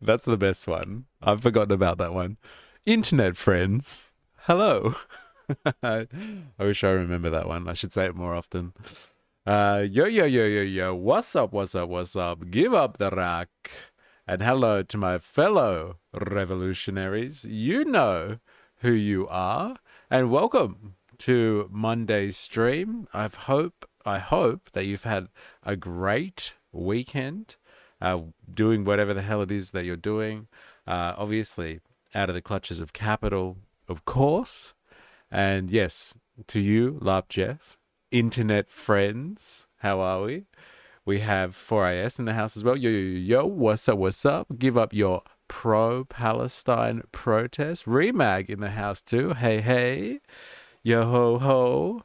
That's the best one. I've forgotten about that one. Internet friends, hello. I wish I remember that one. I should say it more often. Yo, yo, yo, yo, yo. What's up, what's up, what's up? Give up the rack. And hello to my fellow revolutionaries. You know who you are. And welcome to Monday's stream. I hope that you've had a great weekend, doing whatever the hell it is that you're doing. Obviously, out of the clutches of capital, of course. And yes, to you, Lab Jeff, internet friends, how are we? We have 4AS in the house as well. Yo, yo, yo, yo, what's up, what's up? Give up your pro-Palestine protest. Remag in the house too. Hey, hey. Yo, ho, ho.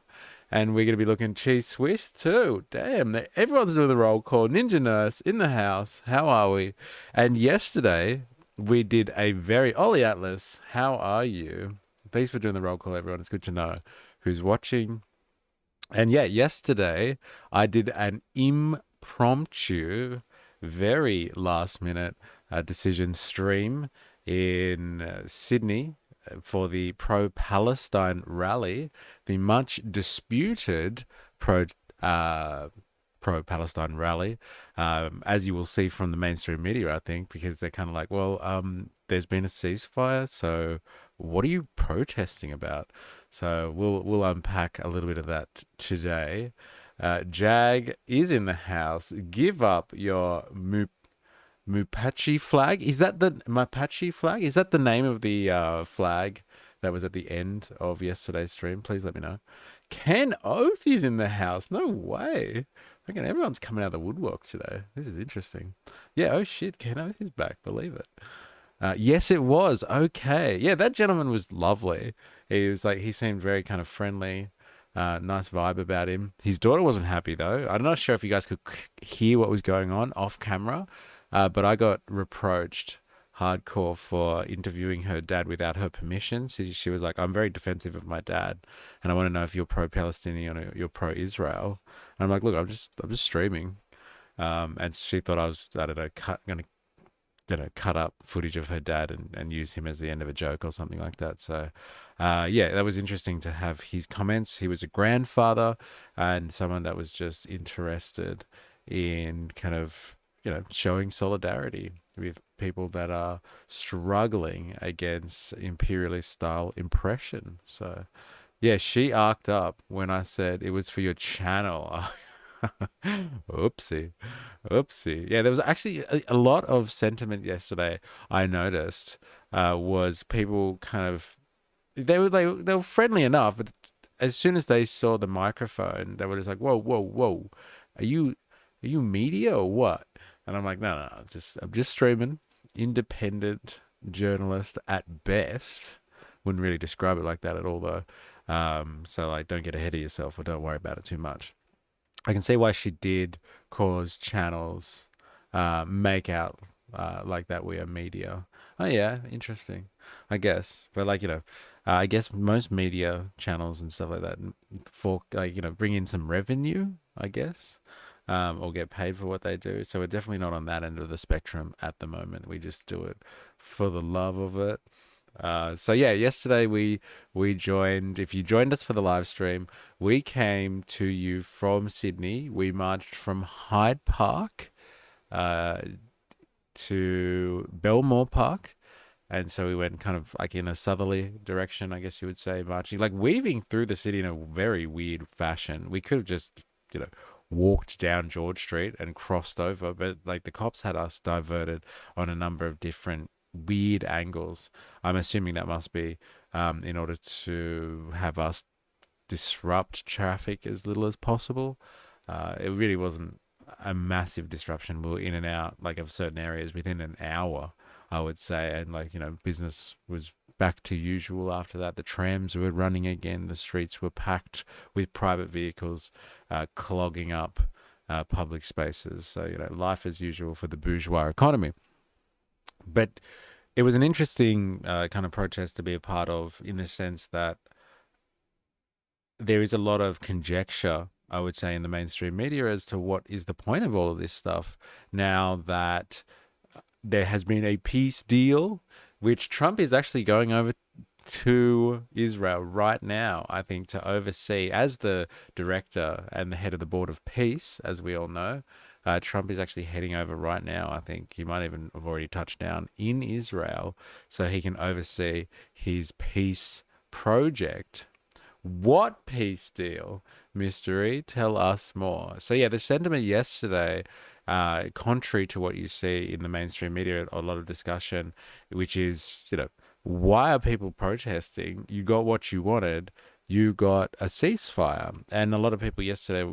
And we're going to be looking cheese Swiss too. Damn, everyone's doing the roll call. Ninja Nurse in the house. How are we? And yesterday, we did a very... Ollie Atlas, how are you? Thanks for doing the roll call, everyone. It's good to know who's watching. And yeah, yesterday, I did an impromptu, very last-minute decision stream in Sydney for the pro-Palestine rally, the much disputed pro-Palestine rally, as you will see from the mainstream media, I think, because they're kind of like, well, there's been a ceasefire, so what are you protesting about? So we'll unpack a little bit of that today. Jag is in the house. Give up your Mupache flag. Is that the Mapache flag? Is that the name of the flag that was at the end of yesterday's stream? Please let me know. Ken Oath is in the house. No way. I reckon everyone's coming out of the woodwork today. This is interesting. Yeah, oh shit, Ken Oath is back. Believe it. Yes, it was. Okay. Yeah, that gentleman was lovely. He seemed very kind of friendly. Nice vibe about him. His daughter wasn't happy though. I'm not sure if you guys could hear what was going on off camera. But I got reproached hardcore for interviewing her dad without her permission. She was like, I'm very defensive of my dad, and I want to know if you're pro-Palestinian or you're pro-Israel. And I'm like, look, I'm just streaming. And she thought I was, I don't know, gonna cut up footage of her dad and use him as the end of a joke or something like that. So, yeah, that was interesting to have his comments. He was a grandfather and someone that was just interested in kind of, showing solidarity with people that are struggling against imperialist style impression. So, yeah, she arced up when I said it was for your channel. Oopsie. Oopsie. Yeah, there was actually a lot of sentiment yesterday I noticed, was people kind of, they were friendly enough, but as soon as they saw the microphone, they were just like, whoa, whoa, whoa. Are you media or what? And I'm like, no, I'm just streaming. Independent journalist at best. Wouldn't really describe it like that at all, though. So like, don't get ahead of yourself or don't worry about it too much. I can see why she did cause channels make out like that we are media. Oh yeah, interesting. I guess, but like I guess most media channels and stuff like that for like bring in some revenue, I guess, or get paid for what they do. So we're definitely not on that end of the spectrum at the moment. We just do it for the love of it. So yeah, yesterday we joined. If you joined us for the live stream, we came to you from Sydney. We marched from Hyde Park to Belmore Park. And so we went kind of like in a southerly direction, I guess you would say, marching, like weaving through the city in a very weird fashion. We could have just, walked down George Street and crossed over, but like the cops had us diverted on a number of different weird angles. I'm assuming that must be in order to have us disrupt traffic as little as possible. It really wasn't a massive disruption. We were in and out like of certain areas within an hour, I would say, and like business was back to usual after that. The trams were running again. The streets were packed with private vehicles, clogging up public spaces. So life as usual for the bourgeois economy. But it was an interesting kind of protest to be a part of, in the sense that there is a lot of conjecture I would say, in the mainstream media as to what is the point of all of this stuff now that there has been a peace deal, which Trump is actually going over to Israel right now, I think, to oversee as the director and the head of the Board of Peace, as we all know. Trump is actually heading over right now. I think he might even have already touched down in Israel so he can oversee his peace project. What peace deal? Mystery. Tell us more. So, yeah, the sentiment yesterday, contrary to what you see in the mainstream media, a lot of discussion, which is, why are people protesting? You got what you wanted. You got a ceasefire. And a lot of people yesterday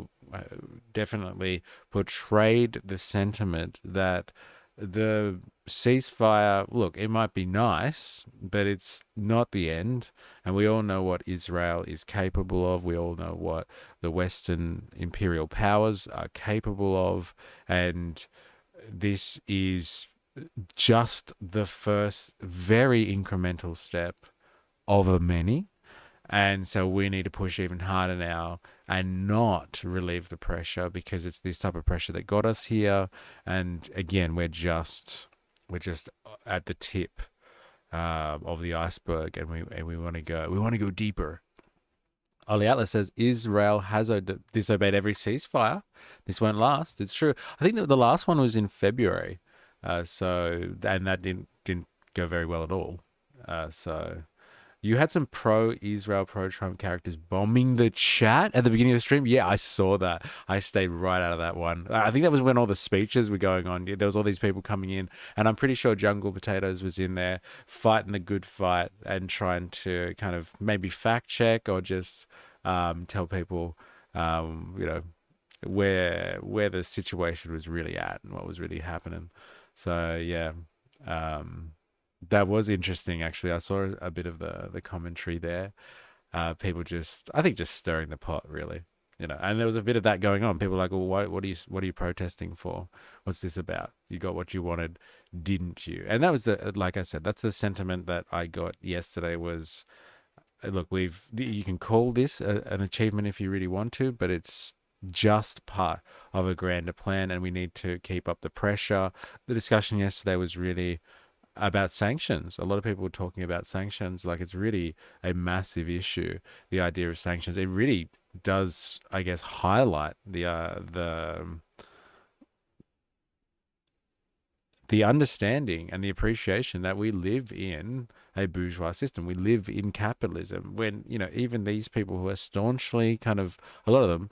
definitely portrayed the sentiment that the ceasefire, look, it might be nice, but it's not the end. And we all know what Israel is capable of. We all know what the Western imperial powers are capable of. And this is just the first very incremental step of a many. And so we need to push even harder now and not relieve the pressure, because it's this type of pressure that got us here. And again, we're just at the tip of the iceberg, and we want to go deeper. Ollie Atlas says Israel has disobeyed every ceasefire. This won't last. It's true. I think that the last one was in February, and that didn't go very well at all. So you had some pro-Israel, pro-Trump characters bombing the chat at the beginning of the stream. Yeah, I saw that. I stayed right out of that one. I think that was when all the speeches were going on. There was all these people coming in, and I'm pretty sure Jungle Potatoes was in there fighting the good fight and trying to kind of maybe fact check or just tell people, where the situation was really at and what was really happening. So yeah. That was interesting, actually. I saw a bit of the commentary there. People I think, just stirring the pot, really. And there was a bit of that going on. People were like, well, what are you protesting for? What's this about? You got what you wanted, didn't you? And that was like I said, that's the sentiment that I got yesterday. Was, look, you can call this an achievement if you really want to, but it's just part of a grander plan, and we need to keep up the pressure. The discussion yesterday was really about sanctions. A lot of people were talking about sanctions like it's really a massive issue. The idea of sanctions, it really does, I guess, highlight the understanding and the appreciation that we live in a bourgeois system. We live in capitalism, when even these people who are staunchly kind of, a lot of them,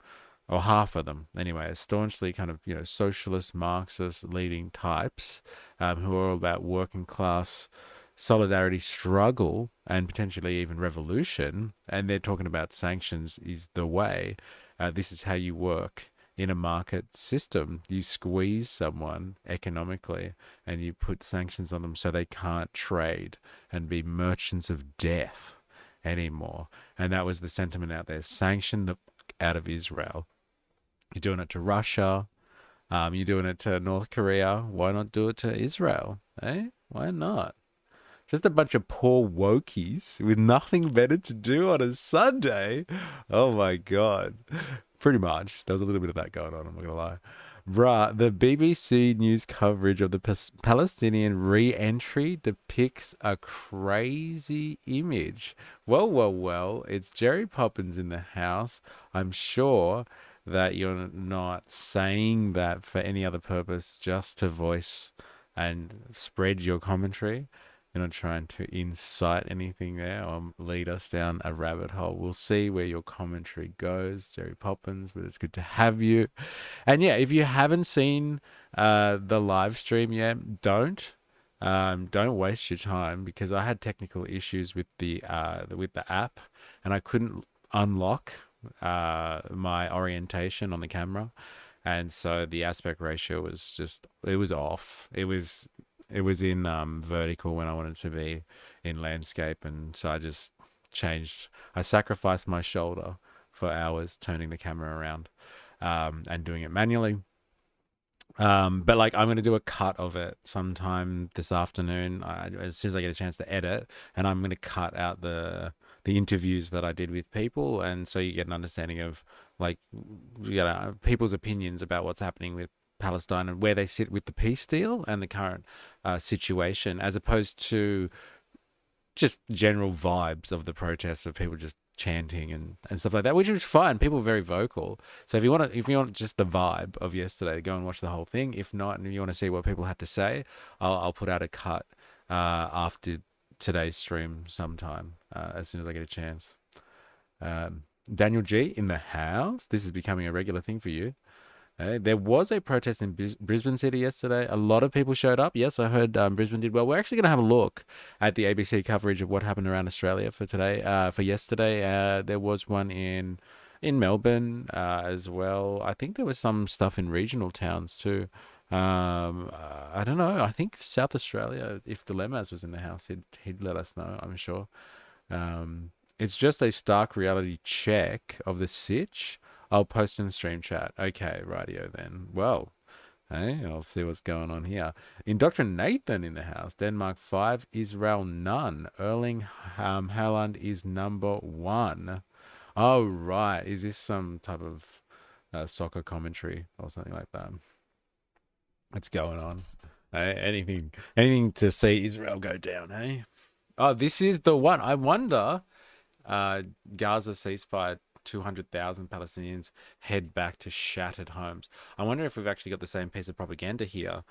or half of them anyway, staunchly kind of, socialist, Marxist leading types, who are all about working class solidarity, struggle, and potentially even revolution. And they're talking about sanctions is the way. This is how you work in a market system. You squeeze someone economically and you put sanctions on them so they can't trade and be merchants of death anymore. And that was the sentiment out there. Sanction the out of Israel. You're doing it to Russia. You're doing it to North Korea. Why not do it to Israel? Eh? Why not? Just a bunch of poor wokies with nothing better to do on a Sunday. Oh my God. Pretty much. There was a little bit of that going on, I'm not going to lie. Bruh, the BBC News coverage of the Palestinian re-entry depicts a crazy image. Well, it's Jerry Poppins in the house. I'm sure that you're not saying that for any other purpose, just to voice and spread your commentary. You're not trying to incite anything there or lead us down a rabbit hole. We'll see where your commentary goes, Jerry Poppins, but it's good to have you. And yeah, if you haven't seen the live stream yet, don't waste your time, because I had technical issues with the app, and I couldn't unlock my orientation on the camera, and so the aspect ratio was it was off. It was in vertical when I wanted to be in landscape, and so I sacrificed my shoulder for hours turning the camera around and doing it manually. But like, I'm going to do a cut of it sometime this afternoon, as soon as I get a chance to edit, and I'm going to cut out the interviews that I did with people, and so you get an understanding of like people's opinions about what's happening with Palestine and where they sit with the peace deal and the current situation, as opposed to just general vibes of the protests of people just chanting and stuff like that, which was fine. People were very vocal. So if you want just the vibe of yesterday, go and watch the whole thing. If not, and if you want to see what people had to say, I'll put out a cut after today's stream sometime, as soon as I get a chance. Daniel G in the house. This is becoming a regular thing for you. There was a protest in Brisbane City yesterday. A lot of people showed up. Yes, I heard Brisbane did well. We're actually going to have a look at the ABC coverage of what happened around Australia for today. For yesterday, there was one in Melbourne as well. I think there was some stuff in regional towns too. I don't know. I think South Australia, if Dilemmas was in the house, he'd let us know, I'm sure. It's just a stark reality check of the sitch. I'll post in the stream chat. Okay, rightio then. Well, hey, I'll see what's going on here. Indoctrinate Nathan in the house. Denmark 5, Israel none. Erling Haaland is number 1. Oh, right. Is this some type of soccer commentary or something like that? What's going on? Anything to see Israel go down, hey? Oh, this is the one. I wonder, Gaza ceasefire, 200,000 Palestinians head back to shattered homes. I wonder if we've actually got the same piece of propaganda here,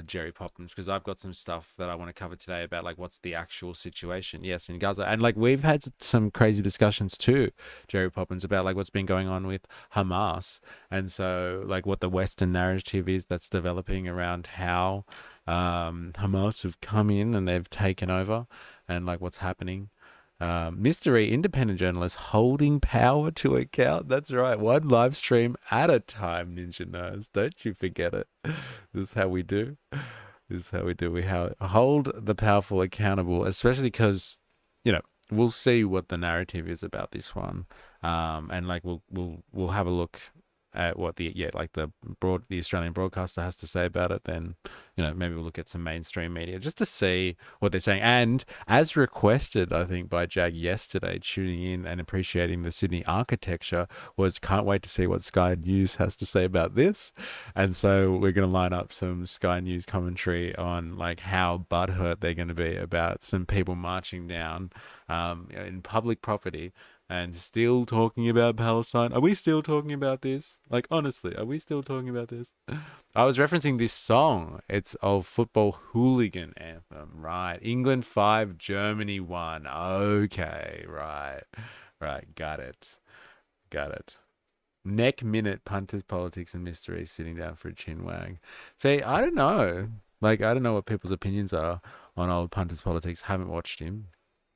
Jerry Poppins, because I've got some stuff that I want to cover today about like what's the actual situation, yes, in Gaza. And like we've had some crazy discussions too, Jerry Poppins, about like what's been going on with Hamas. And so like what the Western narrative is that's developing around how Hamas have come in and they've taken over and like what's happening. Mystery independent journalist holding power to account. That's right. One live stream at a time, Ninja knows. Don't you forget it. This is how we do. This is how we do. We hold the powerful accountable, especially because, we'll see what the narrative is about this one. And like we'll have a look at what the Australian broadcaster has to say about it. Then maybe we'll look at some mainstream media just to see what they're saying. And as requested, I think by Jag yesterday, tuning in and appreciating the Sydney architecture, was can't wait to see what Sky News has to say about this. And so we're going to line up some Sky News commentary on like how butthurt they're going to be about some people marching down in public property and still talking about Palestine. Are we still talking about this? Like, honestly, are we still talking about this? I was referencing this song. It's a football hooligan anthem, right? England 5, Germany 1. Okay, right. Right, got it. Neck minute, punters, politics, and mysteries, sitting down for a chin wag. See, I don't know. Like, I don't know what people's opinions are on old punters, politics. Haven't watched him,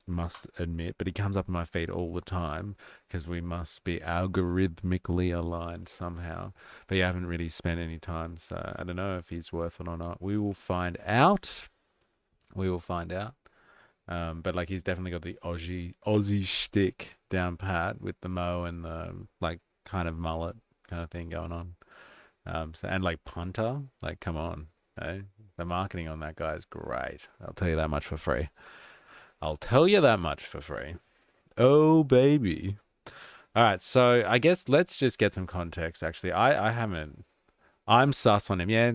must admit, but he comes up in my feed all the time because we must be algorithmically aligned somehow. But you haven't really spent any time, so I don't know if he's worth it or not. We will find out. But like he's definitely got the Aussie shtick down pat with the mo and the like kind of mullet kind of thing going on. And like punter, like come on, eh? The marketing on that guy is great. I'll tell you that much for free. Oh, baby. All right, so I guess let's just get some context, actually. I'm sus on him. Yeah,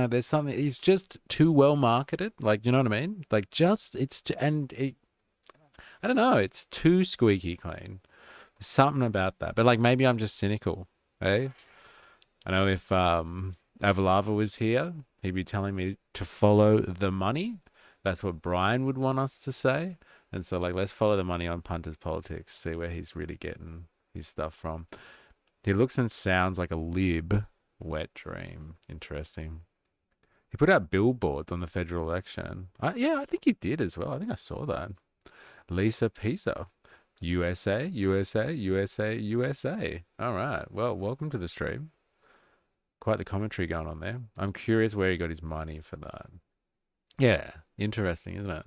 there's something. He's just too well marketed. Like, you know what I mean? Like, I don't know. It's too squeaky clean. There's something about that. But, like, maybe I'm just cynical, eh? I know if Avalava was here, he'd be telling me to follow the money. That's what Brian would want us to say. And so, like, let's follow the money on Punters Politics, see where he's really getting his stuff from. He looks and sounds like a lib. Wet dream. Interesting. He put out billboards on the federal election. I think he did as well. I think I saw that. Lisa Pisa. USA, USA, USA, USA. All right. Well, welcome to the stream. Quite the commentary going on there. I'm curious where he got his money for that. Yeah, interesting, isn't it?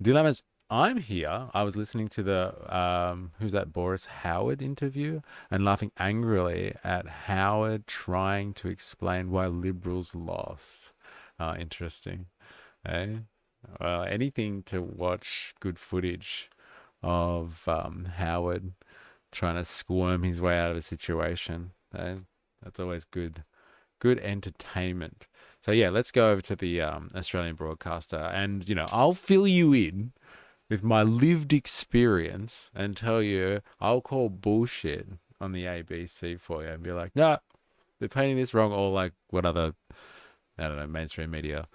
Dilemmas. I'm here. I was listening to the who's that Boris Howard interview and laughing angrily at Howard trying to explain why liberals lost. Interesting. Eh? Well, anything to watch good footage of Howard trying to squirm his way out of a situation. That's always good entertainment. So yeah, let's go over to the Australian broadcaster, and I'll fill you in with my lived experience and tell you I'll call bullshit on the ABC for you and be like, no, they're painting this wrong, or like what other, I don't know, mainstream media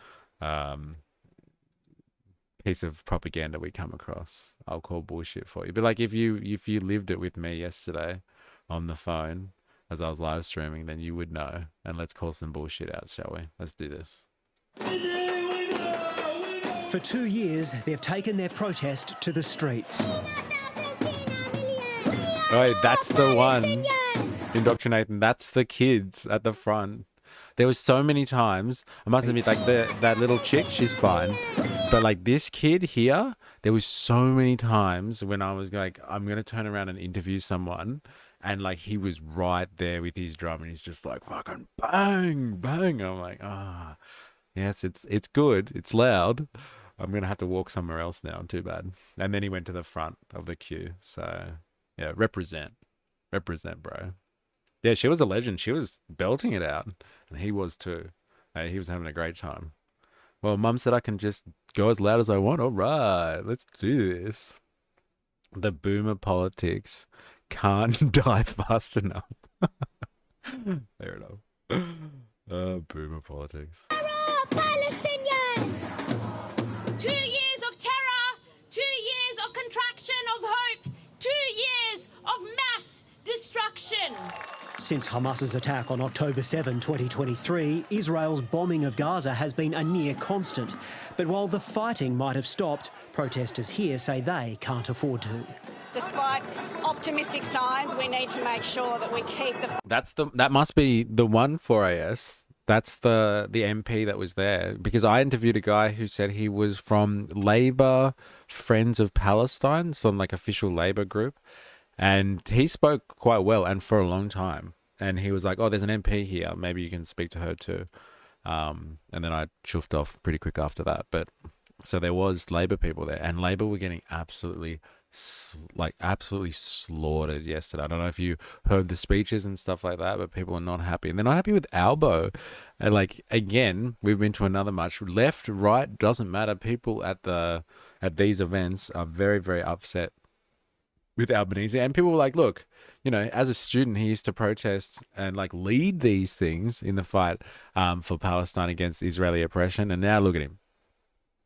piece of propaganda we come across. I'll call bullshit for you. But like if you lived it with me yesterday on the phone as I was live streaming, then you would know. And let's call some bullshit out, shall we? Let's do this. For 2 years, they've taken their protest to the streets. Right, that's the one. Indoctrinating. That's the kids at the front. There was so many times. I must admit, like that little chick, she's fine. But like this kid here, there was so many times when I was like, I'm going to turn around and interview someone. And like he was right there with his drum and he's just like fucking bang, bang. I'm like, yes, it's good. It's loud. I'm going to have to walk somewhere else now. Too bad. And then he went to the front of the queue. So yeah, represent, bro. Yeah, she was a legend. She was belting it out. And he was too. He was having a great time. Well, Mum said I can just go as loud as I want. All right, let's do this. The boomer politics can't die fast enough. Fair enough. Boomer politics. Palestinians! 2 years of terror, 2 years of contraction of hope, 2 years of mass destruction. Since Hamas's attack on October 7, 2023, Israel's bombing of Gaza has been a near constant. But while the fighting might have stopped, protesters here say they can't afford to. Despite optimistic signs, we need to make sure that we keep the... That must be the one for AS. That's the MP that was there, because I interviewed a guy who said he was from Labour Friends of Palestine, some like official Labour group, and he spoke quite well and for a long time. And he was like, "Oh, there's an MP here. Maybe you can speak to her too." And then I chuffed off pretty quick after that. But so there was Labour people there, and Labour were getting absolutely slaughtered yesterday. I don't know if you heard the speeches and stuff like that, but people are not happy. And they're not happy with Albo. And like, again, we've been to another march. Left, right, doesn't matter. People at these events are very, very upset with Albanese. And people were like, look, as a student, he used to protest and like lead these things in the fight for Palestine against Israeli oppression. And now look at him.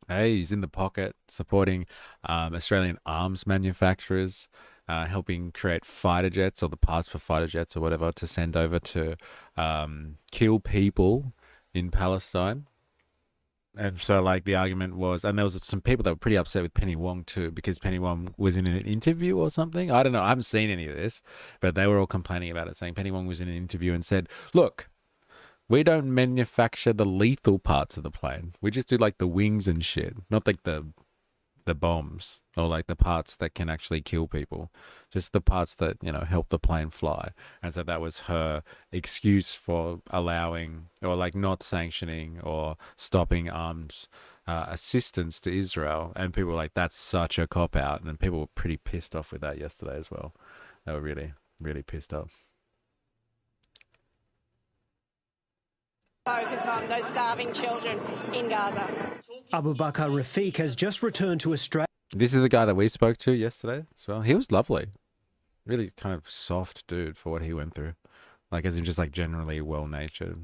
Hey, he's in the pocket supporting Australian arms manufacturers, helping create fighter jets or the parts for fighter jets or whatever to send over to kill people in Palestine. And so like the argument was, and there was some people that were pretty upset with Penny Wong too, because Penny Wong was in an interview or something. I don't know. I haven't seen any of this, but they were all complaining about it, saying Penny Wong was in an interview and said, look, we don't manufacture the lethal parts of the plane. We just do like the wings and shit, not like the bombs or like the parts that can actually kill people, just the parts that, help the plane fly. And so that was her excuse for allowing or like not sanctioning or stopping arms assistance to Israel. And people were like, that's such a cop out. And people were pretty pissed off with that yesterday as well. They were really, really pissed off. focus on those starving children in Gaza. Abu Bakr Rafiq has just returned to Australia. This is the guy that we spoke to yesterday as well. He was lovely. Really kind of soft dude for what he went through. Like, as in just like generally well-natured.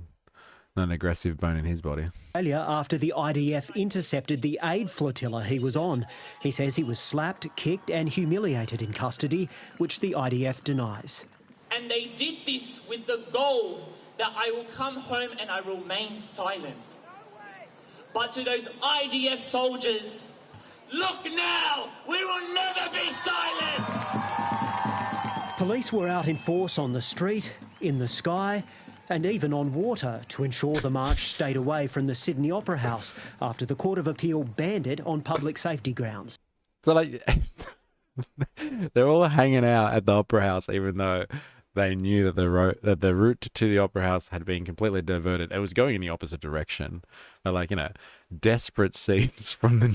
Not an aggressive bone in his body. After the IDF intercepted the aid flotilla he was on. He says he was slapped, kicked and humiliated in custody, which the IDF denies. And they did this with the goal that I will come home and I will remain silent. But to those IDF soldiers, look now, we will never be silent! Police were out in force on the street, in the sky and even on water to ensure the march stayed away from the Sydney Opera House after the Court of Appeal banned it on public safety grounds. So like, they're all hanging out at the Opera House even though They knew that the route to the Opera House had been completely diverted. It was going in the opposite direction. But like, desperate scenes from the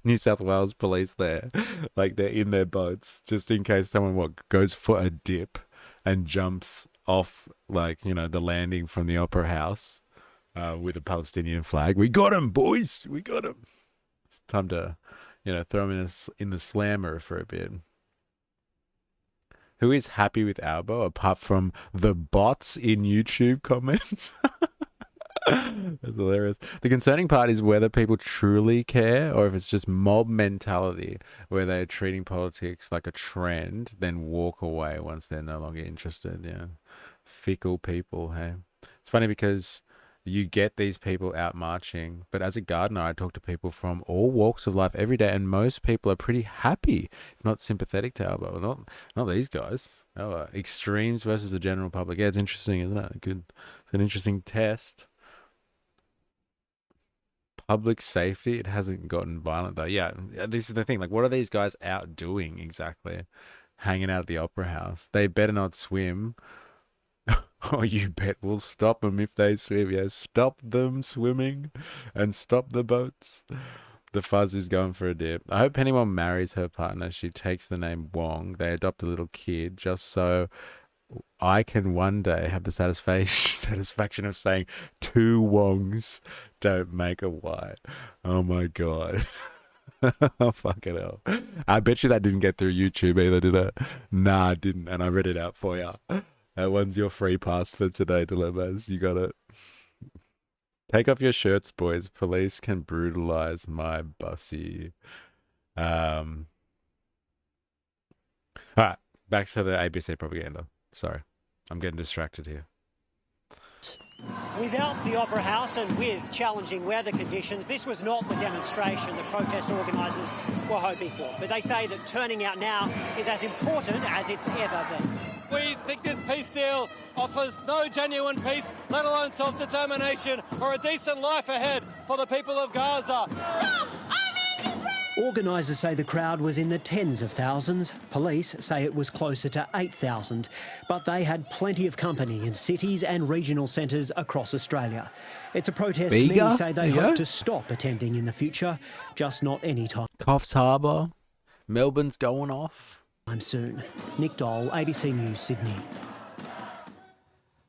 New South Wales police there. Like they're in their boats just in case someone goes for a dip and jumps off like, the landing from the Opera House with a Palestinian flag. We got him, boys. We got him. It's time to, throw him in the slammer for a bit. Who is happy with Albo apart from the bots in YouTube comments? That's hilarious. The concerning part is whether people truly care or if it's just mob mentality where they're treating politics like a trend, then walk away once they're no longer interested. Yeah. Fickle people, hey. It's funny because you get these people out marching, but as a gardener, I talk to people from all walks of life every day, and most people are pretty happy, if not sympathetic to Albo. Not these guys. Oh, extremes versus the general public. Yeah, it's interesting, isn't it? It's an interesting test. Public safety, it hasn't gotten violent though. Yeah, this is the thing. Like, what are these guys out doing exactly? Hanging out at the Opera House. They better not swim. Oh, you bet we'll stop them if they swim. Yeah, stop them swimming and stop the boats. The fuzz is going for a dip. I hope anyone marries her partner. She takes the name Wong. They adopt a little kid just so I can one day have the satisfaction of saying 2 Wongs don't make a white. Oh my God. Oh, fucking hell. I bet you that didn't get through YouTube either, did it? Nah, it didn't. And I read it out for you. That one's your free pass for today, Dilemmas. You got it. Take off your shirts, boys. Police can brutalize my bussy. All right, back to the ABC propaganda. Sorry, I'm getting distracted here. Without the Opera House and with challenging weather conditions, this was not the demonstration the protest organisers were hoping for. But they say that turning out now is as important as it's ever been. We think this peace deal offers no genuine peace, let alone self-determination or a decent life ahead for the people of Gaza. Stop! Organisers say the crowd was in the tens of thousands. Police say it was closer to 8,000. But they had plenty of company in cities and regional centres across Australia. It's a protest many say they hope to stop attending in the future, just not any time. Coffs Harbour, Melbourne's going off. I'm soon. Nick Dole, ABC News, Sydney.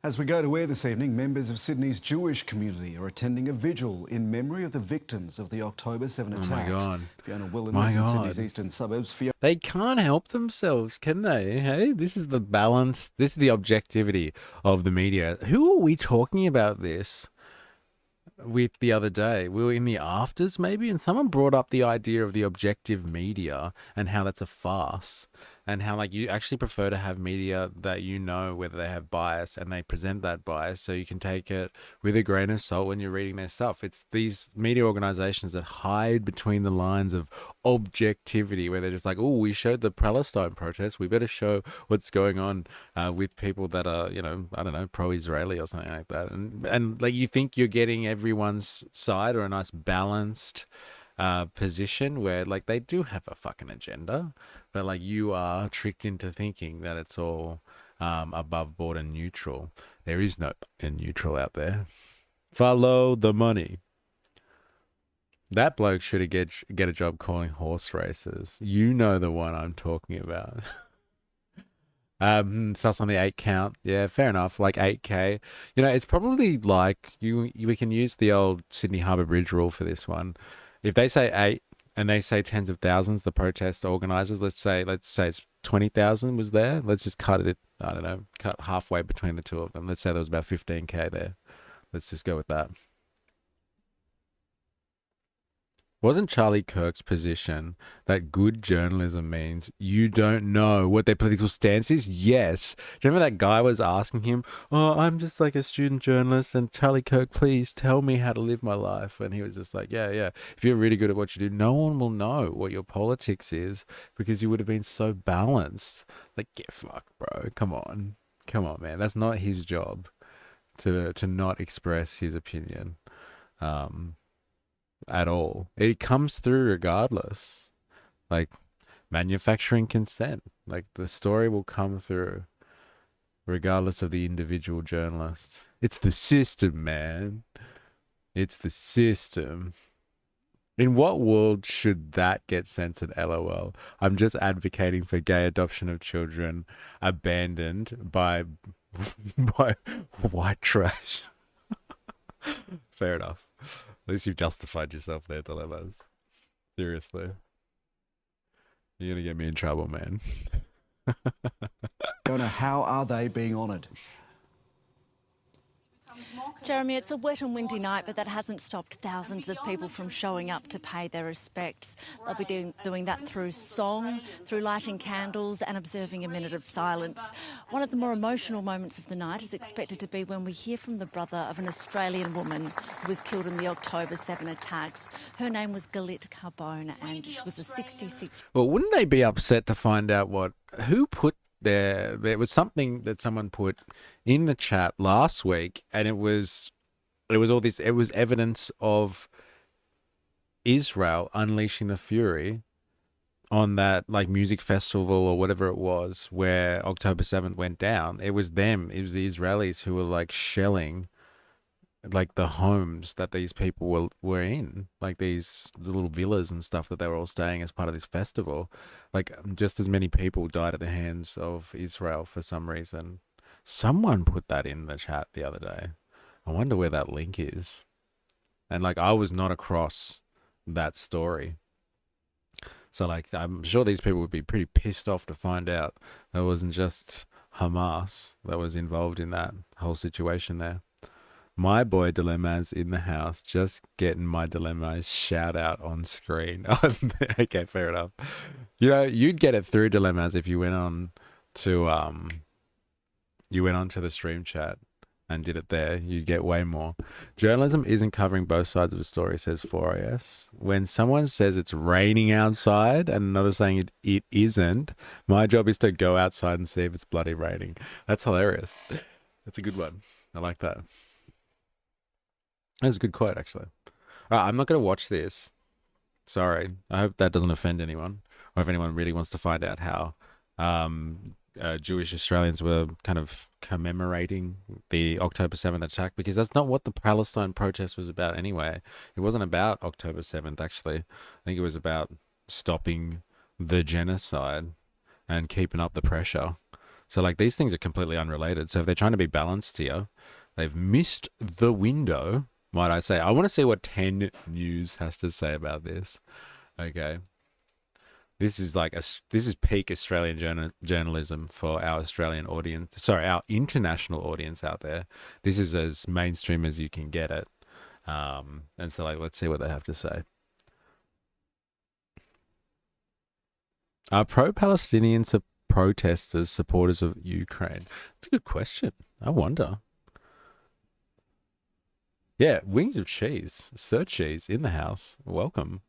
As we go to air this evening, members of Sydney's Jewish community are attending a vigil in memory of the victims of the October 7 attacks. Oh my God. Fiona Willan is in Sydney's eastern suburbs. They can't help themselves, can they? Hey, this is the balance. This is the objectivity of the media. Who are we talking about this with the other day? We were in the afters maybe, and someone brought up the idea of the objective media and how that's a farce. And how, like, you actually prefer to have media that whether they have bias and they present that bias so you can take it with a grain of salt when you're reading their stuff. It's these media organizations that hide between the lines of objectivity where they're just like, oh, we showed the Palestine protests. We better show what's going on with people that are, I don't know, pro-Israeli or something like that. And like, you think you're getting everyone's side or a nice balanced position where like they do have a fucking agenda, but like you are tricked into thinking that it's all above board and neutral. There is no neutral out there. Follow the money. That bloke should get a job calling horse races. You know the one I'm talking about. Starts on the 8 count. Yeah, fair enough. Like 8K. It's probably like we can use the old Sydney Harbour Bridge rule for this one. If they say 8 and they say tens of thousands, the protest organisers, let's say it's 20,000 was there. Let's just cut it, I don't know, cut halfway between the two of them. Let's say there was about 15K there. Let's just go with that. Wasn't Charlie Kirk's position that good journalism means you don't know what their political stance is? Yes. Do you remember that guy was asking him, oh, I'm just like a student journalist and Charlie Kirk, please tell me how to live my life. And he was just like, yeah. If you're really good at what you do, no one will know what your politics is because you would have been so balanced. Like, get fucked, bro. Come on, man. That's not his job to not express his opinion. At all. It comes through regardless. Like manufacturing consent. Like the story will come through. regardless of the individual journalist. It's the system, man. It's the system. In what world should that get censored? LOL. I'm just advocating for gay adoption of children abandoned by by white trash. Fair enough. At least you've justified yourself there, Dilemmas. Seriously. You're gonna get me in trouble, man. Fiona, how are they being honoured? Jeremy, it's a wet and windy night, but that hasn't stopped thousands of people from showing up to pay their respects. They'll be doing that through song, through lighting candles and observing a minute of silence. One of the more emotional moments of the night is expected to be when we hear from the brother of an Australian woman who was killed in the October 7 attacks. Her name was Galit Carbone and she was a 66. Well, wouldn't they be upset to find out who put there was something that someone put in the chat last week, and it was evidence of Israel unleashing the fury on that like music festival or whatever it was where October 7th went down. It was the Israelis who were like shelling like the homes that these people were in, like these little villas and stuff that they were all staying as part of this festival. Like just as many people died at the hands of Israel for some reason. Someone put that in the chat the other day. I wonder where that link is. And like I was not across that story. So like I'm sure these people would be pretty pissed off to find out that wasn't just Hamas that was involved in that whole situation there. My boy Dilemmas in the house, just getting my Dilemmas shout out on screen. Okay, fair enough. You know, you'd get it through Dilemmas if you went on to the stream chat and did it there. You'd get way more. Journalism isn't covering both sides of a story, says 4AS. When someone says it's raining outside and another saying it isn't, my job is to go outside and see if it's bloody raining. That's hilarious. That's a good one. I like that. That's a good quote, actually. All right, I'm not going to watch this. Sorry. I hope that doesn't offend anyone, or if anyone really wants to find out how Jewish Australians were kind of commemorating the October 7th attack, because that's not what the Palestine protest was about anyway. It wasn't about October 7th, actually. I think it was about stopping the genocide and keeping up the pressure. So, like, these things are completely unrelated. So if they're trying to be balanced here, they've missed the window, might I say. I want to see what 10 News has to say about this. Okay. This is peak Australian journalism for our Australian audience. Sorry, our international audience out there. This is as mainstream as you can get it. And so, like, let's see what they have to say. Are pro-Palestinian protesters supporters of Ukraine? That's a good question. I wonder. Yeah, Wings of Cheese, Sir Cheese in the house. Welcome.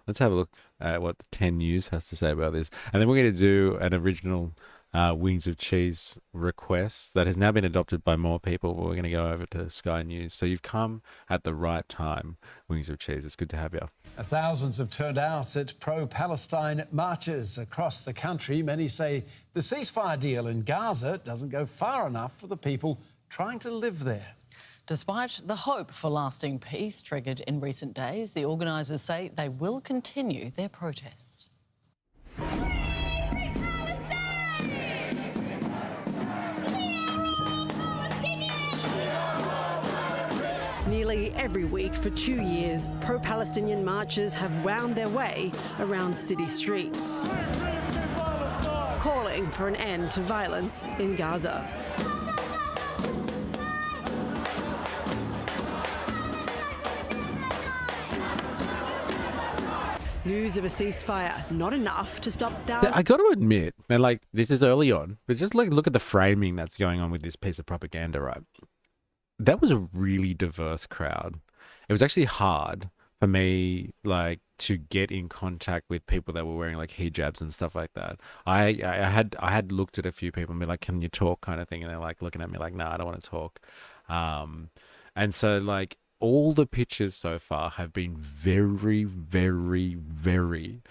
Let's have a look at what the 10 News has to say about this. And then we're going to do an original Wings of Cheese request that has now been adopted by more people, but we're going to go over to Sky News. So you've come at the right time, Wings of Cheese. It's good to have you. Thousands have turned out at pro-Palestine marches across the country. Many say the ceasefire deal in Gaza doesn't go far enough for the people trying to live there. Despite the hope for lasting peace triggered in recent days, the organisers say they will continue their protests. Nearly every week for 2 years, pro-Palestinian marchers have wound their way around city streets, calling for an end to violence in Gaza. News of a ceasefire, not enough to stop thousands. I got to admit, and like this is early on, but just like look at the framing that's going on with this piece of propaganda, right? That was a really diverse crowd. It was actually hard for me, like, to get in contact with people that were wearing like hijabs and stuff like that. I had looked at a few people and be like, "Can you talk?" kind of thing, and they're like looking at me like, "No, I don't want to talk." And so like all the pictures so far have been very, very, very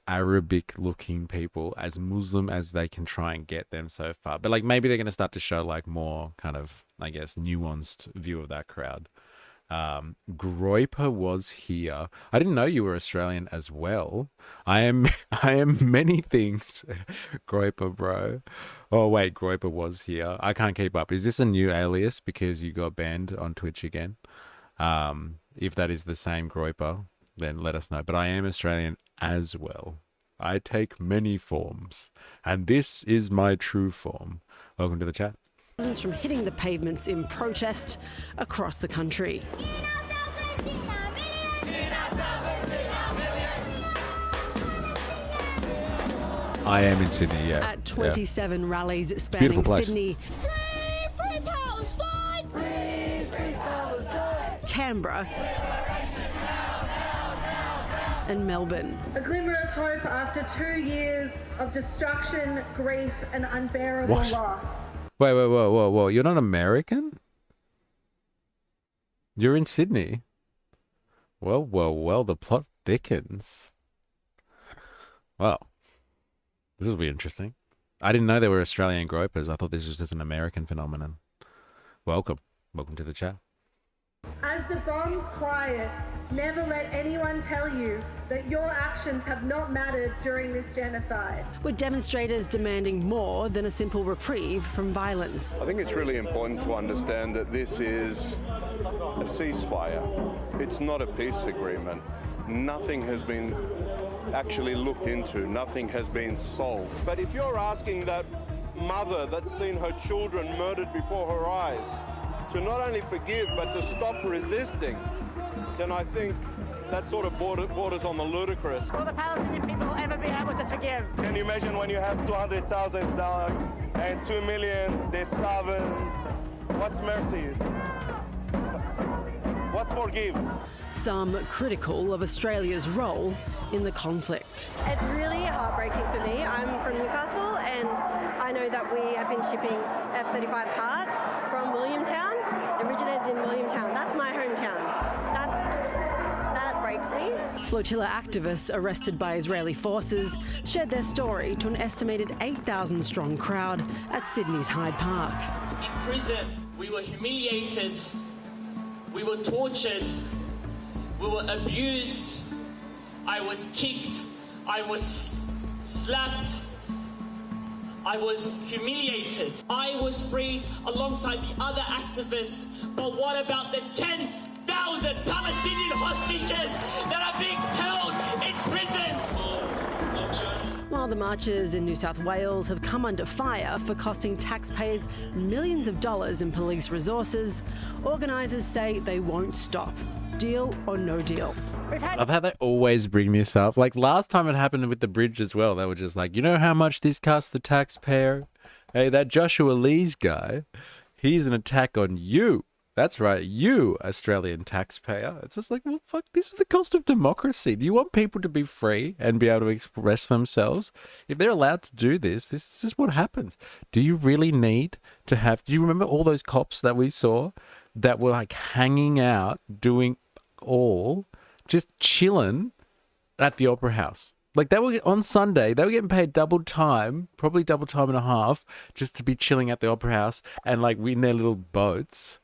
Arabic looking people, as Muslim as they can try and get them so far. But like maybe they're going to start to show like more kind of, I guess, nuanced view of that crowd. Groiper was here. I didn't know you were Australian as well. I am I am many things. Groiper, bro. Oh wait, Groiper was here. I can't keep up. Is this a new alias because you got banned on Twitch again? If that is the same Groiper, then let us know. But I am Australian as well. I take many forms, and this is my true form. Welcome to the chat. From hitting the pavements in protest across the country. I am in Sydney, yeah. At 27 rallies Beautiful spanning place. Sydney, Free Palestine! Free Palestine! Canberra and Melbourne. A glimmer of hope after 2 years of destruction, grief and unbearable loss. Wait, whoa. You're not American? You're in Sydney? Well, the plot thickens. Well, this will be interesting. I didn't know there were Australian gropers. I thought this was just an American phenomenon. Welcome to the chat. As the bombs quiet, never let anyone tell you that your actions have not mattered during this genocide. With demonstrators demanding more than a simple reprieve from violence. I think it's really important to understand that this is a ceasefire. It's not a peace agreement. Nothing has been actually looked into. Nothing has been solved. But if you're asking that mother that's seen her children murdered before her eyes to not only forgive but to stop resisting, then I think that sort of borders on the ludicrous. Will the Palestinian people ever be able to forgive? Can you imagine when you have 200,000 and 2 million, they're starving? What's mercy? What's forgive? Some critical of Australia's role in the conflict. It's really heartbreaking for me. I'm from Newcastle and I know that we have been shipping F-35 parts from Williamtown, originated in Williamtown. That's my hometown. That breaks me. Flotilla activists arrested by Israeli forces shared their story to an estimated 8,000 strong crowd at Sydney's Hyde Park. In prison, we were humiliated, we were tortured, we were abused, I was kicked, I was slapped, I was humiliated. I was freed alongside the other activists, but what about the 10,000 Palestinian hostages that are being held in prison? While the marches in New South Wales have come under fire for costing taxpayers millions of dollars in police resources, organisers say they won't stop. Deal or no deal. I love how they always bring this up. Like last time it happened with the bridge as well. They were just like, you know how much this costs the taxpayer? Hey, that Joshua Lee's guy, he's an attack on you. That's right, you, Australian taxpayer. It's just like, well, fuck, this is the cost of democracy. Do you want people to be free and be able to express themselves? If they're allowed to do this, this is just what happens. Do you really need to have... Do you remember all those cops that we saw that were like hanging out, doing all, just chilling at the Opera House? Like they were on Sunday, they were getting paid double time, probably double time and a half, just to be chilling at the Opera House and like in their little boats.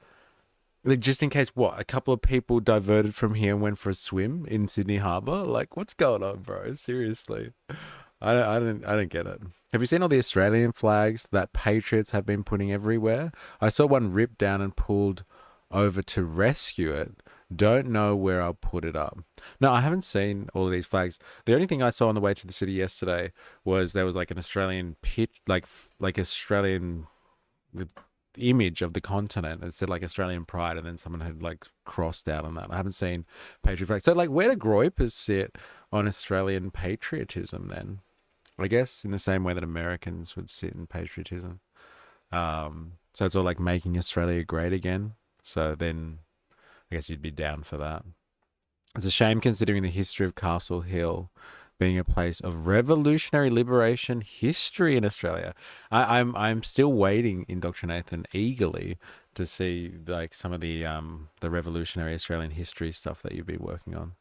Like just in case, what, a couple of people diverted from here and went for a swim in Sydney Harbour? Like, what's going on, bro? Seriously, I don't get it. Have you seen all the Australian flags that patriots have been putting everywhere? I saw one ripped down and pulled over to rescue it. Don't know where I'll put it up. No, I haven't seen all of these flags. The only thing I saw on the way to the city yesterday was there was like an Australian like Australian the image of the continent. It said like Australian pride, and then someone had like crossed out on that. I haven't seen patriot flags. So like, where do groypers sit on Australian patriotism then? I guess in the same way that Americans would sit in patriotism. So it's all like making Australia great again. So then I guess you'd be down for that. It's a shame considering the history of Castle Hill being a place of revolutionary liberation history in Australia. I'm still waiting, Dr. Nathan, eagerly to see like some of the revolutionary Australian history stuff that you've been working on.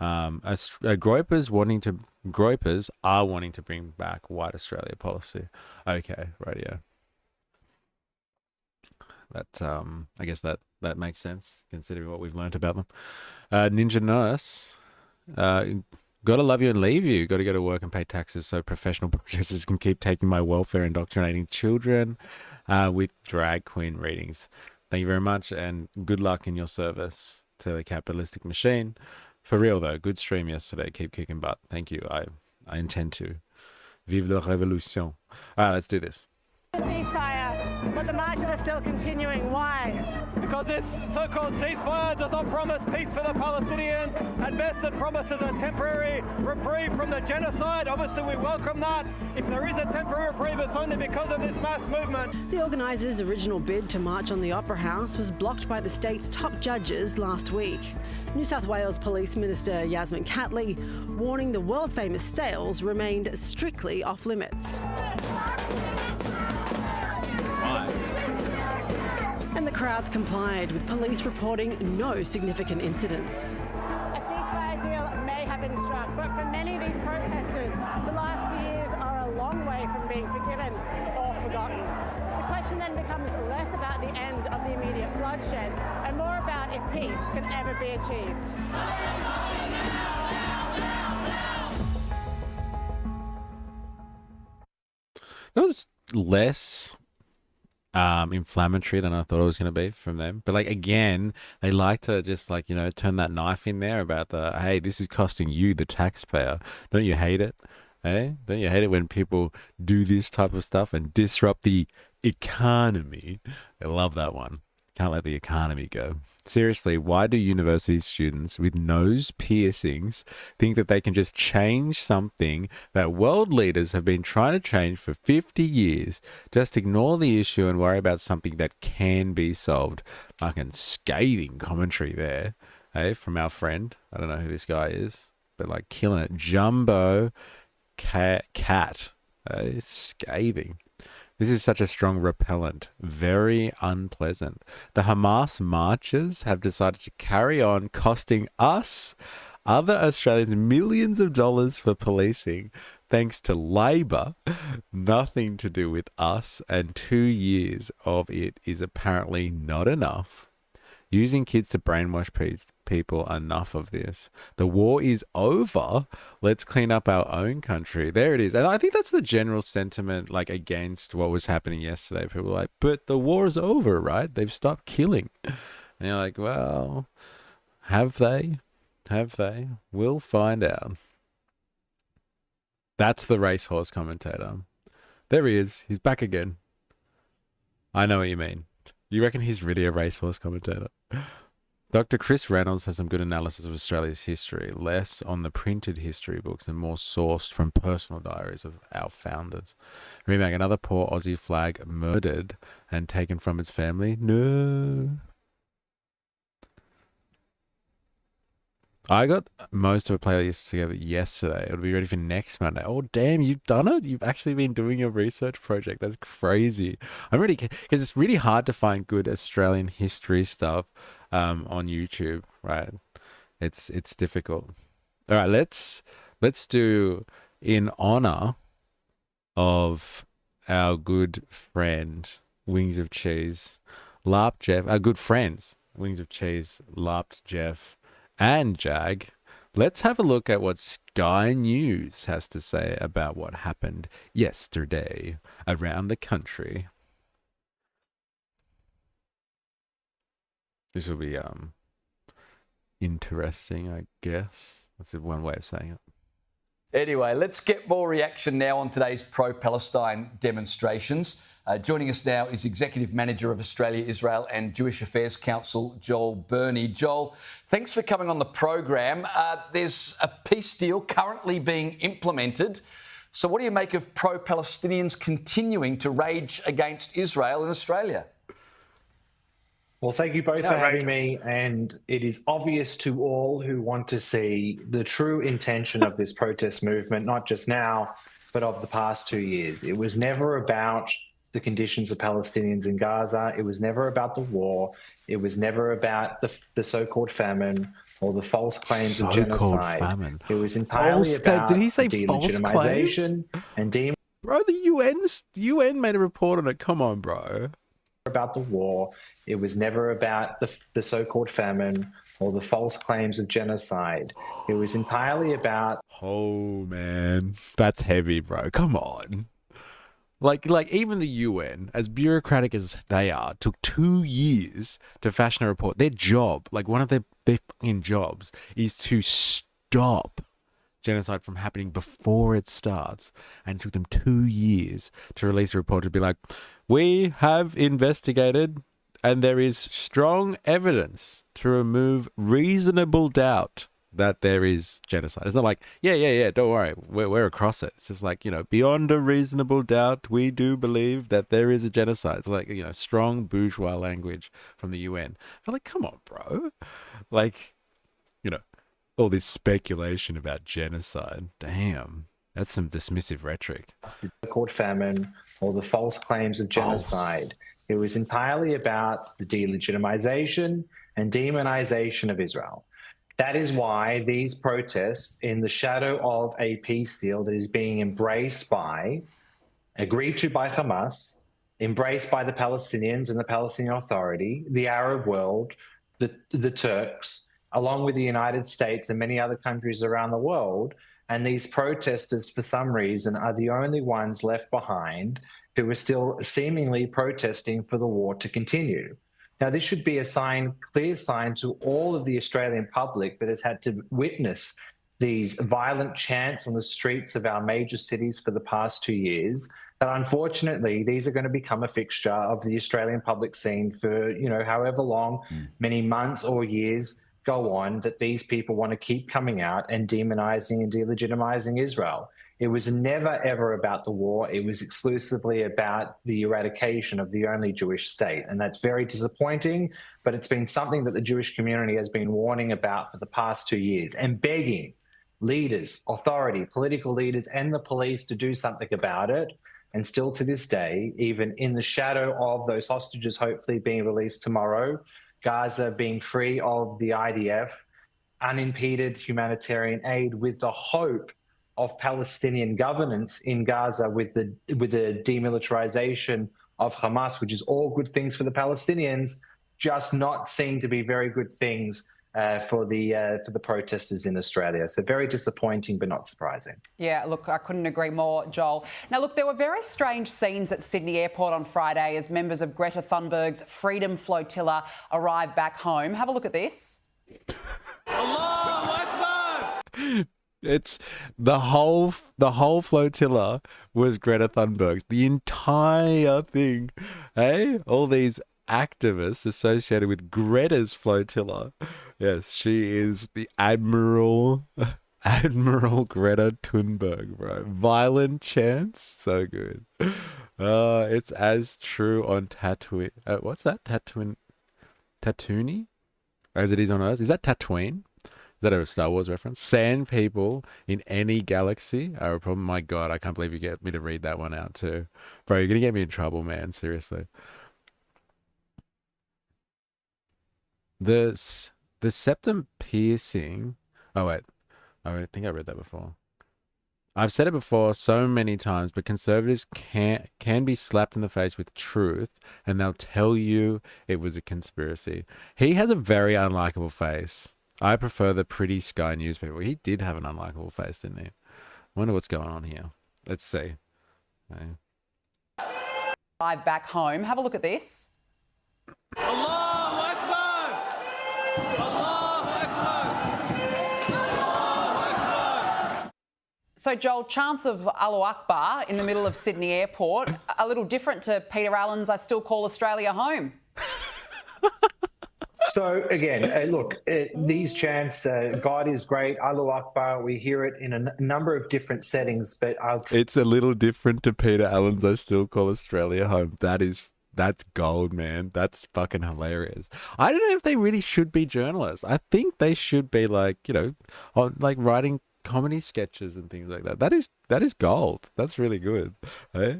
Groypers wanting to gropers are wanting to bring back white Australia policy. Okay, radio. That I guess that makes sense considering what we've learnt about them. Ninja Nurse, gotta love you and leave you. Got to go to work and pay taxes so professional protesters can keep taking my welfare, indoctrinating children with drag queen readings. Thank you very much, and good luck in your service to the capitalistic machine. For real though, good stream yesterday. Keep kicking butt. Thank you. I intend to. Vive la révolution. All right, let's do this. Ceasefire, but the marches are still continuing. Why? Because this so-called ceasefire does not promise peace for the Palestinians. At best, it promises a temporary reprieve from the genocide. Obviously, we welcome that. If there is a temporary reprieve, it's only because of this mass movement. The organisers' original bid to march on the Opera House was blocked by the state's top judges last week. New South Wales Police Minister Yasmin Catley warning the world-famous sales remained strictly off-limits. And the crowds complied, with police reporting no significant incidents. A ceasefire deal may have been struck, but for many of these protesters, the last 2 years are a long way from being forgiven or forgotten. The question then becomes less about the end of the immediate bloodshed and more about if peace can ever be achieved. That was less inflammatory than I thought it was going to be from them. But like, again, they like to just like, turn that knife in there about hey, this is costing you, the taxpayer. Don't you hate it? Eh? Don't you hate it when people do this type of stuff and disrupt the economy? I love that one. Can't let the economy go. Seriously, why do university students with nose piercings think that they can just change something that world leaders have been trying to change for 50 years? Just ignore the issue and worry about something that can be solved. Fucking scathing commentary there, hey, from our friend. I don't know who this guy is, but like killing it. Jumbo Cat. Scathing. This is such a strong repellent. Very unpleasant. The Hamas marches have decided to carry on costing us, other Australians, millions of dollars for policing, thanks to Labor. Nothing to do with us, and 2 years of it is apparently not enough. Using kids to brainwash people, enough of this. The war is over. Let's clean up our own country. There it is. And I think that's the general sentiment, like, against what was happening yesterday. People are like, but the war is over, right? They've stopped killing. And you're like, well, have they? Have they? We'll find out. That's the racehorse commentator. There he is. He's back again. I know what you mean. You reckon he's really a racehorse commentator? Dr. Chris Reynolds has some good analysis of Australia's history, less on the printed history books and more sourced from personal diaries of our founders. Remake another poor Aussie flag murdered and taken from its family? No. I got most of a playlist together yesterday. It'll be ready for next Monday. Oh, damn, you've done it? You've actually been doing your research project. That's crazy. I'm really, because it's really hard to find good Australian history stuff on YouTube, right? It's difficult. All right, let's do, in honor of our good friend Wings of Cheese, Larp Jeff, our good friends Wings of Cheese, Larp Jeff, and Jag, let's have a look at what Sky News has to say about what happened yesterday around the country. This will be interesting, I guess. That's one way of saying it. Anyway, let's get more reaction now on today's pro-Palestine demonstrations. Joining us now is Executive Manager of Australia, Israel and Jewish Affairs Council, Joel Burney. Joel, thanks for coming on the program. There's a peace deal currently being implemented. So what do you make of pro-Palestinians continuing to rage against Israel in Australia? Well, thank you both for having me. And it is obvious to all who want to see the true intention of this protest movement, not just now, but of the past 2 years. It was never about the conditions of Palestinians in Gaza. It was never about the war. It was never about the so-called famine. or the false claims of So-called genocide. famine. It was entirely about Did he say false claims? delegitimization and Bro, the UN made a report on it. Come on, bro. About the war. It was never about the so-called famine or the false claims of genocide. It was entirely about... Oh, man. That's heavy, bro. Come on. Like even the UN, as bureaucratic as they are, took 2 years to fashion a report. Their job, like one of their fucking jobs, is to stop genocide from happening before it starts. And it took them 2 years to release a report to be like, we have investigated and there is strong evidence to remove reasonable doubt that there is genocide. It's not like, yeah, don't worry, we're across it. It's just like, beyond a reasonable doubt, we do believe that there is a genocide. It's like, strong bourgeois language from the UN. I'm like, come on, bro. Like, all this speculation about genocide. Damn, that's some dismissive rhetoric. ...called famine or the false claims of genocide. It was entirely about the delegitimization and demonization of Israel. That is why these protests, in the shadow of a peace deal that is being agreed to by Hamas, embraced by the Palestinians and the Palestinian Authority, the Arab world, the Turks, along with the United States and many other countries around the world. And these protesters, for some reason, are the only ones left behind who are still seemingly protesting for the war to continue. Now, this should be a clear sign to all of the Australian public that has had to witness these violent chants on the streets of our major cities for the past 2 years, that unfortunately these are going to become a fixture of the Australian public scene for, however long, many months or years go on, that these people want to keep coming out and demonizing and delegitimizing Israel. It was never, ever about the war. It was exclusively about the eradication of the only Jewish state. And that's very disappointing, but it's been something that the Jewish community has been warning about for the past 2 years and begging leaders, authority, political leaders, and the police to do something about it. And still to this day, even in the shadow of those hostages hopefully being released tomorrow, Gaza being free of the IDF, unimpeded humanitarian aid with the hope of Palestinian governance in Gaza, with the demilitarization of Hamas, which is all good things for the Palestinians, just not seen to be very good things for the protesters in Australia. So very disappointing, but not surprising. Yeah, look, I couldn't agree more, Joel. Now, look, there were very strange scenes at Sydney Airport on Friday as members of Greta Thunberg's Freedom Flotilla arrived back home. Have a look at this. It's the whole flotilla was Greta Thunberg's. The entire thing. Hey? All these activists associated with Greta's flotilla. Yes, she is the Admiral Greta Thunberg, bro. Violent chants, so good. It's as true on Tatooine. What's that? Tatooine? As it is on Earth. Is that Tatooine? Is that a Star Wars reference? Sand people in any galaxy are a problem. My God, I can't believe you get me to read that one out too. Bro, you're going to get me in trouble, man. Seriously. The septum piercing... Oh, wait. I think I read that before. I've said it before so many times, but conservatives can be slapped in the face with truth and they'll tell you it was a conspiracy. He has a very unlikable face. I prefer the pretty Sky News people. He did have an unlikable face, didn't he? Wonder what's going on here. Let's see. Arrived back home. Have a look at this. Allahu Akbar! Allahu Akbar! So, Joel, chants of Allahu Akbar in the middle of Sydney Airport, a little different to Peter Allen's I Still Call Australia Home. So again, look, these chants, God is great, Allahu Akbar, we hear it in a number of different settings, but it's a little different to Peter Allen's I Still Call Australia Home. That's gold, man. That's fucking hilarious. I don't know if they really should be journalists. I think they should be like, like writing comedy sketches and things like that. That is gold. That's really good. Eh?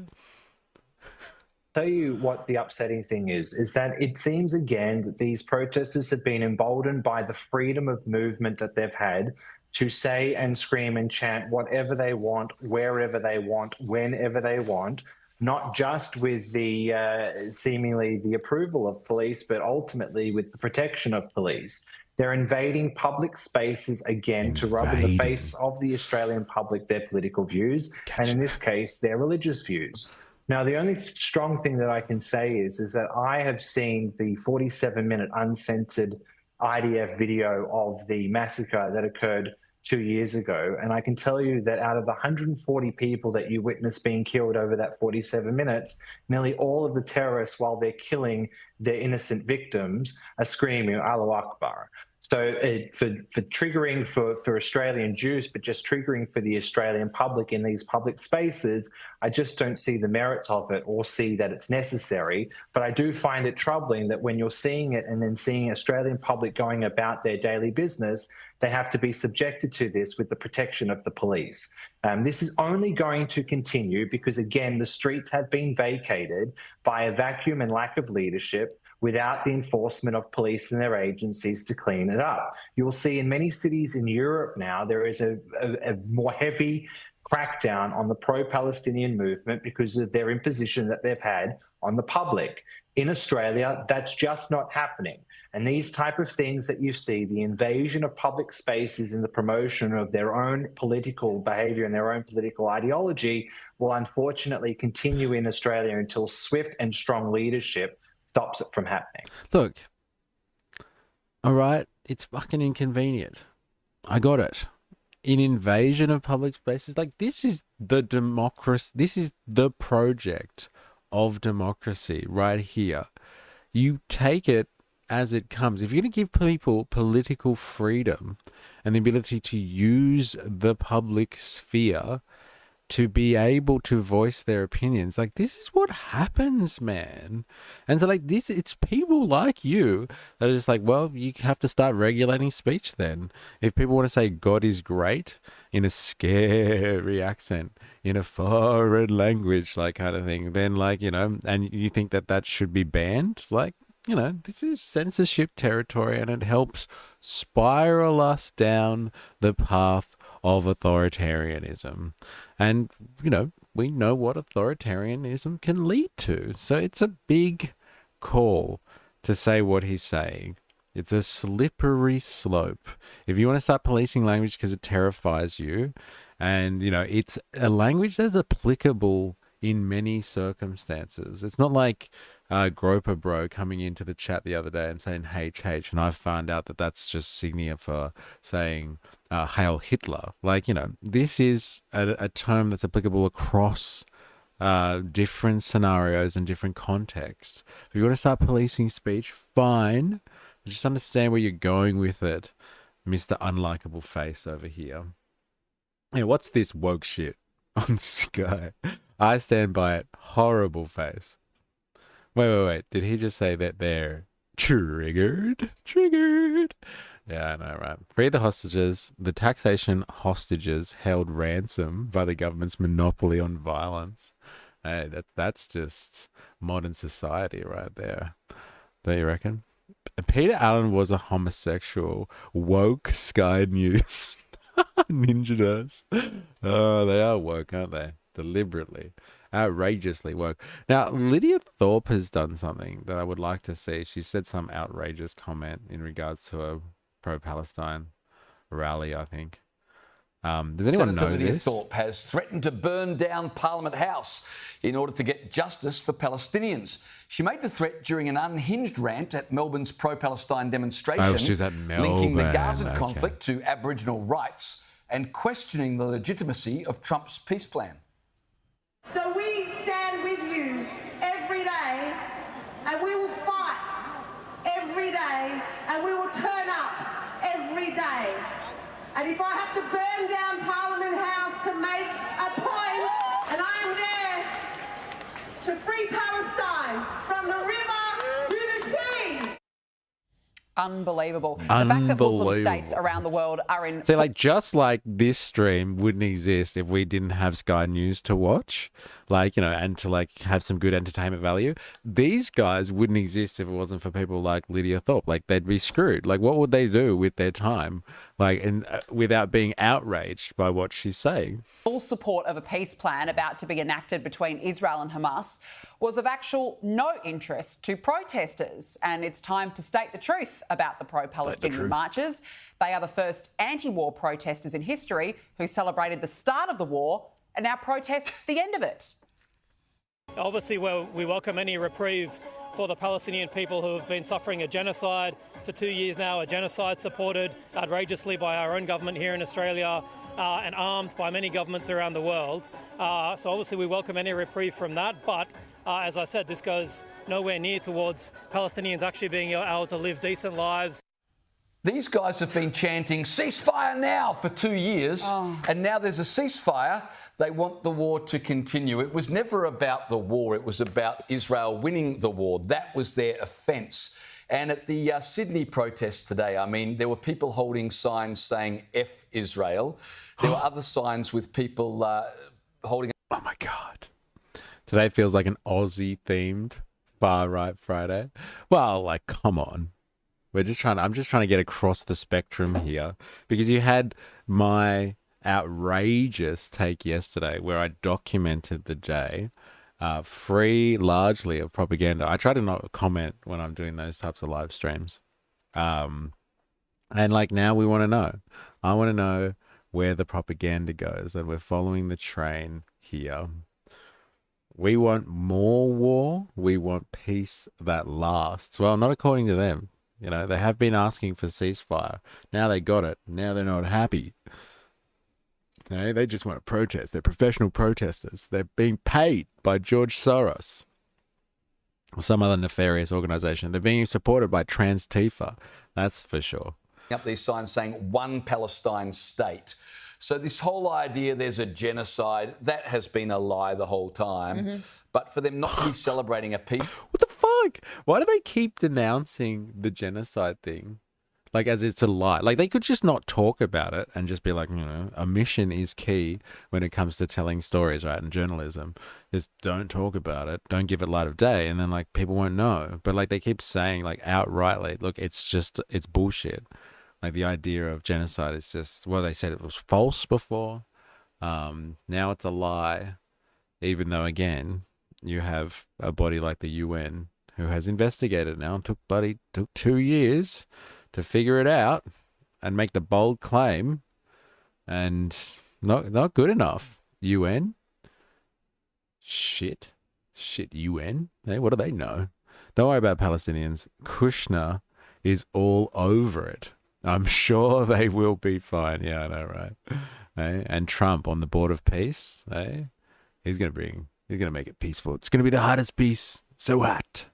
tell you what the upsetting thing is that it seems again that these protesters have been emboldened by the freedom of movement that they've had to say and scream and chant whatever they want, wherever they want, whenever they want, not just with the seemingly the approval of police, but ultimately with the protection of police. They're invading public spaces again to rub in the face of the Australian public their political views, and in this case, their religious views. Now, the only strong thing that I can say is that I have seen the 47-minute uncensored IDF video of the massacre that occurred 2 years ago. And I can tell you that out of the 140 people that you witnessed being killed over that 47 minutes, nearly all of the terrorists, while they're killing their innocent victims, are screaming, Allahu Akbar. So for triggering for Australian Jews, but just triggering for the Australian public in these public spaces, I just don't see the merits of it or see that it's necessary. But I do find it troubling that when you're seeing it and then seeing Australian public going about their daily business, they have to be subjected to this with the protection of the police. This is only going to continue because, again, the streets have been vacated by a vacuum and lack of leadership, without the enforcement of police and their agencies to clean it up. You will see in many cities in Europe now, there is a more heavy crackdown on the pro-Palestinian movement because of their imposition that they've had on the public. In Australia, that's just not happening. And these type of things that you see, the invasion of public spaces and the promotion of their own political behaviour and their own political ideology will unfortunately continue in Australia until swift and strong leadership stops it from happening. Look, all right, it's fucking inconvenient. I got it. In invasion of public spaces, like this is the democracy, this is the project of democracy right here. You take it as it comes. If you're going to give people political freedom and the ability to use the public sphere to be able to voice their opinions, like this is what happens, man. And so like this, it's people like you that are just like, well, you have to start regulating speech then. If people want to say God is great in a scary accent, in a foreign language, like kind of thing, then like, you know, and you think that that should be banned, like, you know, this is censorship territory and it helps spiral us down the path of authoritarianism. And, you know, we know what authoritarianism can lead to. So it's a big call to say what he's saying. It's a slippery slope. If you want to start policing language because it terrifies you, and, you know, it's a language that's applicable in many circumstances. It's not like Groper Bro coming into the chat the other day and saying HH, and I found out that that's just signia for saying Hail Hitler. Like, you know, this is a term that's applicable across different scenarios and different contexts. If you want to start policing speech, fine. Just understand where you're going with it, Mr. Unlikable Face over here. Hey, what's this woke shit on Sky? I stand by it. Horrible face. Wait. Did he just say that they're triggered? Triggered. Yeah, I know, right? Free the hostages. The taxation hostages held ransom by the government's monopoly on violence. Hey, that's just modern society right there. Don't you reckon? Peter Allen was a homosexual. Woke Sky News. Ninja does. Oh, they are woke, aren't they? Deliberately. Outrageously woke. Now, Lydia Thorpe has done something that I would like to see. She said some outrageous comment in regards to a pro-Palestine rally, I think. Does anyone know Lydia this? Thorpe has threatened to burn down Parliament House in order to get justice for Palestinians. She made the threat during an unhinged rant at Melbourne's pro-Palestine demonstration, Oh, she was at linking the Melbourne, Gaza okay. conflict to Aboriginal rights and questioning the legitimacy of Trump's peace plan. So we stand with you every day, and we will fight every day, and we will turn up every day. And if I have to burn down Parliament House to make a point, and I am there to free Palestine from the river to the sea. Unbelievable. The fact that Muslim states around the world are in... So, like, just like this stream wouldn't exist if we didn't have Sky News to watch. like, you know, and to like have some good entertainment value. These guys wouldn't exist if it wasn't for people like Lydia Thorpe. Like, they'd be screwed. Like, what would they do with their time? Like, and without being outraged by what she's saying. Full support of a peace plan about to be enacted between Israel and Hamas was of actual no interest to protesters. And it's time to state the truth about the pro-Palestinian marches. They are the first anti-war protesters in history who celebrated the start of the war and now protest the end of it. Obviously, we welcome any reprieve for the Palestinian people who have been suffering a genocide for 2 years now, a genocide supported outrageously by our own government here in Australia and armed by many governments around the world. So obviously we welcome any reprieve from that, but as I said, this goes nowhere near towards Palestinians actually being able to live decent lives. These guys have been chanting ceasefire now for 2 years, and now there's a ceasefire. They want the war to continue. It was never about the war. It was about Israel winning the war. That was their offence. And at the Sydney protest today, I mean, there were people holding signs saying F Israel. There were other signs with people holding... Oh, my God. Today feels like an Aussie-themed far-right Friday. Well, like, come on. I'm just trying to get across the spectrum here, because you had my outrageous take yesterday where I documented the day, free largely of propaganda. I try to not comment when I'm doing those types of live streams. And like, now we want to know. I want to know where the propaganda goes, and we're following the train here. We want more war. We want peace that lasts. Well, not according to them. You know, they have been asking for ceasefire. Now they got it. Now they're not happy. You know, they just want to protest. They're professional protesters. They're being paid by George Soros or some other nefarious organization. They're being supported by Trans-Tifa. That's for sure. Up these signs saying one Palestine state. So this whole idea there's a genocide, that has been a lie the whole time. But for them not to be celebrating a peace... What the fuck? Why do they keep denouncing the genocide thing? Like, as it's a lie. Like, they could just not talk about it and just be like, you know, omission is key when it comes to telling stories, right? And journalism. Just don't talk about it. Don't give it light of day. And then, like, people won't know. But, like, they keep saying, like, outrightly, look, it's bullshit. Like, the idea of genocide is just, well, they said it was false before. Now it's a lie. Even though, again, you have a body like the UN who has investigated now and took 2 years to figure it out and make the bold claim, and not good enough. UN? Shit, UN? Hey, what do they know? Don't worry about Palestinians. Kushner is all over it. I'm sure they will be fine. Yeah, I know, right? Hey? And Trump on the board of peace, hey? He's going to make it peaceful. It's going to be the hottest peace. So hot.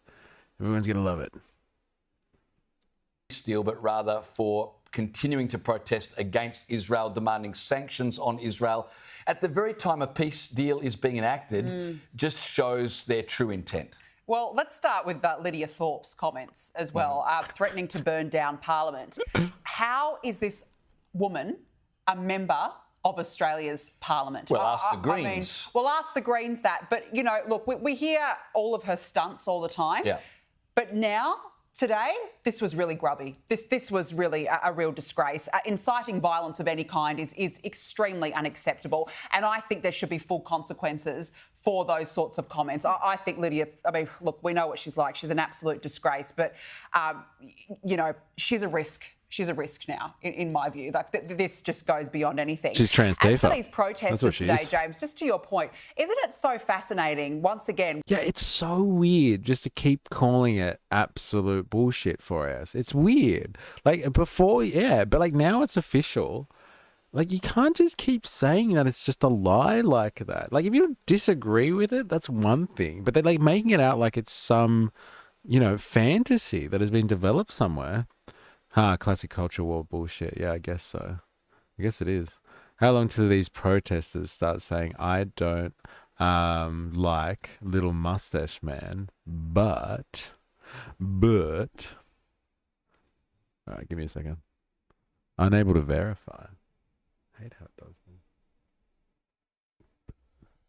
Everyone's going to love it. Deal, but rather for continuing to protest against Israel, demanding sanctions on Israel at the very time a peace deal is being enacted, just shows their true intent. Well, let's start with Lydia Thorpe's comments as well, threatening to burn down Parliament. How is this woman a member of Australia's Parliament? Well, ask the Greens. We'll ask the Greens that. But, you know, look, we hear all of her stunts all the time. Yeah. But now, today, this was really grubby. This was really a real disgrace. Inciting violence of any kind is extremely unacceptable. And I think there should be full consequences for those sorts of comments. I think Lydia, I mean, look, we know what she's like. She's an absolute disgrace. But, you know, she's a risk. She's a risk now, in my view. Like, this just goes beyond anything. She's Trans-Tifa. As for these protesters today, James, just to your point, isn't it so fascinating, once again? Yeah, it's so weird just to keep calling it absolute bullshit for us. It's weird. Like, before, yeah, but, like, now it's official. Like, you can't just keep saying that it's just a lie like that. Like, if you don't disagree with it, that's one thing. But they're, like, making it out like it's some, you know, fantasy that has been developed somewhere. Classic culture war bullshit. Yeah, I guess so. I guess it is. How long till these protesters start saying, I don't like Little Mustache Man, but... All right, give me a second. Unable to verify. I hate how it does.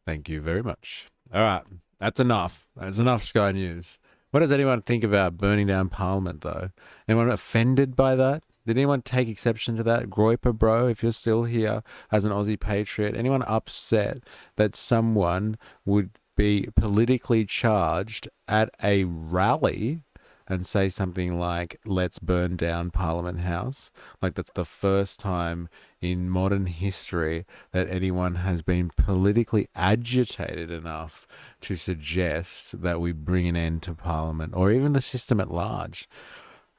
Thank you very much. All right, that's enough. That's enough, Sky News. What does anyone think about burning down Parliament, though? Anyone offended by that? Did anyone take exception to that? Groiper, bro, if you're still here as an Aussie patriot, anyone upset that someone would be politically charged at a rally and say something like, let's burn down Parliament House? Like, that's the first time in modern history that anyone has been politically agitated enough to suggest that we bring an end to Parliament or even the system at large.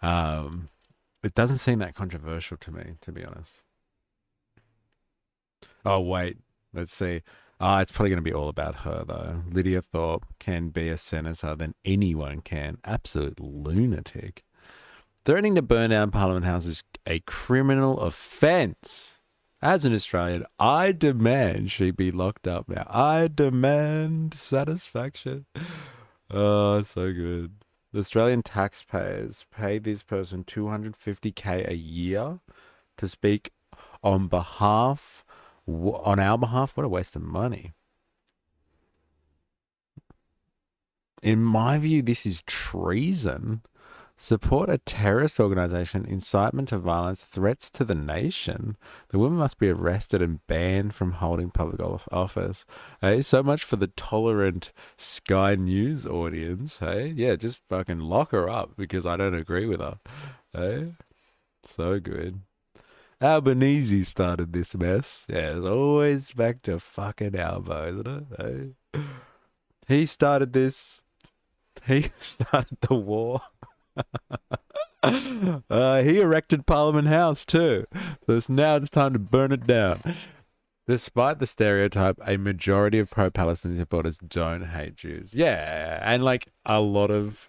It doesn't seem that controversial to me, to be honest. Oh, wait. Let's see. It's probably going to be all about her, though. Lydia Thorpe can be a senator than anyone can. Absolute lunatic. Threatening to burn down Parliament House is a criminal offence. As an Australian, I demand she be locked up now. I demand satisfaction. Oh, so good. The Australian taxpayers pay this person $250K a year to speak on our behalf. What a waste of money. In my view, this is treason. Support a terrorist organization, incitement to violence, threats to the nation. The woman must be arrested and banned from holding public office. Hey, so much for the tolerant Sky News audience. Hey, yeah, just fucking lock her up because I don't agree with her. Hey, so good. Albanese started this mess. Yeah, it's always back to fucking Albo, isn't it? Hey? He started this. He started the war. He erected Parliament House too. So now it's time to burn it down. Despite the stereotype, a majority of pro-Palestinian supporters don't hate Jews. Yeah, and like a lot of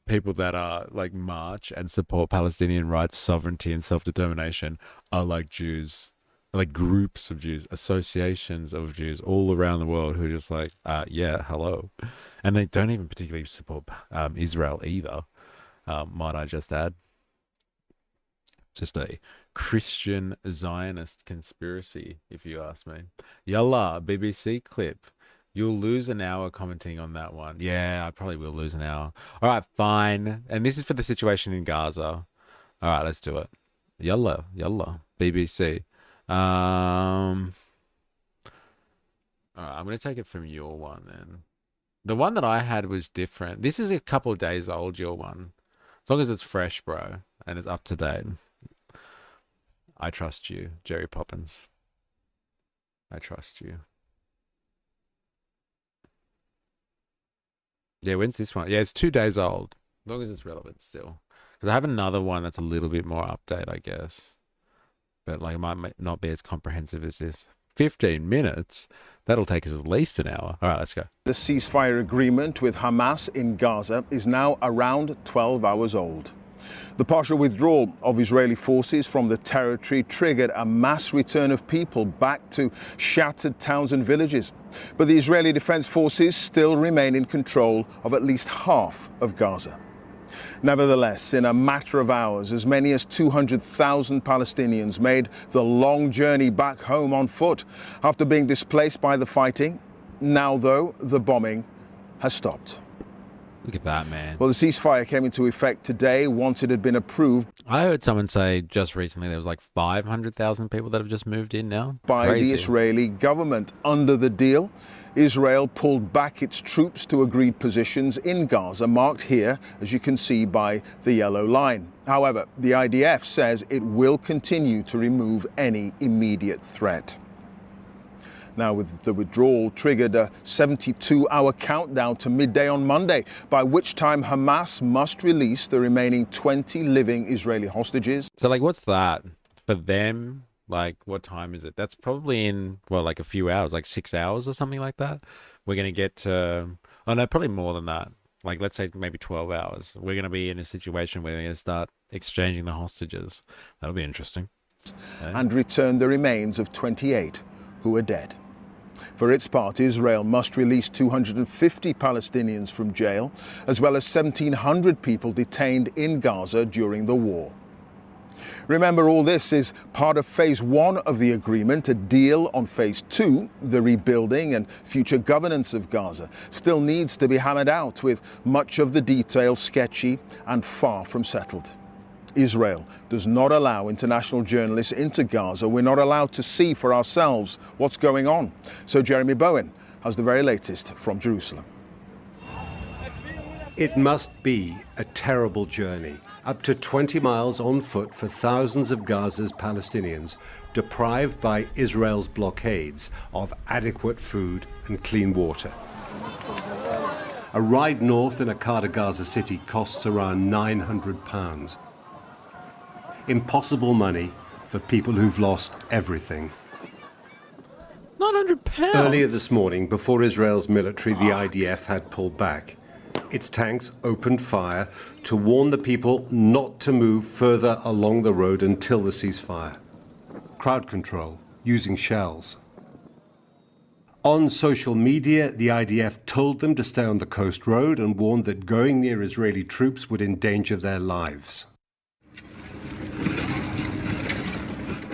people that are like march and support Palestinian rights, sovereignty and self-determination are like Jews, like groups of Jews, associations of Jews all around the world who are just like, yeah, hello. And they don't even particularly support Israel either. Might I just add? Just a Christian Zionist conspiracy, if you ask me. Yallah, BBC clip. You'll lose an hour commenting on that one. Yeah, I probably will lose an hour. All right, fine. And this is for the situation in Gaza. All right, let's do it. Yallah, BBC. All right, I'm going to take it from your one then. The one that I had was different. This is a couple of days old, your one. As long as it's fresh, bro, and it's up to date. I trust you, Jerry Poppins. I trust you. Yeah, when's this one? Yeah, it's 2 days old. As long as it's relevant still. Because I have another one that's a little bit more update, I guess. But like it might not be as comprehensive as this. 15 minutes? That'll take us at least an hour. All right, let's go. The ceasefire agreement with Hamas in Gaza is now around 12 hours old. The partial withdrawal of Israeli forces from the territory triggered a mass return of people back to shattered towns and villages. But the Israeli Defense Forces still remain in control of at least half of Gaza. Nevertheless, in a matter of hours, as many as 200,000 Palestinians made the long journey back home on foot after being displaced by the fighting. Now, though, the bombing has stopped. Look at that, man. Well, the ceasefire came into effect today once it had been approved. I heard someone say just recently there was like 500,000 people that have just moved in now. By the Israeli government. Under the deal, Israel pulled back its troops to agreed positions in Gaza, marked here, as you can see, by the yellow line. However, the IDF says it will continue to remove any immediate threat. Now, with the withdrawal triggered a 72-hour countdown to midday on Monday, by which time Hamas must release the remaining 20 living Israeli hostages. So, like, what's that for them? Like, what time is it? That's probably in, well, like a few hours, like 6 hours or something like that. We're going to get to, oh no, probably more than that. Like, let's say maybe 12 hours. We're going to be in a situation where we're going to start exchanging the hostages. That'll be interesting. And return the remains of 28 who are dead. For its part, Israel must release 250 Palestinians from jail, as well as 1,700 people detained in Gaza during the war. Remember, all this is part of phase 1 of the agreement. A deal on phase 2, the rebuilding and future governance of Gaza, still needs to be hammered out, with much of the detail sketchy and far from settled. Israel does not allow international journalists into Gaza. We're not allowed to see for ourselves what's going on. So Jeremy Bowen has the very latest from Jerusalem. It must be a terrible journey, up to 20 miles on foot for thousands of Gaza's Palestinians, deprived by Israel's blockades of adequate food and clean water. A ride north in a car to Gaza City costs around £900. Impossible money for people who've lost everything. £900? Earlier this morning, before Israel's military, the IDF, had pulled back. Its tanks opened fire to warn the people not to move further along the road until the ceasefire. Crowd control, using shells. On social media, the IDF told them to stay on the coast road and warned that going near Israeli troops would endanger their lives.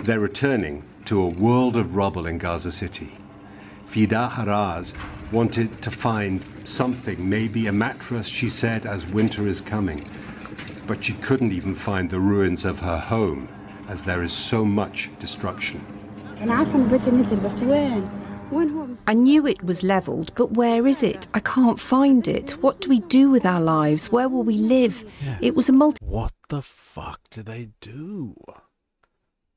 They're returning to a world of rubble in Gaza City. Fida Haraz wanted to find something, maybe a mattress, she said, as winter is coming. But she couldn't even find the ruins of her home, as there is so much destruction. I knew it was levelled, but where is it? I can't find it. What do we do with our lives? Where will we live? Yeah. It was a What the fuck do they do?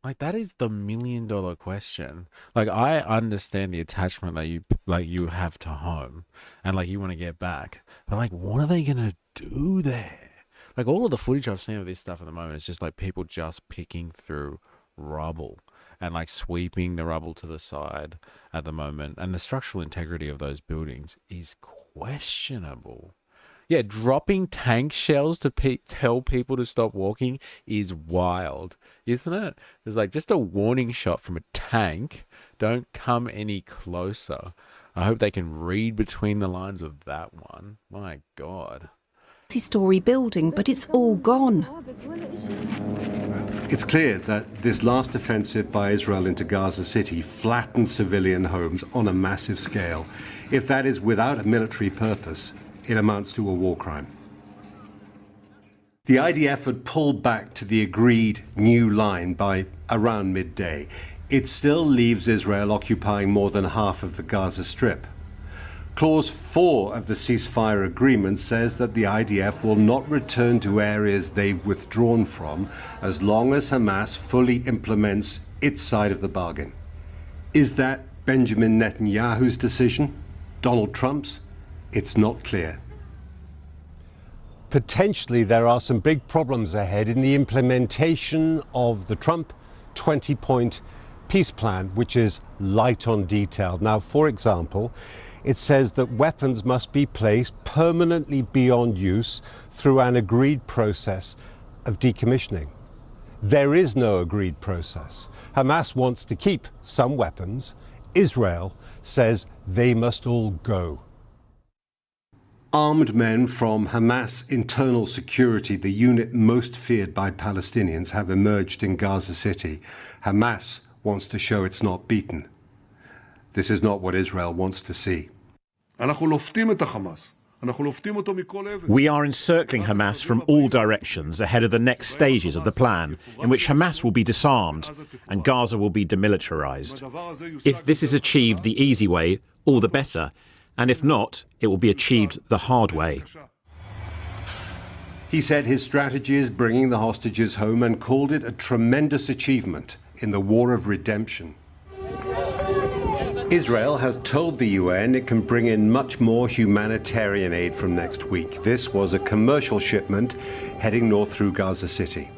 Like, that is the $1 million question. Like, I understand the attachment that you have to home, and like you want to get back, but like, what are they gonna do there? Like, all of the footage I've seen of this stuff at the moment is just like people just picking through rubble and like sweeping the rubble to the side at the moment, and the structural integrity of those buildings is questionable. Yeah, dropping tank shells to tell people to stop walking is wild, isn't it? There's like just a warning shot from a tank. Don't come any closer. I hope they can read between the lines of that one. My God. multi-storey building, but it's all gone. It's clear that this last offensive by Israel into Gaza City flattened civilian homes on a massive scale. If that is without a military purpose, it amounts to a war crime. The IDF had pulled back to the agreed new line by around midday. It still leaves Israel occupying more than half of the Gaza Strip. Clause 4 of the ceasefire agreement says that the IDF will not return to areas they've withdrawn from as long as Hamas fully implements its side of the bargain. Is that Benjamin Netanyahu's decision? Donald Trump's? It's not clear. Potentially there are some big problems ahead in the implementation of the Trump 20-point peace plan, which is light on detail. Now, for example, it says that weapons must be placed permanently beyond use through an agreed process of decommissioning. There is no agreed process. Hamas wants to keep some weapons. Israel says they must all go. Armed men from Hamas Internal Security, the unit most feared by Palestinians, have emerged in Gaza City. Hamas wants to show it's not beaten. This is not what Israel wants to see. We are encircling Hamas from all directions ahead of the next stages of the plan, in which Hamas will be disarmed and Gaza will be demilitarized. If this is achieved the easy way, all the better. And if not, it will be achieved the hard way. He said his strategy is bringing the hostages home and called it a tremendous achievement in the war of redemption. Israel has told the UN it can bring in much more humanitarian aid from next week. This was a commercial shipment heading north through Gaza City.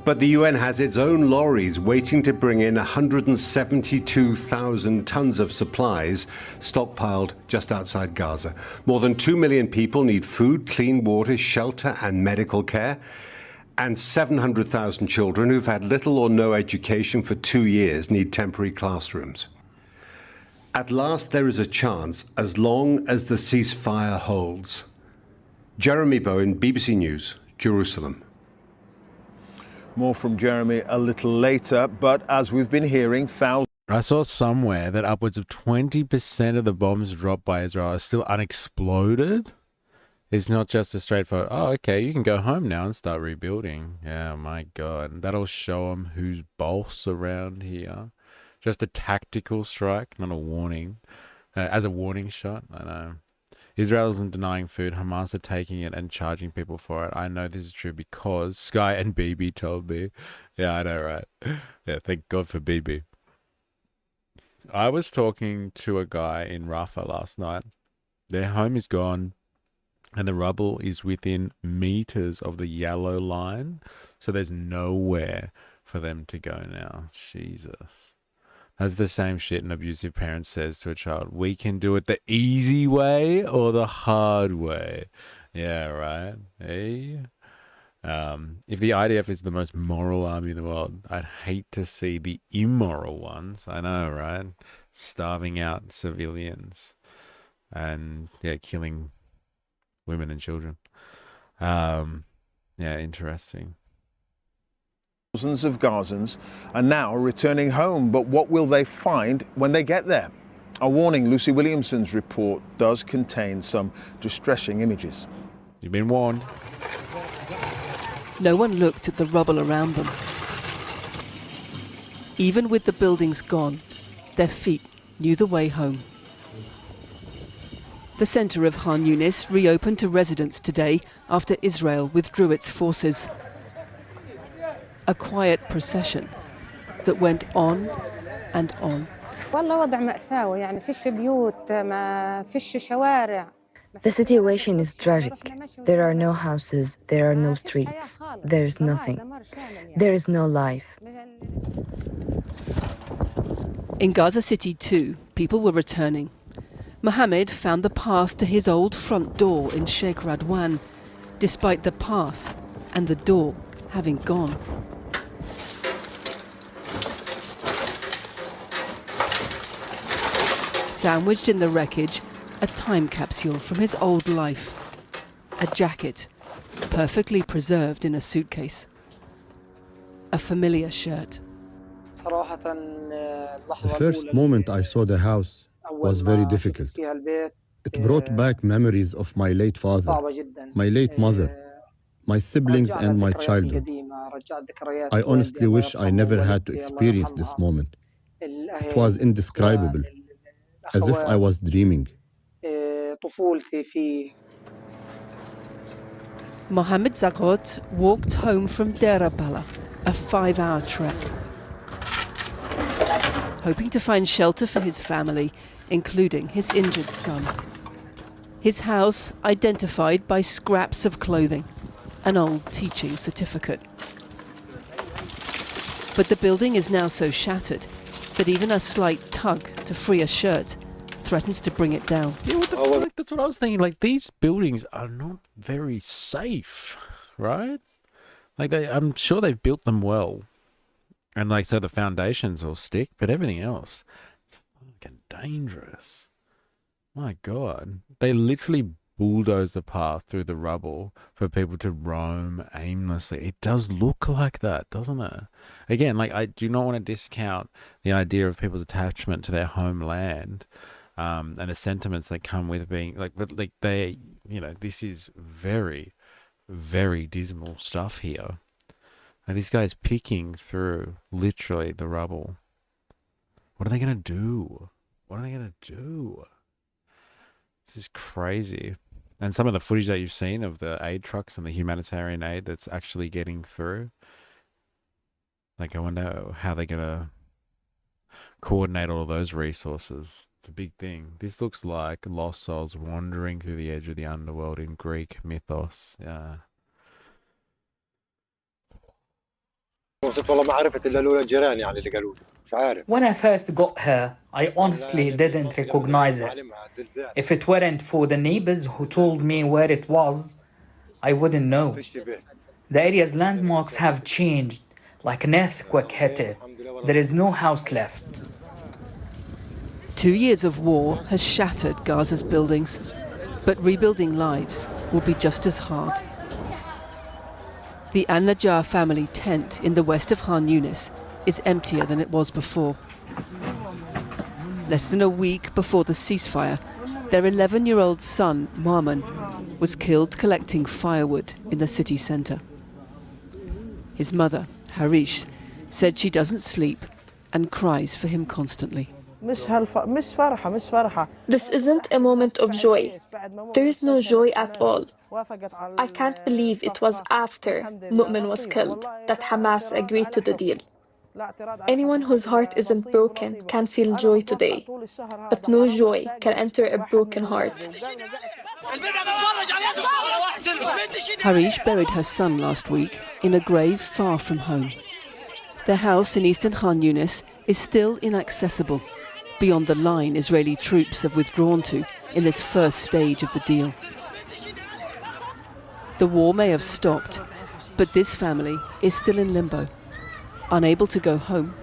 But the UN has its own lorries waiting to bring in 172,000 tons of supplies stockpiled just outside Gaza. More than 2 million people need food, clean water, shelter and medical care. And 700,000 children who've had little or no education for 2 years need temporary classrooms. At last there is a chance, as long as the ceasefire holds. Jeremy Bowen, BBC News, Jerusalem. More from Jeremy a little later, but as we've been hearing, thousands... I saw somewhere that upwards of 20% of the bombs dropped by Israel are still unexploded. It's not just a straightforward, oh, okay, you can go home now and start rebuilding. Yeah, my God. That'll show them who's boss around here. Just a tactical strike, not a warning. As a warning shot, I know. Israel isn't denying food. Hamas are taking it and charging people for it. I know this is true because Sky and BB told me. Yeah, I know, right? Yeah, thank God for BB. I was talking to a guy in Rafah last night. Their home is gone and the rubble is within meters of the yellow line. So there's nowhere for them to go now. Jesus. That's the same shit an abusive parent says to a child. We can do it the easy way or the hard way. Yeah, right? Hey? If the IDF is the most moral army in the world, I'd hate to see the immoral ones. I know, right? Starving out civilians and, yeah, killing women and children. Yeah, interesting. Thousands of Gazans are now returning home, but what will they find when they get there? A warning, Lucy Williamson's report does contain some distressing images. You've been warned. No one looked at the rubble around them. Even with the buildings gone, their feet knew the way home. The centre of Khan Yunis reopened to residents today after Israel withdrew its forces. A quiet procession that went on and on. The situation is tragic. There are no houses, there are no streets, there is nothing. There is no life. In Gaza City too, people were returning. Mohammed found the path to his old front door in Sheikh Radwan, despite the path and the door having gone. Sandwiched in the wreckage, a time capsule from his old life. A jacket, perfectly preserved in a suitcase. A familiar shirt. The first moment I saw the house was very difficult. It brought back memories of my late father, my late mother, my siblings and my childhood. I honestly wish I never had to experience this moment. It was indescribable, as if I was dreaming. Mohammed Zaghot walked home from Deir Bala, a 5-hour trek. Hoping to find shelter for his family, including his injured son. His house identified by scraps of clothing, an old teaching certificate. But the building is now so shattered that even a slight tug to free a shirt threatens to bring it down. Yeah, what the fuck? That's what I was thinking. Like, these buildings are not very safe, right? Like, I'm sure they've built them well. And, like, so the foundations will stick, but everything else, it's fucking dangerous. My God. They literally bulldoze the path through the rubble for people to roam aimlessly. It does look like that, doesn't it? Again, like, I do not want to discount the idea of people's attachment to their homeland, and the sentiments that come with being, like, but, like, they, you know, this is very, very dismal stuff here. And this guy's picking through, literally, the rubble. What are they going to do? What are they going to do? This is crazy. And some of the footage that you've seen of the aid trucks and the humanitarian aid that's actually getting through. Like, I wonder how they're going to coordinate all of those resources. It's a big thing. This looks like lost souls wandering through the edge of the underworld in Greek mythos. Yeah. When I first got here, I honestly didn't recognize it. If it weren't for the neighbors who told me where it was, I wouldn't know. The area's landmarks have changed, like an earthquake hit it. There is no house left. 2 years of war has shattered Gaza's buildings, but rebuilding lives will be just as hard. The Al-Najjar family tent in the west of Khan Yunis is emptier than it was before. Less than a week before the ceasefire, their 11-year-old son, Marman, was killed collecting firewood in the city centre. His mother, Harish, said she doesn't sleep and cries for him constantly. This isn't a moment of joy. There is no joy at all. I can't believe it was after Mu'min was killed that Hamas agreed to the deal. Anyone whose heart isn't broken can feel joy today, but no joy can enter a broken heart. Harish buried her son last week in a grave far from home. Their house in eastern Khan Yunis is still inaccessible, beyond the line Israeli troops have withdrawn to in this first stage of the deal. The war may have stopped, but this family is still in limbo, unable to go home,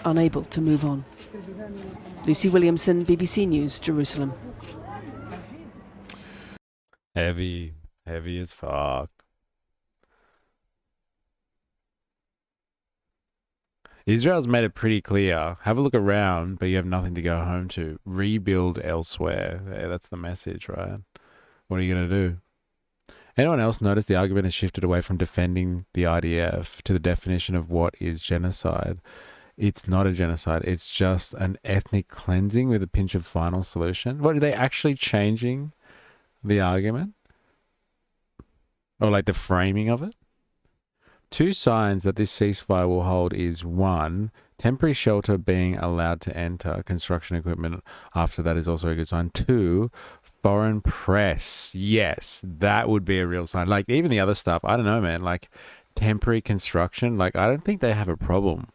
unable to move on. Lucy Williamson, BBC News, Jerusalem. Heavy as fuck. Israel's made it pretty clear. Have a look around, but you have nothing to go home to. Rebuild elsewhere. Yeah, that's the message, right? What are you going to do? Anyone else notice the argument has shifted away from defending the IDF to the definition of what is genocide? It's not a genocide. It's just an ethnic cleansing with a pinch of final solution. What, are they actually changing the argument? Or like the framing of it? Two signs that this ceasefire will hold is 1, temporary shelter being allowed to enter construction equipment. After that is also a good sign. 2, foreign press. Yes, that would be a real sign. Like even the other stuff, I don't know, man, like temporary construction, like I don't think they have a problem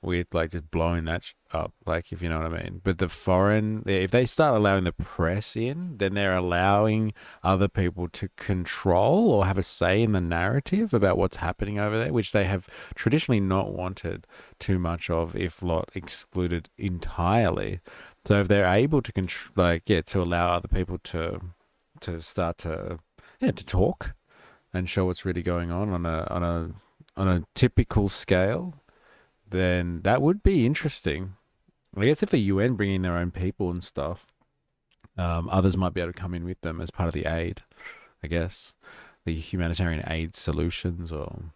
with like just blowing that up, like if you know what I mean. But the foreign, if they start allowing the press in, then they're allowing other people to control or have a say in the narrative about what's happening over there, which they have traditionally not wanted too much of, if not excluded entirely. So if they're able to to allow other people to start to talk and show what's really going on a typical scale, then that would be interesting. I guess if the UN bring in their own people and stuff, others might be able to come in with them as part of the aid, I guess, the humanitarian aid solutions or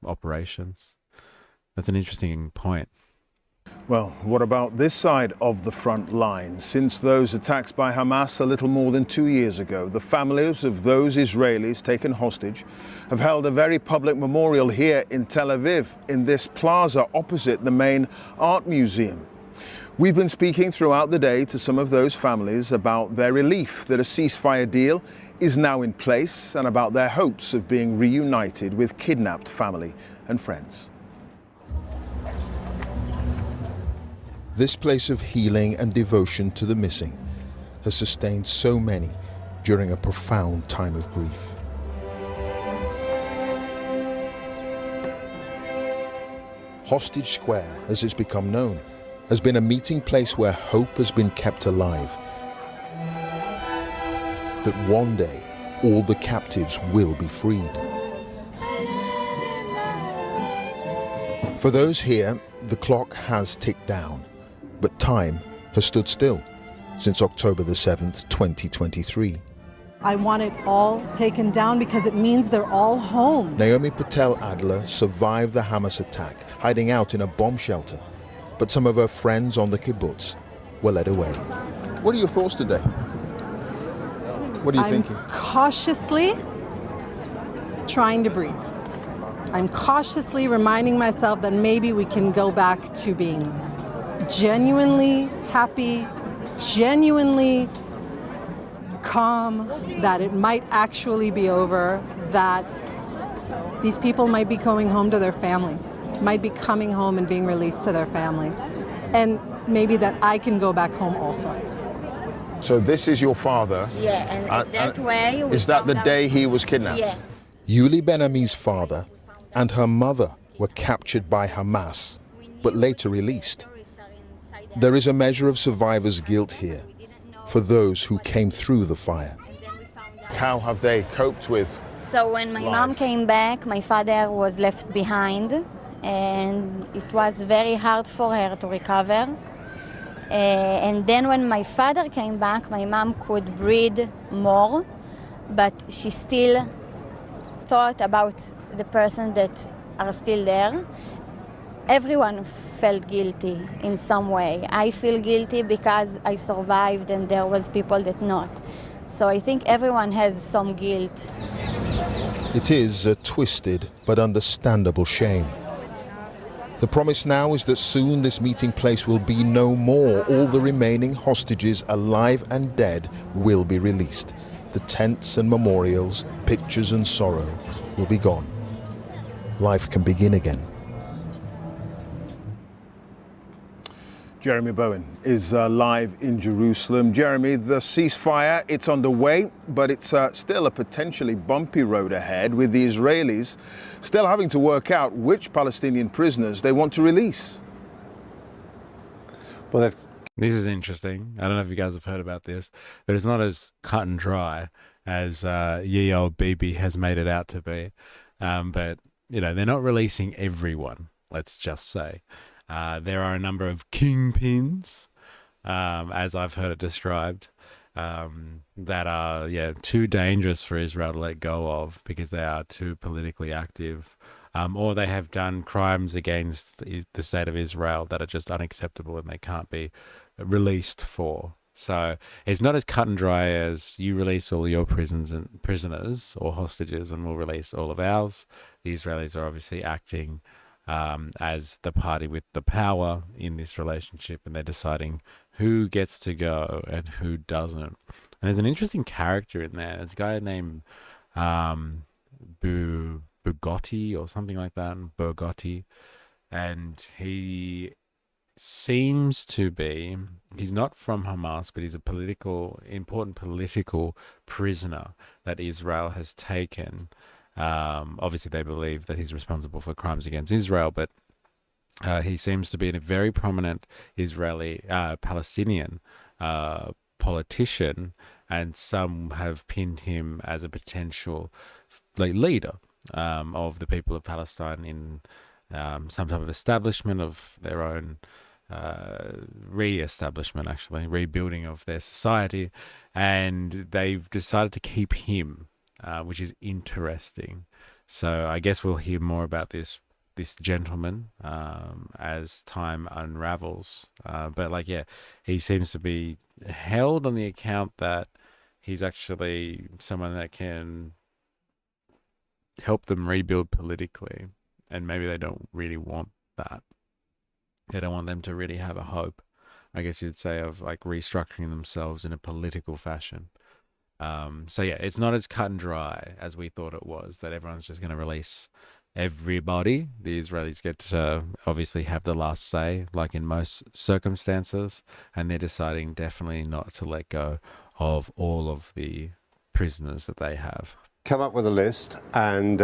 operations. That's an interesting point. Well, what about this side of the front line? Since those attacks by Hamas a little more than 2 years ago, the families of those Israelis taken hostage have held a very public memorial here in Tel Aviv, in this plaza opposite the main art museum. We've been speaking throughout the day to some of those families about their relief that a ceasefire deal is now in place and about their hopes of being reunited with kidnapped family and friends. This place of healing and devotion to the missing has sustained so many during a profound time of grief. Hostage Square, as it's become known, has been a meeting place where hope has been kept alive. That one day, all the captives will be freed. For those here, the clock has ticked down. But time has stood still since October the 7th, 2023. I want it all taken down because it means they're all home. Naomi Patel Adler survived the Hamas attack, hiding out in a bomb shelter. But some of her friends on the kibbutz were led away. What are your thoughts today? What are you thinking? Cautiously trying to breathe. I'm cautiously reminding myself that maybe we can go back to being genuinely happy, genuinely calm, that it might actually be over, that these people might be going home to their families, might be coming home and being released to their families, and maybe that I can go back home also. So this is your father? Yeah, and that way... Is that the day he was kidnapped? Yeah. Yuli Ben-Ami's father and her mother were captured by Hamas, but later released. There is a measure of survivor's guilt here for those who came through the fire. How have they coped with So when my mom came back, my father was left behind, and it was very hard for her to recover. And then when my father came back, my mom could breathe more, but she still thought about the person that are still there. Everyone felt guilty in some way. I feel guilty because I survived and there was people that not. So I think everyone has some guilt. It is a twisted but understandable shame. The promise now is that soon this meeting place will be no more. All the remaining hostages, alive and dead, will be released. The tents and memorials, pictures and sorrow will be gone. Life can begin again. Jeremy Bowen is live in Jerusalem. Jeremy, the ceasefire, it's underway, but it's still a potentially bumpy road ahead, with the Israelis still having to work out which Palestinian prisoners they want to release. Well, this is interesting. I don't know if you guys have heard about this, but it's not as cut and dry as ye old Bibi has made it out to be. But, you know, they're not releasing everyone, let's just say. There are a number of kingpins, as I've heard it described, that are too dangerous for Israel to let go of because they are too politically active, or they have done crimes against the state of Israel that are just unacceptable and they can't be released for. So it's not as cut and dry as you release all your prisoners or hostages and we'll release all of ours. The Israelis are obviously acting as the party with the power in this relationship, and they're deciding who gets to go and who doesn't. And there's an interesting character in there. There's a guy named Bugotti or something like that, Bugotti, and he seems to be, he's not from Hamas, but he's a important political prisoner that Israel has taken. Obviously, they believe that he's responsible for crimes against Israel, but he seems to be a very prominent Israeli Palestinian politician, and some have pinned him as a potential leader of the people of Palestine in some type of establishment of their own, rebuilding of their society, and they've decided to keep him. Which is interesting. So I guess we'll hear more about this gentleman as time unravels. But he seems to be held on the account that he's actually someone that can help them rebuild politically, and maybe they don't really want that. They don't want them to really have a hope, I guess you'd say, of restructuring themselves in a political fashion. It's not as cut and dry as we thought it was, that everyone's just going to release everybody. The Israelis get to obviously have the last say, like in most circumstances, and they're deciding definitely not to let go of all of the prisoners that they have. Come up with a list, and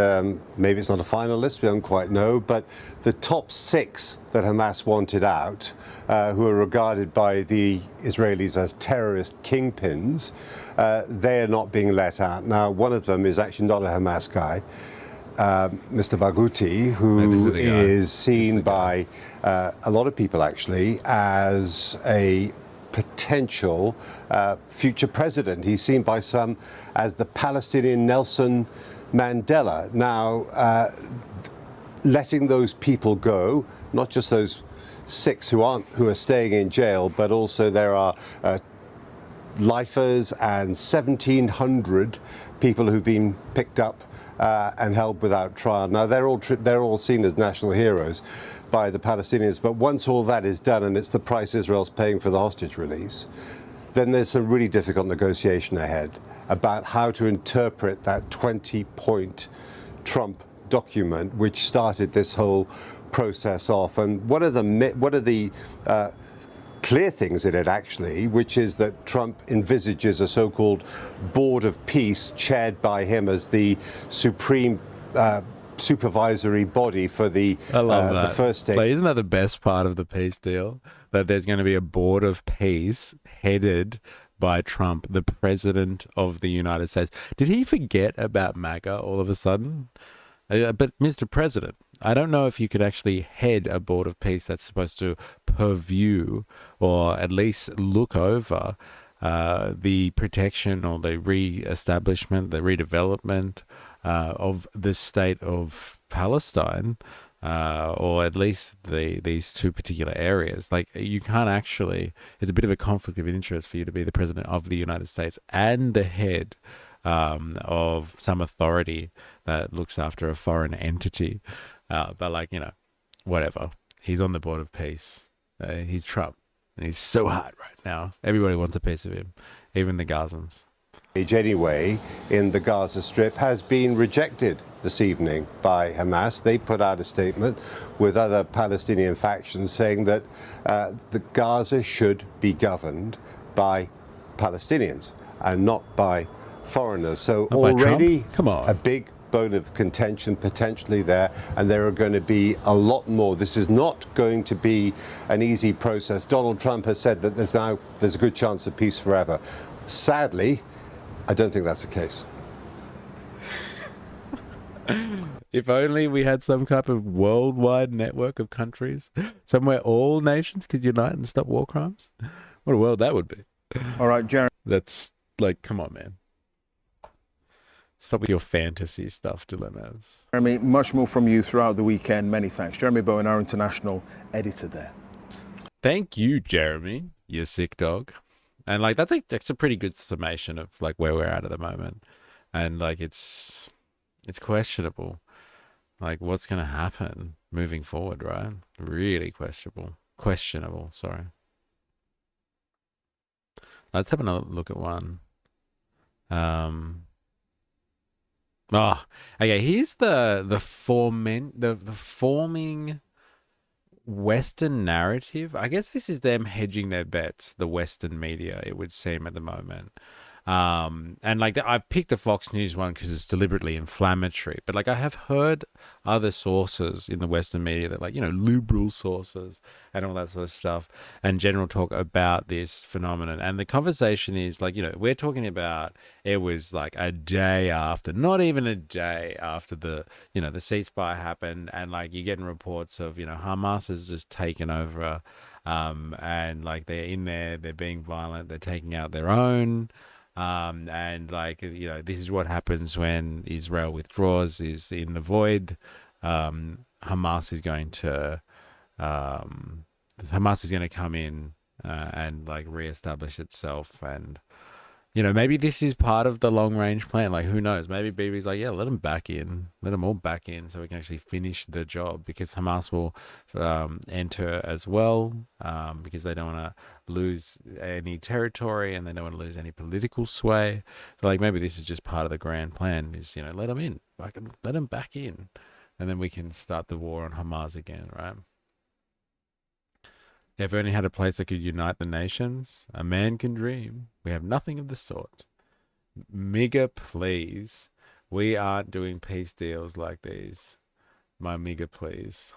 maybe it's not a final list, we don't quite know, but the top 6 that Hamas wanted out, who are regarded by the Israelis as terrorist kingpins, they are not being let out. Now, one of them is actually not a Hamas guy, Mr. Barghouti, who is seen by a lot of people actually as a potential future president. He's seen by some as the Palestinian Nelson Mandela. Now, letting those people go, not just those 6 who are staying in jail, but also there are lifers and 1,700 people who've been picked up and held without trial. Now, they're all seen as national heroes by the Palestinians, but once all that is done, and it's the price Israel's paying for the hostage release, then there's some really difficult negotiation ahead about how to interpret that 20-point Trump document, which started this whole process off. And what are the clear things in it, actually, which is that Trump envisages a so-called board of peace chaired by him as the supreme supervisory body for the first state. But isn't that the best part of the peace deal? That there's going to be a board of peace headed by Trump, the President of the United States. Did he forget about MAGA all of a sudden? But Mr. President, I don't know if you could actually head a board of peace that's supposed to purview or at least look over the protection or the re-establishment, the redevelopment of the state of Palestine, or at least these two particular areas. Like, you can't actually, it's a bit of a conflict of interest for you to be the President of the United States and the head of some authority that looks after a foreign entity. But like, you know, whatever. He's on the board of peace. He's Trump. And he's so hot right now. Everybody wants a piece of him, even the Gazans. Anyway, in the Gaza Strip has been rejected this evening by Hamas. They put out a statement with other Palestinian factions saying that the Gaza should be governed by Palestinians and not by foreigners. So Not by already Trump? Come on. a big bone of contention potentially there, and there are going to be a lot more. This is not going to be an easy process. Donald Trump has said that there's a good chance of peace forever. Sadly, I don't think that's the case. If only we had some type of worldwide network of countries, somewhere all nations could unite and stop war crimes. What a world that would be. All right, Jeremy. That's like, come on, man. Stop with your fantasy stuff, dilemmas. Jeremy, much more from you throughout the weekend. Many thanks. Jeremy Bowen, our international editor there. Thank you, Jeremy, you sick dog. And like, that's a pretty good summation of like where we're at the moment. And like, it's questionable. Like, what's going to happen moving forward, right? Really questionable, sorry. Let's have another look at one. Okay, here's the forming Western narrative. I guess this is them hedging their bets, the Western media, it would seem, at the moment. And like, I've picked a Fox News one because it's deliberately inflammatory, but like, I have heard other sources in the Western media that, like, you know, liberal sources and all that sort of stuff, and general talk about this phenomenon. And the conversation is like, you know, we're talking about, it was like a day after, not even a day after the ceasefire happened, and like, you're getting reports of, you know, Hamas has just taken over, and like, they're in there, they're being violent, they're taking out their own. And like, you know, this is what happens when Israel withdraws, is in the void. Hamas is going to come in and like reestablish itself. And, you know, maybe this is part of the long range plan. Like, who knows? Maybe Bibi's like, yeah, let them back in, let them all back in, so we can actually finish the job, because Hamas will enter as well, because they don't want to lose any territory and they don't want to lose any political sway. So like, maybe this is just part of the grand plan, is, you know, let them in, let them back in, and then we can start the war on Hamas again, right? If only had a place that could unite the nations, a man can dream. We have nothing of the sort. Migga, please. We aren't doing peace deals like these. My Migga, please.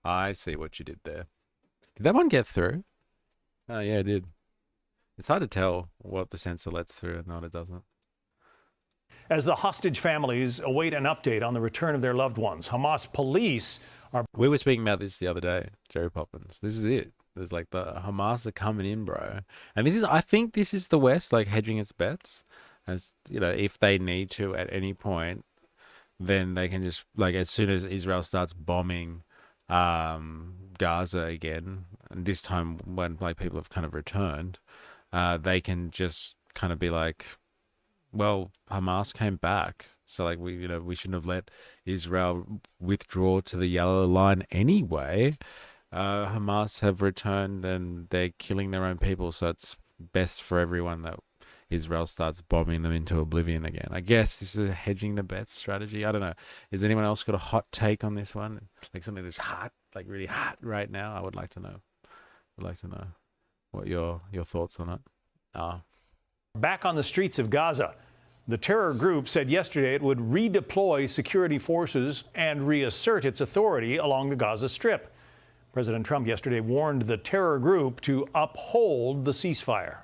I see what you did there. Did that one get through? Oh, yeah, it did. It's hard to tell what the censor lets through and what it doesn't. As the hostage families await an update on the return of their loved ones, Hamas police are... We were speaking about this the other day, Jerry Poppins. This is it. There's like, the Hamas are coming in, bro. And this is, I think this is the West, like, hedging its bets. As, you know, if they need to at any point, then they can just, like, as soon as Israel starts bombing Gaza again, and this time when like people have kind of returned, they can just kind of be like, well, Hamas came back, so like, we shouldn't have let Israel withdraw to the yellow line anyway. Hamas have returned and they're killing their own people, so it's best for everyone that Israel starts bombing them into oblivion again. I guess this is a hedging the bets strategy. I don't know. Has anyone else got a hot take on this one? Like something that's hot, like really hot right now? I would like to know. I'd like to know what your thoughts on it are. back on the streets of Gaza. The terror group said yesterday it would redeploy security forces and reassert its authority along the Gaza Strip. President Trump yesterday warned the terror group to uphold the ceasefire.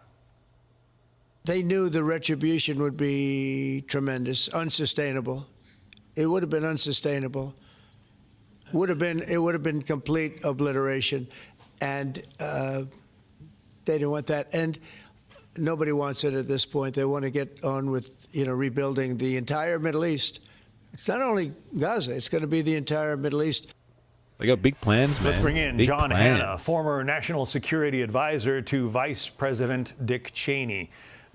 They knew the retribution would be tremendous, unsustainable. It would have been unsustainable. It would have been complete obliteration, and they didn't want that. And nobody wants it at this point. They want to get on with rebuilding the entire Middle East. It's not only Gaza; it's going to be the entire Middle East. They got big plans, man. Let's bring in big John plans. Hanna, former national security advisor to Vice President Dick Cheney.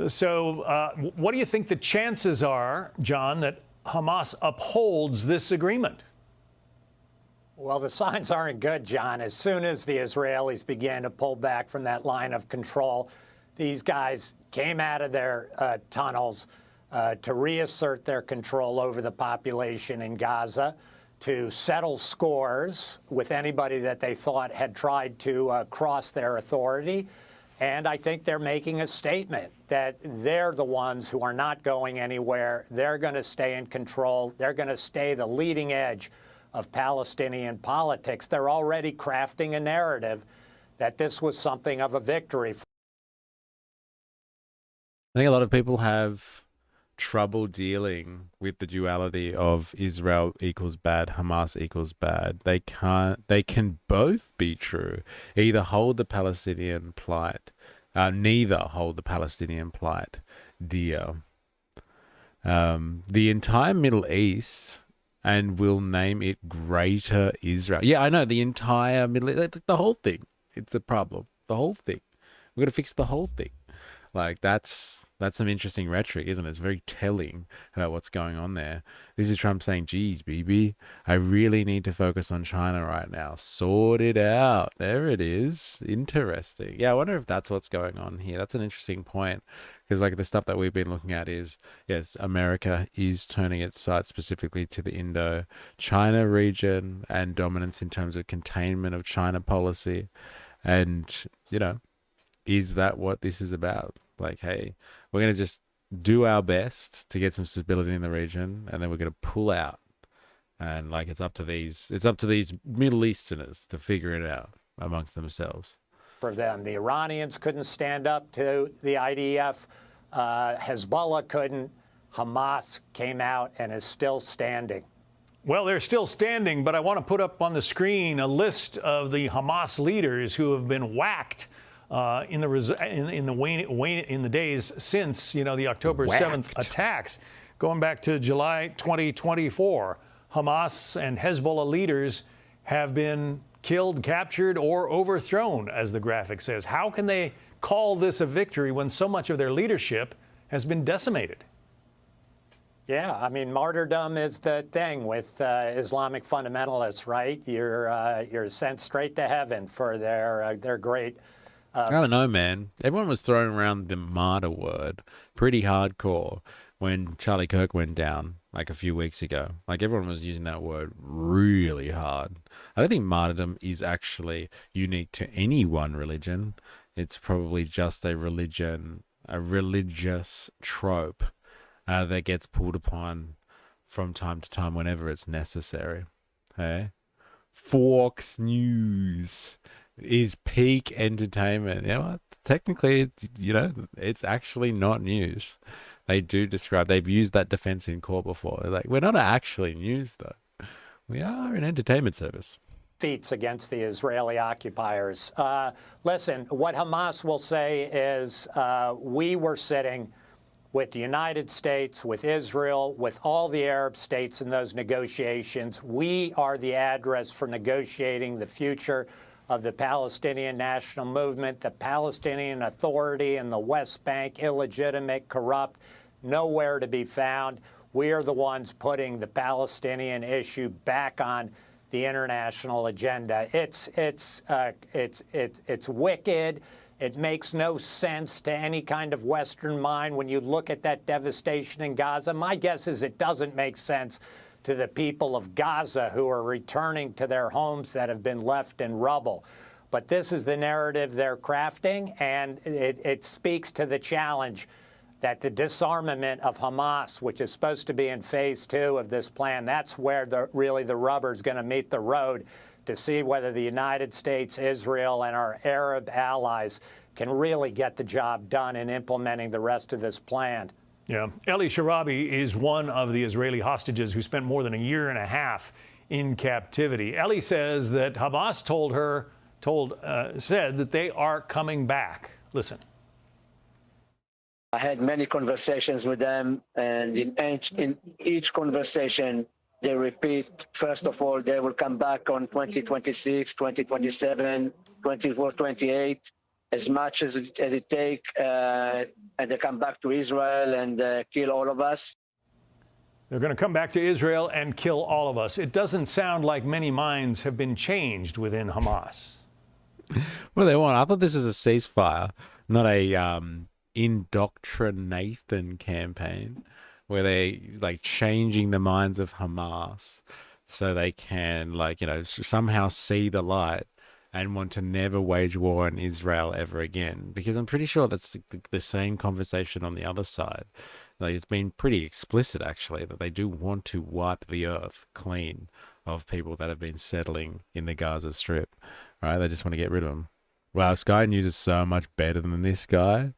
So what do you think the chances are, John, that Hamas upholds this agreement? Well, the signs aren't good, John. As soon as the Israelis began to pull back from that line of control, these guys came out of their tunnels to reassert their control over the population in Gaza, to settle scores with anybody that they thought had tried to cross their authority. And I think they're making a statement that they're the ones who are not going anywhere. They're going to stay in control. They're going to stay the leading edge of Palestinian politics. They're already crafting a narrative that this was something of a victory. I think a lot of people have trouble dealing with the duality of Israel equals bad, Hamas equals bad. They can both be true. Either hold the Palestinian plight, neither hold the Palestinian plight dear. The entire Middle East, and we'll name it Greater Israel. Yeah, I know, the entire Middle East, the whole thing. It's a problem. The whole thing. We've got to fix the whole thing. Like, that's some interesting rhetoric, isn't it? It's very telling about what's going on there. This is Trump saying, geez, Bibi, I really need to focus on China right now. Sort it out. There it is. Interesting. Yeah, I wonder if that's what's going on here. That's an interesting point. Because, like, the stuff that we've been looking at is, yes, America is turning its sights specifically to the Indo-China region and dominance in terms of containment of China policy. And, is that what this is about? Like, hey, we're going to just do our best to get some stability in the region, and then we're going to pull out. And like, it's up to these Middle Easterners to figure it out amongst themselves. For them, the Iranians couldn't stand up to the IDF. Hezbollah couldn't. Hamas came out and is still standing. Well, they're still standing, but I want to put up on the screen a list of the Hamas leaders who have been whacked in the days since the October 7th attacks, going back to July 2024. Hamas and Hezbollah leaders have been killed, captured, or overthrown, as the graphic says. How can they call this a victory when so much of their leadership has been decimated? Yeah, I mean, martyrdom is the thing with Islamic fundamentalists, right? You're sent straight to heaven for their great. I don't know, man. Everyone was throwing around the martyr word pretty hardcore when Charlie Kirk went down like a few weeks ago. Like, everyone was using that word really hard. I don't think martyrdom is actually unique to any one religion. It's probably just a religious trope that gets pulled upon from time to time whenever it's necessary. Hey? Fox News is peak entertainment. You know what? Technically, it's actually not news. They do describe, they've used that defense in court before. They're like, we're not actually news, though. We are an entertainment service. Feats against the Israeli occupiers. Listen, what Hamas will say is we were sitting with the United States, with Israel, with all the Arab states in those negotiations. We are the address for negotiating the future of the Palestinian national movement. The Palestinian Authority in the West Bank, illegitimate, corrupt, nowhere to be found. We are the ones putting the Palestinian issue back on the international agenda. It's wicked. It makes no sense to any kind of Western mind when you look at that devastation in Gaza. My guess is it doesn't make sense to the people of Gaza who are returning to their homes that have been left in rubble. But this is the narrative they're crafting, and it speaks to the challenge that the disarmament of Hamas, which is supposed to be in phase 2 of this plan, that's where really the rubber's going to meet the road. to see whether the United States, Israel, and our Arab allies can really get the job done in implementing the rest of this plan. Yeah, Eli Sharabi is one of the Israeli hostages who spent more than a year and a half in captivity. Eli says that Hamas said that they are coming back. Listen. I had many conversations with them, and in each conversation, they repeat, first of all, they will come back on 2026, 2027, 24, 28, as much as it takes, and they come back to Israel and kill all of us. They're going to come back to Israel and kill all of us. It doesn't sound like many minds have been changed within Hamas. What do they want? I thought this was a ceasefire, not a indoctrination campaign where they like changing the minds of Hamas so they can somehow see the light and want to never wage war on Israel ever again. Because I'm pretty sure that's the same conversation on the other side. Like, it's been pretty explicit, actually, that they do want to wipe the earth clean of people that have been settling in the Gaza Strip. Right? They just want to get rid of them. Wow, Sky News is so much better than this guy.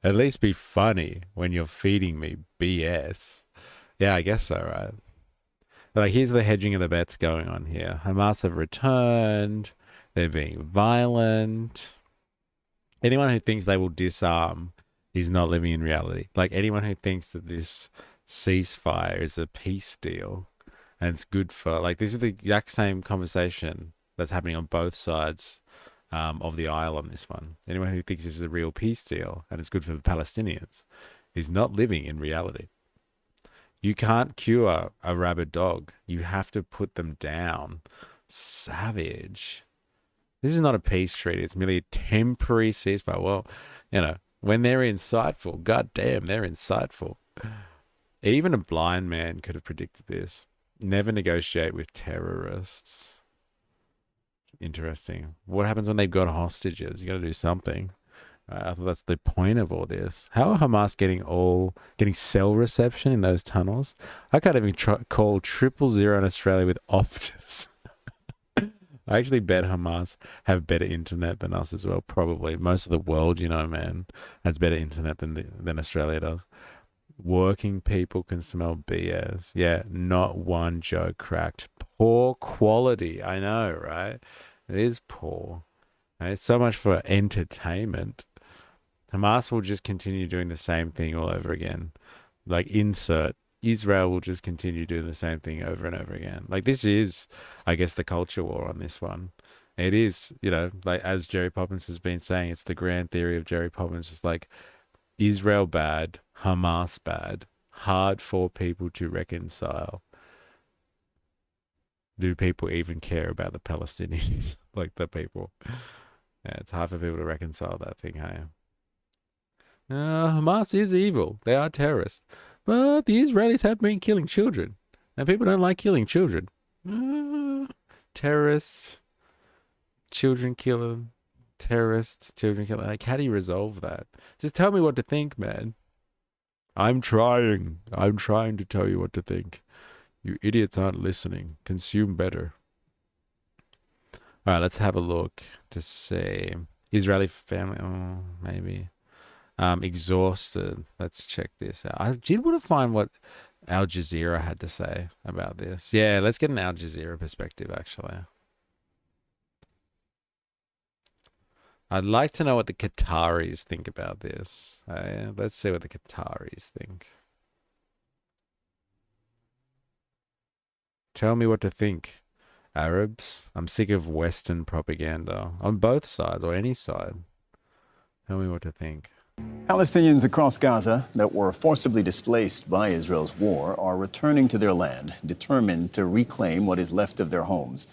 At least be funny when you're feeding me BS. Yeah, I guess so, right? Like, here's the hedging of the bets going on here. Hamas have returned. They're being violent. Anyone who thinks they will disarm is not living in reality. Like, anyone who thinks that this ceasefire is a peace deal and it's good for, like, this is the exact same conversation that's happening on both sides of the aisle on this one. Anyone who thinks this is a real peace deal and it's good for the Palestinians is not living in reality. You can't cure a rabid dog. You have to put them down. Savage. This is not a peace treaty. It's merely a temporary ceasefire. Well, when they're insightful, goddamn, they're insightful. Even a blind man could have predicted this. Never negotiate with terrorists. Interesting. What happens when they've got hostages? You got to do something. I thought that's the point of all this. How are Hamas getting cell reception in those tunnels? I can't even call 000 in Australia with Optus. I actually bet Hamas have better internet than us as well. Probably most of the world, man, has better internet than Australia does. Working people can smell BS. Yeah, not one joke cracked. Poor quality. I know, right? It is poor. It's so much for entertainment. Hamas will just continue doing the same thing all over again. Like, insert. Israel will just continue doing the same thing over and over again. Like, this is, I guess, the culture war on this one. It is, like, as Jerry Poppins has been saying, it's the grand theory of Jerry Poppins. It's like, Israel bad, Hamas bad, hard for people to reconcile. Do people even care about the Palestinians? Like, the people. Yeah, it's hard for people to reconcile that thing, hey? Hamas is evil. They are terrorists. But the Israelis have been killing children. And people don't like killing children. Terrorists, children killer, terrorists, children killer. Like, how do you resolve that? Just tell me what to think, man. I'm trying to tell you what to think. You idiots aren't listening. Consume better. All right, let's have a look to see. Israeli family, maybe. Exhausted. Let's check this out. I did want to find what Al Jazeera had to say about this. Yeah, let's get an Al Jazeera perspective, actually. I'd like to know what the Qataris think about this. Let's see what the Qataris think. Tell me what to think, Arabs. I'm sick of Western propaganda on both sides or any side. Tell me what to think. Palestinians across Gaza that were forcibly displaced by Israel's war are returning to their land, determined to reclaim what is left of their homes.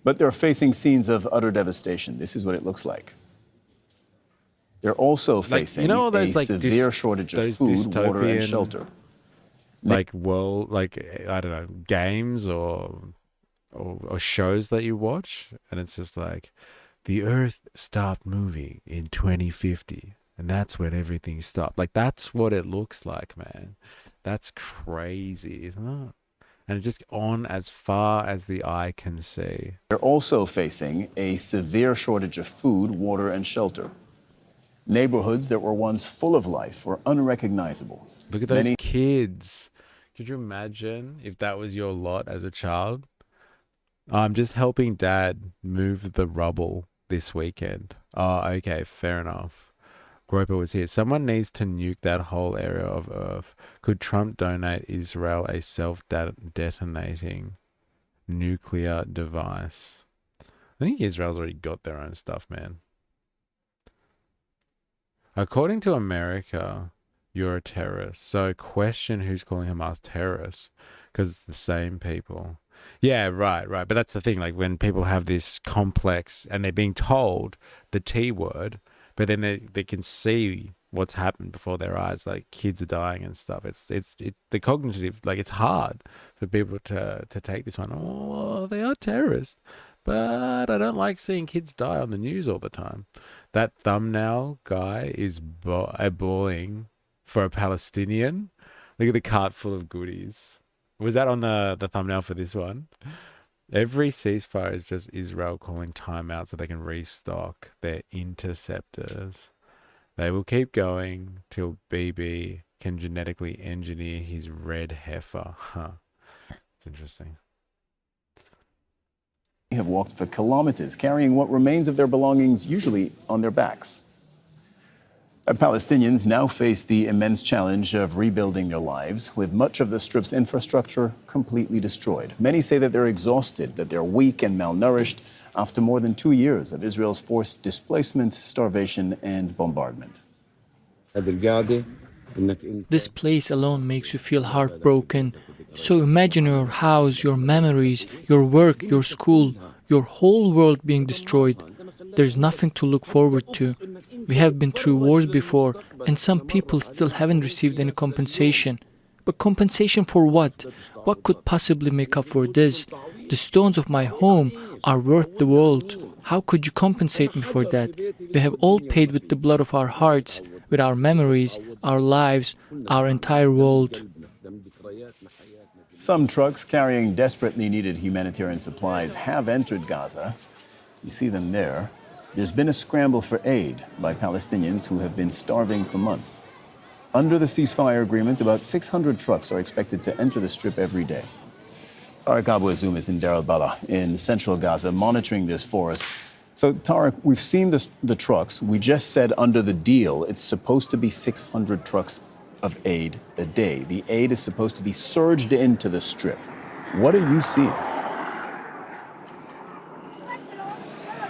But they're facing scenes of utter devastation. This is what it looks like. They're also facing a severe shortage of food, water, and shelter. I don't know, games or shows that you watch, and it's just like, the Earth stopped moving in 2050. And that's when everything stopped. Like, that's what it looks like, man. That's crazy, isn't it? and it's just on as far as the eye can see. They're also facing a severe shortage of food, water, and shelter. Neighborhoods that were once full of life were unrecognizable. Look at those kids. Could you imagine if that was your lot as a child? I'm just helping Dad move the rubble this weekend. Oh, okay, fair enough. Groper was here. Someone needs to nuke that whole area of Earth. Could Trump donate Israel a self-detonating nuclear device? I think Israel's already got their own stuff, man. According to America, you're a terrorist. So question who's calling Hamas terrorists, because it's the same people. Yeah, right. But that's the thing. Like when people have this complex and they're being told the T word, but then they can see what's happened before their eyes, like kids are dying and stuff. It's the cognitive, like it's hard for people to take this one. Oh, they are terrorists, but I don't like seeing kids die on the news all the time. That thumbnail guy is bawling for a Palestinian. Look at the cart full of goodies. Was that on the thumbnail for this one? Every ceasefire is just Israel calling timeout so they can restock their interceptors. They will keep going till BB can genetically engineer his red heifer. Huh. It's interesting. They have walked for kilometers, carrying what remains of their belongings, usually on their backs. Palestinians now face the immense challenge of rebuilding their lives, with much of the Strip's infrastructure completely destroyed. Many say that they're exhausted, that they're weak and malnourished after more than 2 years of Israel's forced displacement, starvation, and bombardment. This place alone makes you feel heartbroken. So imagine your house, your memories, your work, your school, your whole world being destroyed. There's nothing to look forward to. We have been through wars before, and some people still haven't received any compensation. But compensation for what? What could possibly make up for this? The stones of my home are worth the world. How could you compensate me for that? We have all paid with the blood of our hearts, with our memories, our lives, our entire world. Some trucks carrying desperately needed humanitarian supplies have entered Gaza. You see them there. There's been a scramble for aid by Palestinians who have been starving for months. Under the ceasefire agreement, about 600 trucks are expected to enter the Strip every day. Tarek Abu Azum is in Deir al-Balah in central Gaza, monitoring this for us. So, Tarek, we've seen the trucks. We just said under the deal, it's supposed to be 600 trucks of aid a day. The aid is supposed to be surged into the Strip. What are you seeing?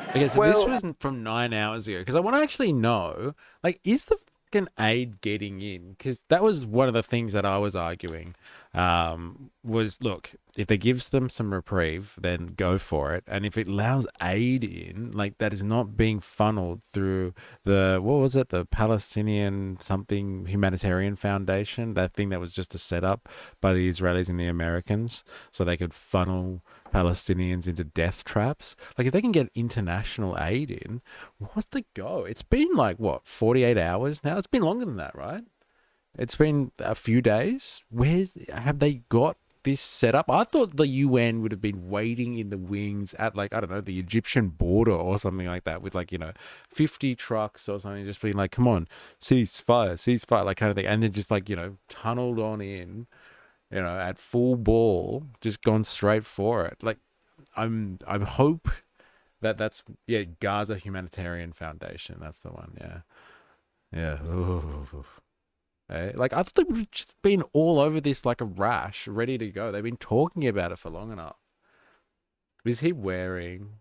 Okay, so this was from 9 hours ago, because I want to actually know, like, is the fucking aid getting in? Because that was one of the things that I was arguing, was, look, if they gives them some reprieve, then go for it. And if it allows aid in, like, that is not being funneled through the, what was it, the Palestinian something humanitarian foundation, that thing that was just a setup by the Israelis and the Americans so they could funnel Palestinians into death traps. Like, if they can get international aid in, what's the go? It's been like, what, 48 hours now? It's been longer than that, right? It's been a few days. Have they got this set up? I thought the UN would have been waiting in the wings at, like, I don't know, the Egyptian border or something like that, with, like, 50 trucks or something, just being like, come on, ceasefire, like, kind of thing. And then just, like, tunneled on in, at full ball, just gone straight for it. Like, I hope that's Gaza Humanitarian Foundation. That's the one. Yeah. Ooh. Like, I thought they would have just been all over this like a rash, ready to go. They've been talking about it for long enough. Is he wearing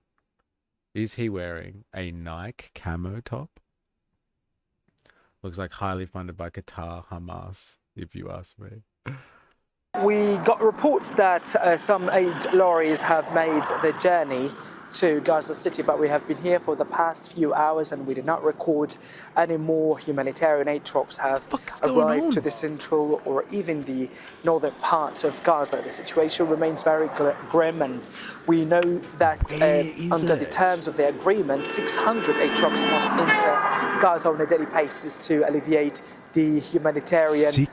a Nike camo top? Looks like highly funded by Qatar, Hamas, if you ask me. We got reports that some aid lorries have made the journey to Gaza City, but we have been here for the past few hours and we did not record any more humanitarian aid trucks have arrived to the central or even the northern parts of Gaza. The situation remains very grim, and we know that under the terms of the agreement, 600 aid trucks must enter Gaza on a daily basis to alleviate the humanitarian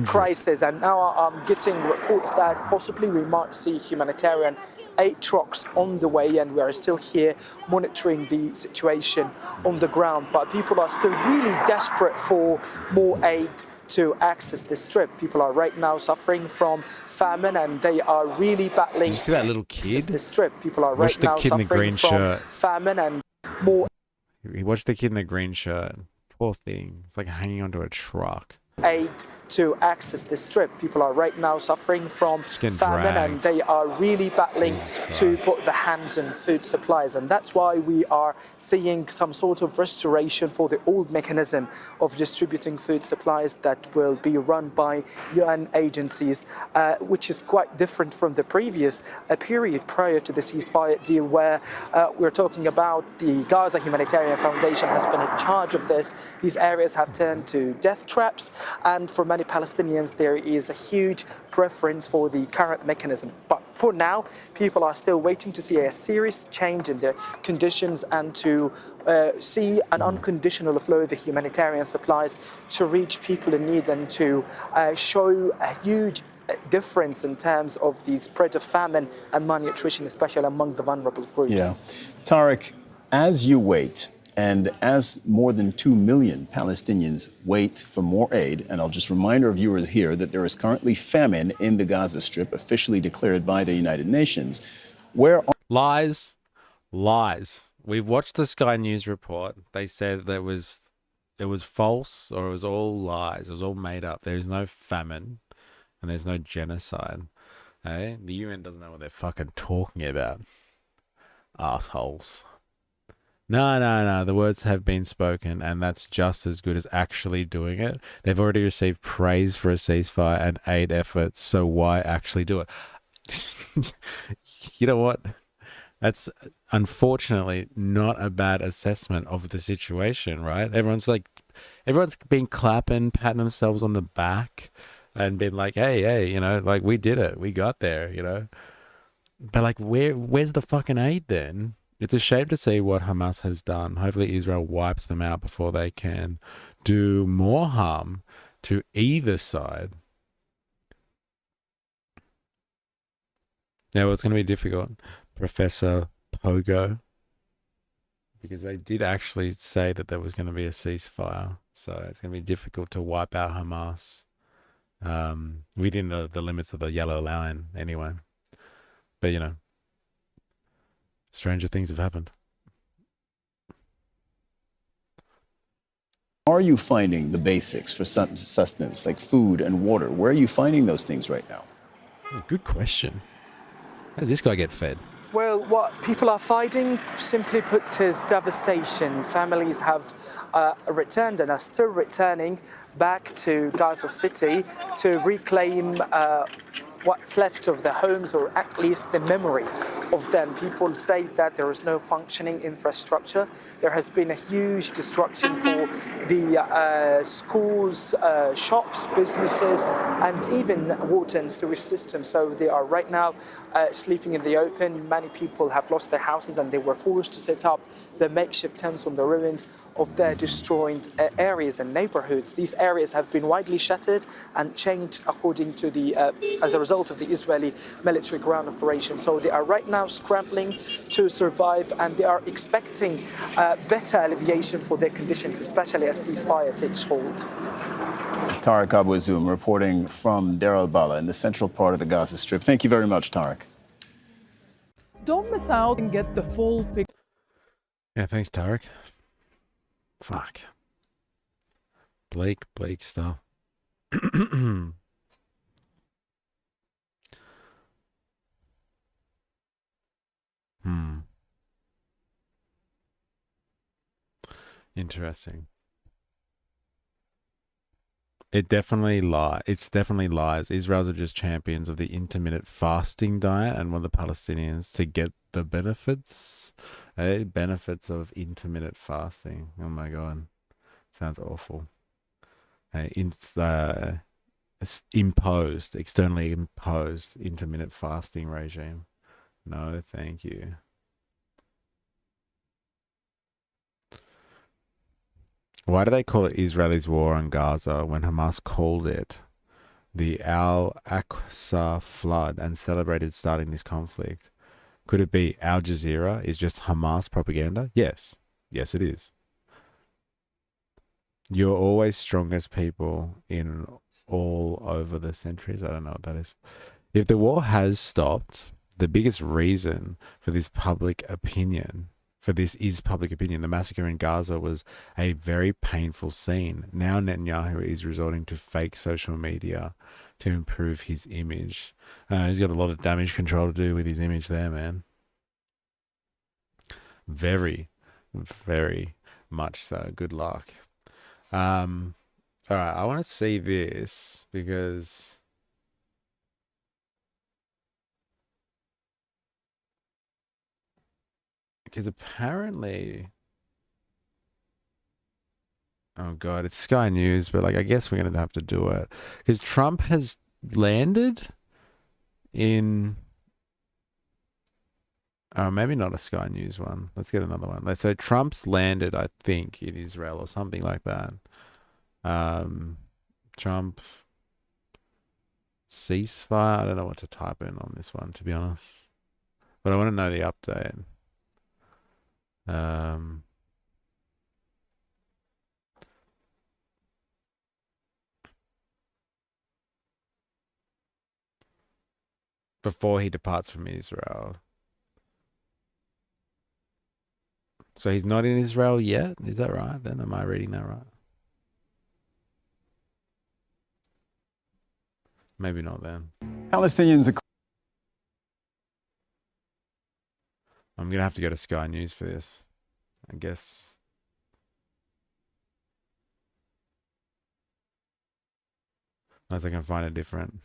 crisis. And now I'm getting reports that possibly we might see humanitarian 8 trucks on the way, and we are still here monitoring the situation on the ground. But people are still really desperate for more aid to access the strip. People are right now suffering from famine, and they are really battling. Did you see that little kid? The strip. People are Watch right the now kid in the suffering green from shirt. famine and more. Watch the kid in the green shirt. Poor thing. It's like hanging onto a truck. Aid to access the strip. People are right now suffering from famine, dragged. and they are really battling to put the hands on food supplies. And that's why we are seeing some sort of restoration for the old mechanism of distributing food supplies that will be run by UN agencies, which is quite different from the previous period prior to the ceasefire deal, where we're talking about the Gaza Humanitarian Foundation has been in charge of this. These areas have turned to death traps, and for many Palestinians there is a huge preference for the current mechanism. But for now, people are still waiting to see a serious change in their conditions and to see an unconditional flow of the humanitarian supplies to reach people in need, and to show a huge difference in terms of the spread of famine and malnutrition, especially among the vulnerable groups. Yeah. Tariq, as you wait, and as more than 2 million Palestinians wait for more aid, and I'll just remind our viewers here that there is currently famine in the Gaza Strip, officially declared by the United Nations. Lies. We've watched the Sky News report. They said that it was false, or it was all lies. It was all made up. There's no famine and there's no genocide. The UN doesn't know what they're fucking talking about. Assholes. No. The words have been spoken, and that's just as good as actually doing it. They've already received praise for a ceasefire and aid efforts, so why actually do it? You know what? That's unfortunately not a bad assessment of the situation, right? Everyone's been clapping, patting themselves on the back, and been like, hey, you know, like, we did it. We got there, you know? But like, where's the fucking aid then? It's a shame to see what Hamas has done. Hopefully Israel wipes them out before they can do more harm to either side. Now, it's going to be difficult, Professor Pogo, because they did actually say that there was going to be a ceasefire. So it's going to be difficult to wipe out Hamas within the limits of the yellow line anyway. But, you know, stranger things have happened. Are you finding the basics for sustenance, like food and water? Where are you finding those things right now? Good question. How did this guy get fed? Well, what people are fighting, simply put, is devastation. Families have returned and are still returning back to Gaza City to reclaim what's left of their homes, or at least the memory of them. People say that there is no functioning infrastructure. There has been a huge destruction for the schools, shops, businesses, and even water and sewage systems. So they are right now sleeping in the open. Many people have lost their houses, and they were forced to set up the makeshift tents on the ruins of their destroyed areas and neighborhoods. These areas have been widely shuttered and changed according to the, as a result of the Israeli military ground operation. So they are right now scrambling to survive, and they are expecting better alleviation for their conditions, especially as ceasefire takes hold. Tariq Abu Zoum reporting from Deir al-Balah in the central part of the Gaza Strip. Thank you very much, Tariq. Don't miss out and get the full picture. Yeah, thanks, Tariq. Fuck. Bleak stuff. Interesting. It definitely lies. It's definitely lies. Israelis are just champions of the intermittent fasting diet and want the Palestinians to get the benefits. Benefits of intermittent fasting. Oh my God. Sounds awful. Imposed, externally imposed intermittent fasting regime. No, thank you. Why do they call it Israel's war on Gaza when Hamas called it the Al-Aqsa flood and celebrated starting this conflict? Could it be Al Jazeera is just Hamas propaganda? Yes. Yes, it is. You're always strongest people in all over the centuries. I don't know what that is. If the war has stopped, the biggest reason for this public opinion, the massacre in Gaza was a very painful scene. Now Netanyahu is resorting to fake social media to improve his image. He's got a lot of damage control to do with his image there, man. Very, very much so. Good luck. All right, I want to see this because apparently, oh God, it's Sky News, but like I guess we're gonna have to do it because Trump has landed in. Oh, maybe not a Sky News one. Let's get another one. So Trump's landed, I think, in Israel or something like that. Trump ceasefire. I don't know what to type in on this one, to be honest. But I want to know the update. Before he departs from Israel. So he's not in Israel yet? Is that right? Then am I reading that right? Maybe not then. Palestinians. I'm going to have to go to Sky News for this, I guess. Unless I can find it different.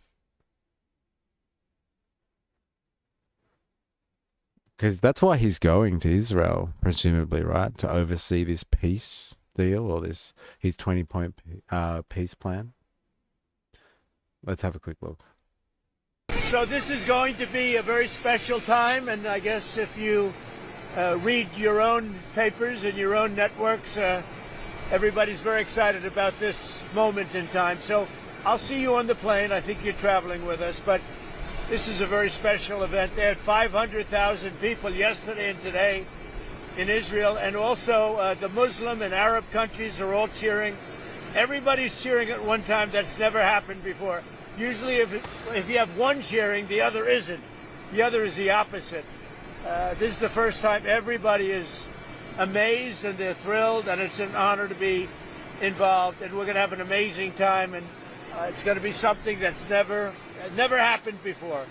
Because that's why he's going to Israel, presumably, right? To oversee this peace deal or his 20-point peace plan. Let's have a quick look. So this is going to be a very special time, and I guess if you read your own papers and your own networks, everybody's very excited about this moment in time. So I'll see you on the plane. I think you're traveling with us, but this is a very special event. They had 500,000 people yesterday and today in Israel, and also the Muslim and Arab countries are all cheering. Everybody's cheering at one time. That's never happened before. Usually if you have one cheering, the other isn't. The other is the opposite. This is the first time everybody is amazed and they're thrilled, and it's an honor to be involved. And we're going to have an amazing time, and it's going to be something that's never happened before.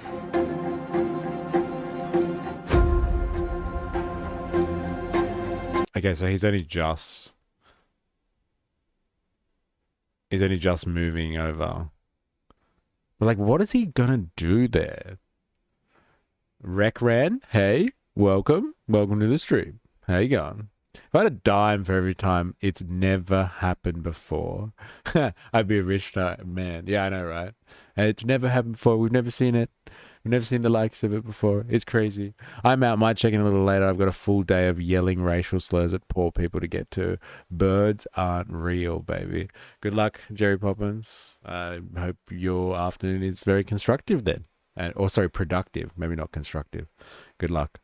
Okay, so he's only just moving over. But like, what is he gonna do there? Rekran, hey, welcome to the stream. How you going? If I had a dime for every time it's never happened before, I'd be a rich man. Yeah, I know, right? It's never happened before. We've never seen it. We've never seen the likes of it before. It's crazy. I'm out. Might check in a little later. I've got a full day of yelling racial slurs at poor people to get to. Birds aren't real, baby. Good luck, Jerry Poppins. I hope your afternoon is very constructive then. Sorry, productive. Maybe not constructive. Good luck.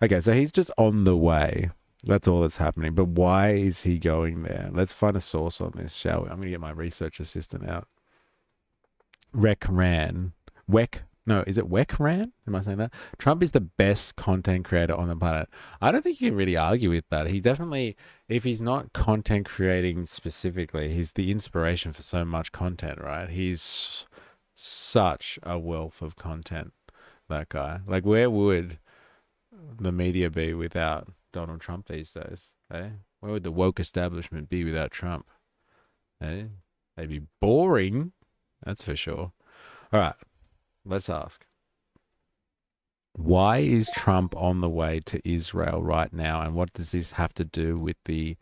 Okay, so he's just on the way. That's all that's happening. But why is he going there? Let's find a source on this, shall we? I'm going to get my research assistant out. Rekran. No, is it Wekran? Am I saying that? Trump is the best content creator on the planet. I don't think you can really argue with that. He definitely, if he's not content creating specifically, he's the inspiration for so much content, right? He's such a wealth of content, that guy. Like, where would the media be without Donald Trump these days? Eh? Where would the woke establishment be without Trump? Eh? They'd be boring. That's for sure. All right, let's ask. Why is Trump on the way to Israel right now? And what does this have to do with the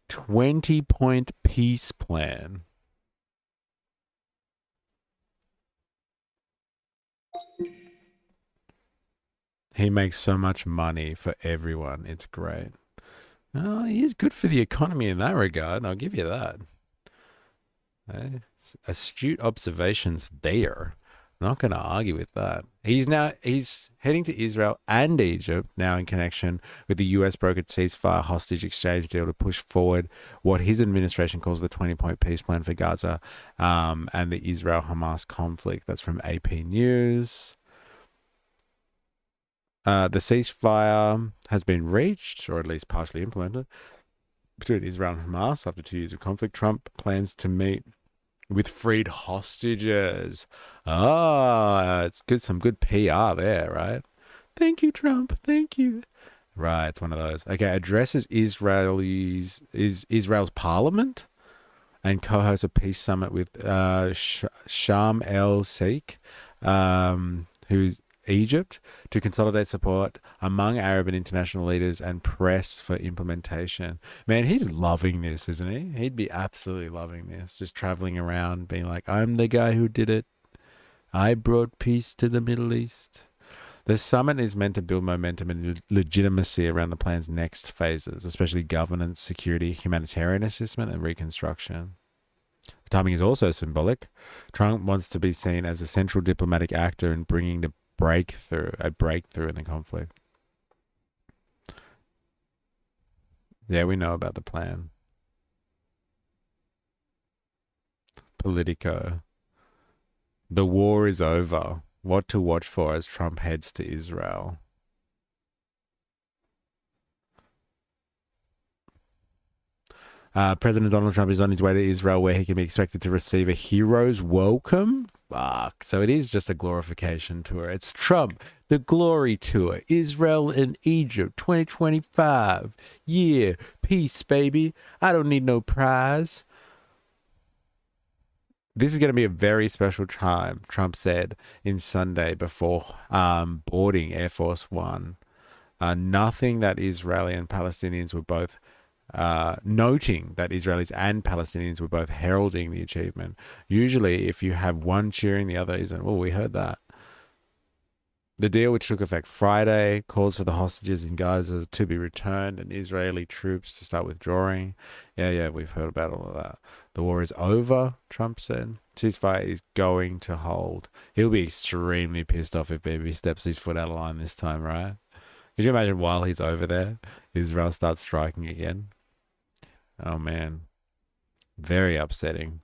20-point peace plan? He makes so much money for everyone. It's great. He is good for the economy in that regard. I'll give you that. Astute observations there. Not going to argue with that. He's heading to Israel and Egypt now in connection with the US brokered ceasefire hostage exchange deal to push forward what his administration calls the 20-point peace plan for Gaza and the Israel-Hamas conflict. That's from AP News. The ceasefire has been reached, or at least partially implemented, between Israel and Hamas after 2 years of conflict. Trump plans to meet with freed hostages. It's good. Some good PR there, right? Thank you, Trump. Thank you. Right, it's one of those. Okay, addresses Israel's parliament and co-hosts a peace summit with Sharm el-Sheikh, who's Egypt, to consolidate support among Arab and international leaders and press for implementation. Man, he's loving this, isn't he? He'd be absolutely loving this. Just traveling around being like, I'm the guy who did it. I brought peace to the Middle East. The summit is meant to build momentum and legitimacy around the plan's next phases, especially governance, security, humanitarian assistance, and reconstruction. The timing is also symbolic. Trump wants to be seen as a central diplomatic actor in bringing a breakthrough in the conflict. Yeah, we know about the plan. Politico. The war is over. What to watch for as Trump heads to Israel. President Donald Trump is on his way to Israel, where he can be expected to receive a hero's welcome. Fuck. So it is just a glorification tour. It's Trump, the glory tour. Israel and Egypt, 2025. Yeah, peace, baby. I don't need no prize. This is going to be a very special time, Trump said in Sunday before boarding Air Force One. Noting that Israeli and Palestinians were both noting that Israelis and Palestinians were both heralding the achievement. Usually, if you have one cheering, the other isn't. Well, we heard that. The deal, which took effect Friday, calls for the hostages in Gaza to be returned and Israeli troops to start withdrawing. Yeah, we've heard about all of that. The war is over, Trump said. Ceasefire is going to hold. He'll be extremely pissed off if Bibi steps his foot out of line this time, right? Could you imagine while he's over there, Israel starts striking again? Oh, man. Very upsetting.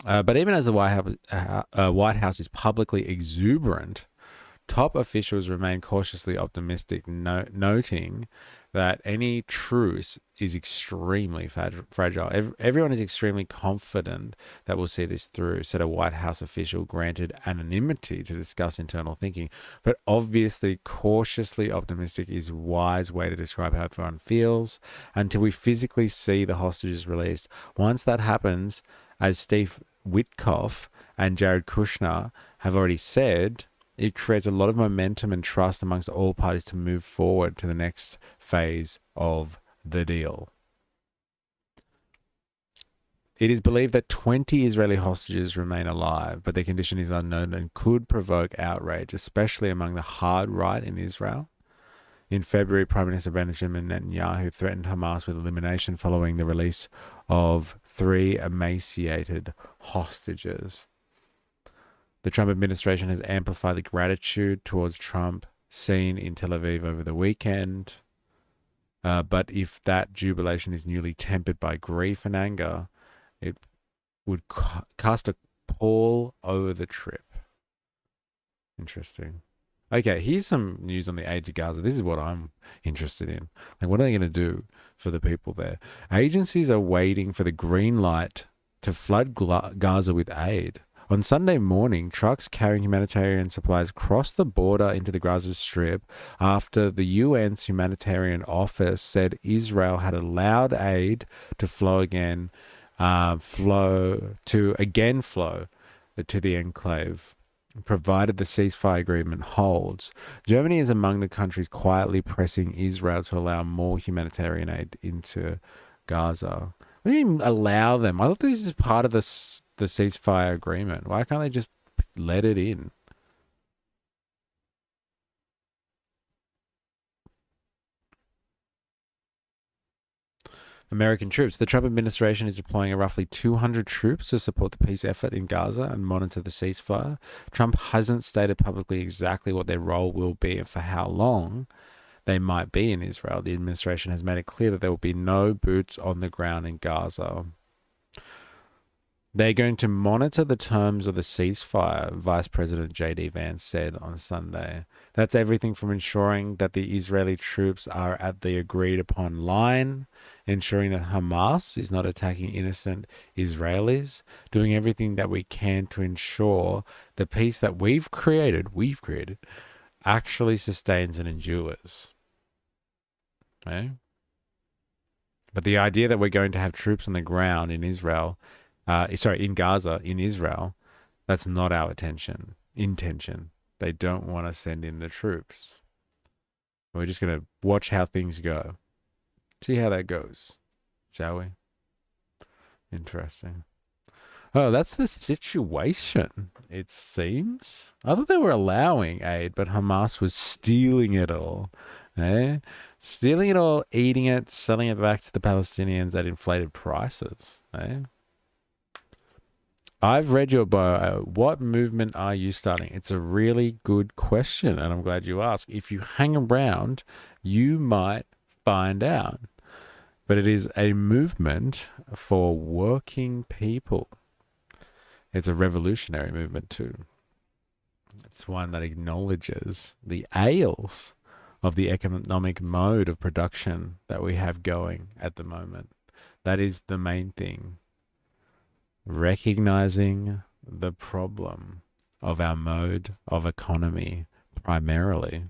But even as the White House is publicly exuberant, top officials remain cautiously optimistic, noting that any truce is extremely fragile. Everyone is extremely confident that we'll see this through, said a White House official granted anonymity to discuss internal thinking. But obviously, cautiously optimistic is a wise way to describe how everyone feels until we physically see the hostages released. Once that happens, as Steve Witkoff and Jared Kushner have already said, it creates a lot of momentum and trust amongst all parties to move forward to the next phase of the deal. It is believed that 20 Israeli hostages remain alive, but their condition is unknown and could provoke outrage, especially among the hard right in Israel. In February, Prime Minister Benjamin Netanyahu threatened Hamas with elimination following the release of 3 emaciated hostages. The Trump administration has amplified the gratitude towards Trump seen in Tel Aviv over the weekend. But if that jubilation is newly tempered by grief and anger, it would cast a pall over the trip. Interesting. Okay, here's some news on the aid to Gaza. This is what I'm interested in. Like, what are they going to do for the people there? Agencies are waiting for the green light to flood Gaza with aid. On Sunday morning, trucks carrying humanitarian supplies crossed the border into the Gaza Strip after the UN's humanitarian office said Israel had allowed aid to flow to the enclave, provided the ceasefire agreement holds. Germany is among the countries quietly pressing Israel to allow more humanitarian aid into Gaza. What do you mean allow them? I thought this is part of the ceasefire agreement. Why can't they just let it in? American troops. The Trump administration is deploying roughly 200 troops to support the peace effort in Gaza and monitor the ceasefire. Trump hasn't stated publicly exactly what their role will be and for how long they might be in Israel. The administration has made it clear that there will be no boots on the ground in Gaza. They're going to monitor the terms of the ceasefire, Vice President J.D. Vance said on Sunday. That's everything from ensuring that the Israeli troops are at the agreed upon line, ensuring that Hamas is not attacking innocent Israelis, doing everything that we can to ensure the peace that we've created, actually sustains and endures. Okay? But the idea that we're going to have troops on the ground in Israel, in Gaza, in Israel, that's not our intention. They don't want to send in the troops. We're just going to watch how things go. See how that goes, shall we? Interesting. Oh, that's the situation, it seems. I thought they were allowing aid, but Hamas was stealing it all. Stealing it all, eating it, selling it back to the Palestinians at inflated prices. I've read your bio. What movement are you starting? It's a really good question, and I'm glad you asked. If you hang around, you might find out. But it is a movement for working people. It's a revolutionary movement too. It's one that acknowledges the ails of the economic mode of production that we have going at the moment. That is the main thing. Recognizing the problem of our mode of economy primarily.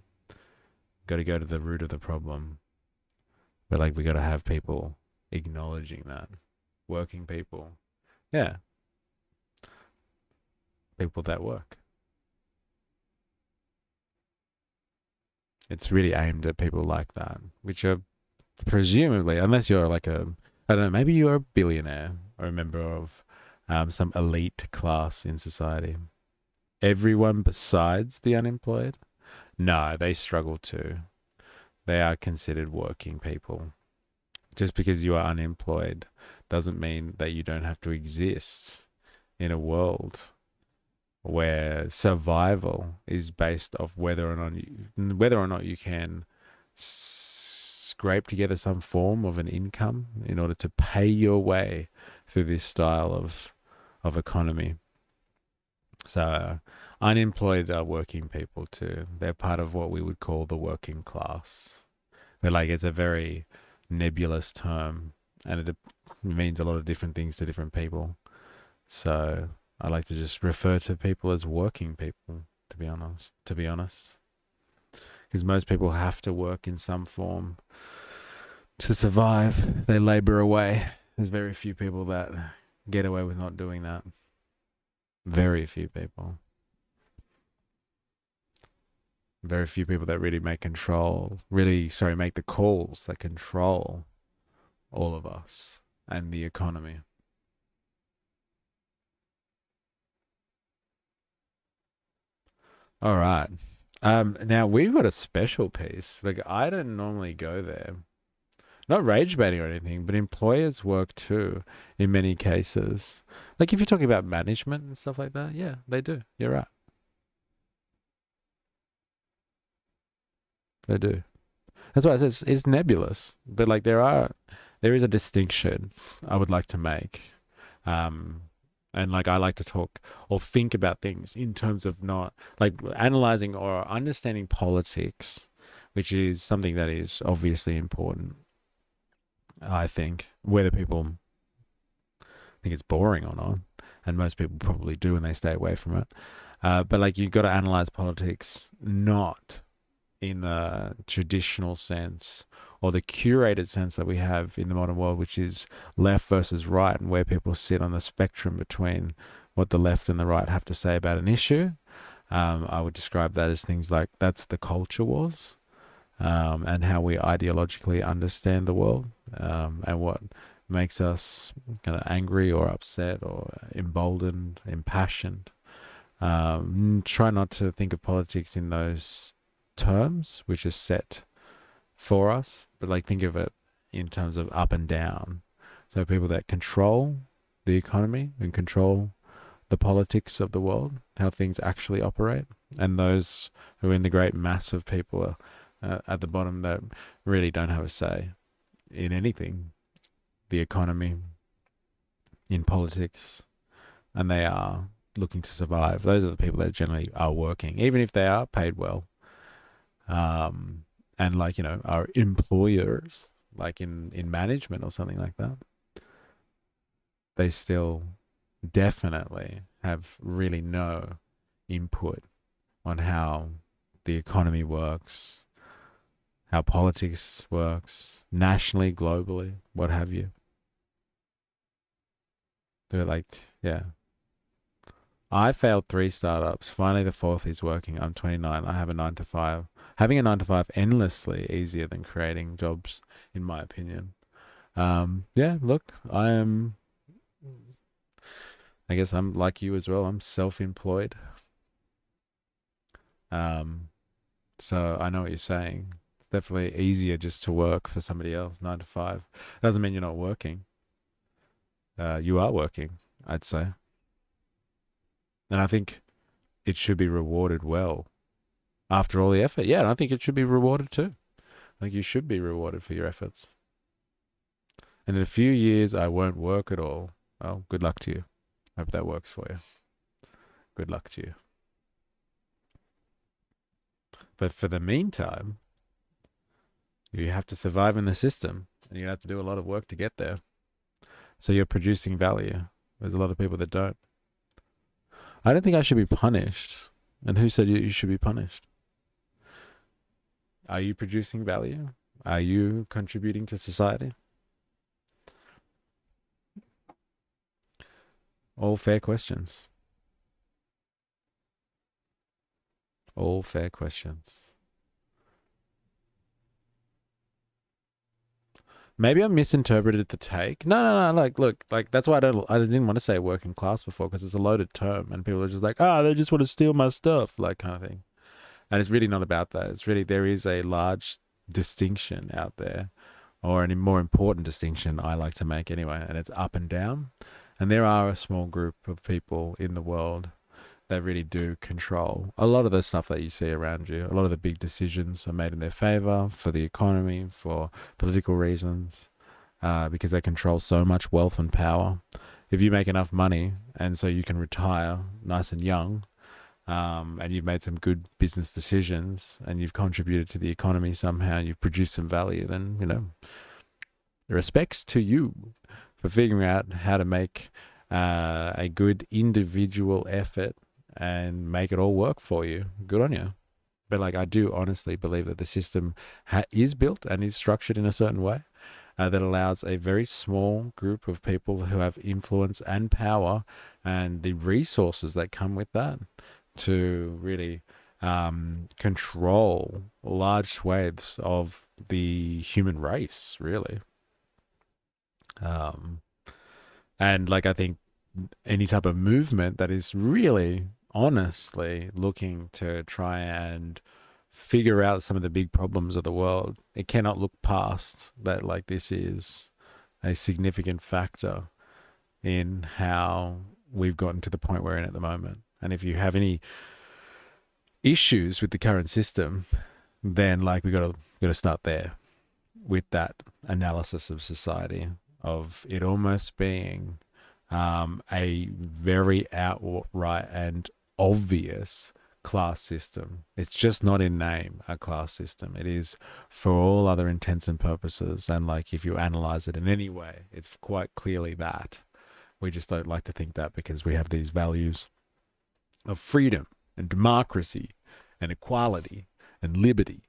Got to go to the root of the problem. But we got to have people acknowledging that. Working people. Yeah. People that work. It's really aimed at people like that, which are presumably, unless you're I don't know, maybe you're a billionaire or a member of some elite class in society. Everyone besides the unemployed? No, they struggle too. They are considered working people. Just because you are unemployed doesn't mean that you don't have to exist in a world where survival is based off whether or not you can scrape together some form of an income in order to pay your way through this style of economy. So unemployed are working people too. They're part of what we would call the working class. But it's a very nebulous term, and it means a lot of different things to different people. So I like to just refer to people as working people, to be honest. Because most people have to work in some form to survive. They labor away. There's very few people that get away with not doing that. Very few people. Very few people that really make the calls that control all of us and the economy. All right. Now we've got a special piece. I don't normally go there. Not rage baiting or anything, but employers work too in many cases. If you're talking about management and stuff like that, yeah, they do. You're right. They do. That's why it's nebulous. But there is a distinction I would like to make. And I like to talk or think about things in terms of not analyzing or understanding politics, which is something that is obviously important. I think whether people think it's boring or not, and most people probably do and they stay away from it. But like, you've got to analyze politics not in the traditional sense or the curated sense that we have in the modern world, which is left versus right, and where people sit on the spectrum between what the left and the right have to say about an issue. I would describe that as things like, that's the culture wars, and how we ideologically understand the world, and what makes us kind of angry or upset or emboldened, impassioned. Try not to think of politics in those terms, which is set for us, but like, think of it in terms of up and down. So people that control the economy and control the politics of the world, how things actually operate, and those who are in the great mass of people at the bottom that really don't have a say in anything, the economy, in politics, and they are looking to survive. Those are the people that generally are working, even if they are paid well, and like, are employers, like in management or something like that. They still definitely have really no input on how the economy works, how politics works, nationally, globally, what have you. They're like, yeah. I failed 3 startups. Finally, the 4th is working. I'm 29. I have a 9 to 5. Having a 9 to 5 endlessly easier than creating jobs, in my opinion. Yeah, look, I guess I'm like you as well. I'm self-employed. So I know what you're saying. It's definitely easier just to work for somebody else, 9 to 5. Doesn't mean you're not working. You are working, I'd say. And I think it should be rewarded well after all the effort. Yeah, and I think it should be rewarded too. I think you should be rewarded for your efforts. And in a few years, I won't work at all. Well, good luck to you. Hope that works for you. Good luck to you. But for the meantime, you have to survive in the system, and you have to do a lot of work to get there. So you're producing value. There's a lot of people that don't. I don't think I should be punished. And who said you should be punished? Are you producing value? Are you contributing to society? All fair questions. All fair questions. Maybe I misinterpreted the take. No. Look, that's why I didn't want to say working class before, because it's a loaded term, and people are just like, they just want to steal my stuff, like, kind of thing. And it's really not about that. It's really, there is a large distinction out there, or a more important distinction I like to make anyway, and it's up and down. And there are a small group of people in the world that really do control a lot of the stuff that you see around you. A lot of the big decisions are made in their favor, for the economy, for political reasons, because they control so much wealth and power. If you make enough money, and so you can retire nice and young, and you've made some good business decisions, and you've contributed to the economy somehow, and you've produced some value, then, respects to you for figuring out how to make a good individual effort and make it all work for you. Good on you. But like, I do honestly believe that the system is built and is structured in a certain way that allows a very small group of people who have influence and power and the resources that come with that to really control large swathes of the human race, really. And like, I think any type of movement that is really honestly looking to try and figure out some of the big problems of the world, it cannot look past that. Like, this is a significant factor in how we've gotten to the point we're in at the moment. And if you have any issues with the current system, then like, we got to start there with that analysis of society, of it almost being a very outright and obvious class system. It's just not in name a class system. It is for all other intents and purposes. And like, if you analyze it in any way, it's quite clearly that. We just don't like to think that because we have these values of freedom and democracy and equality and liberty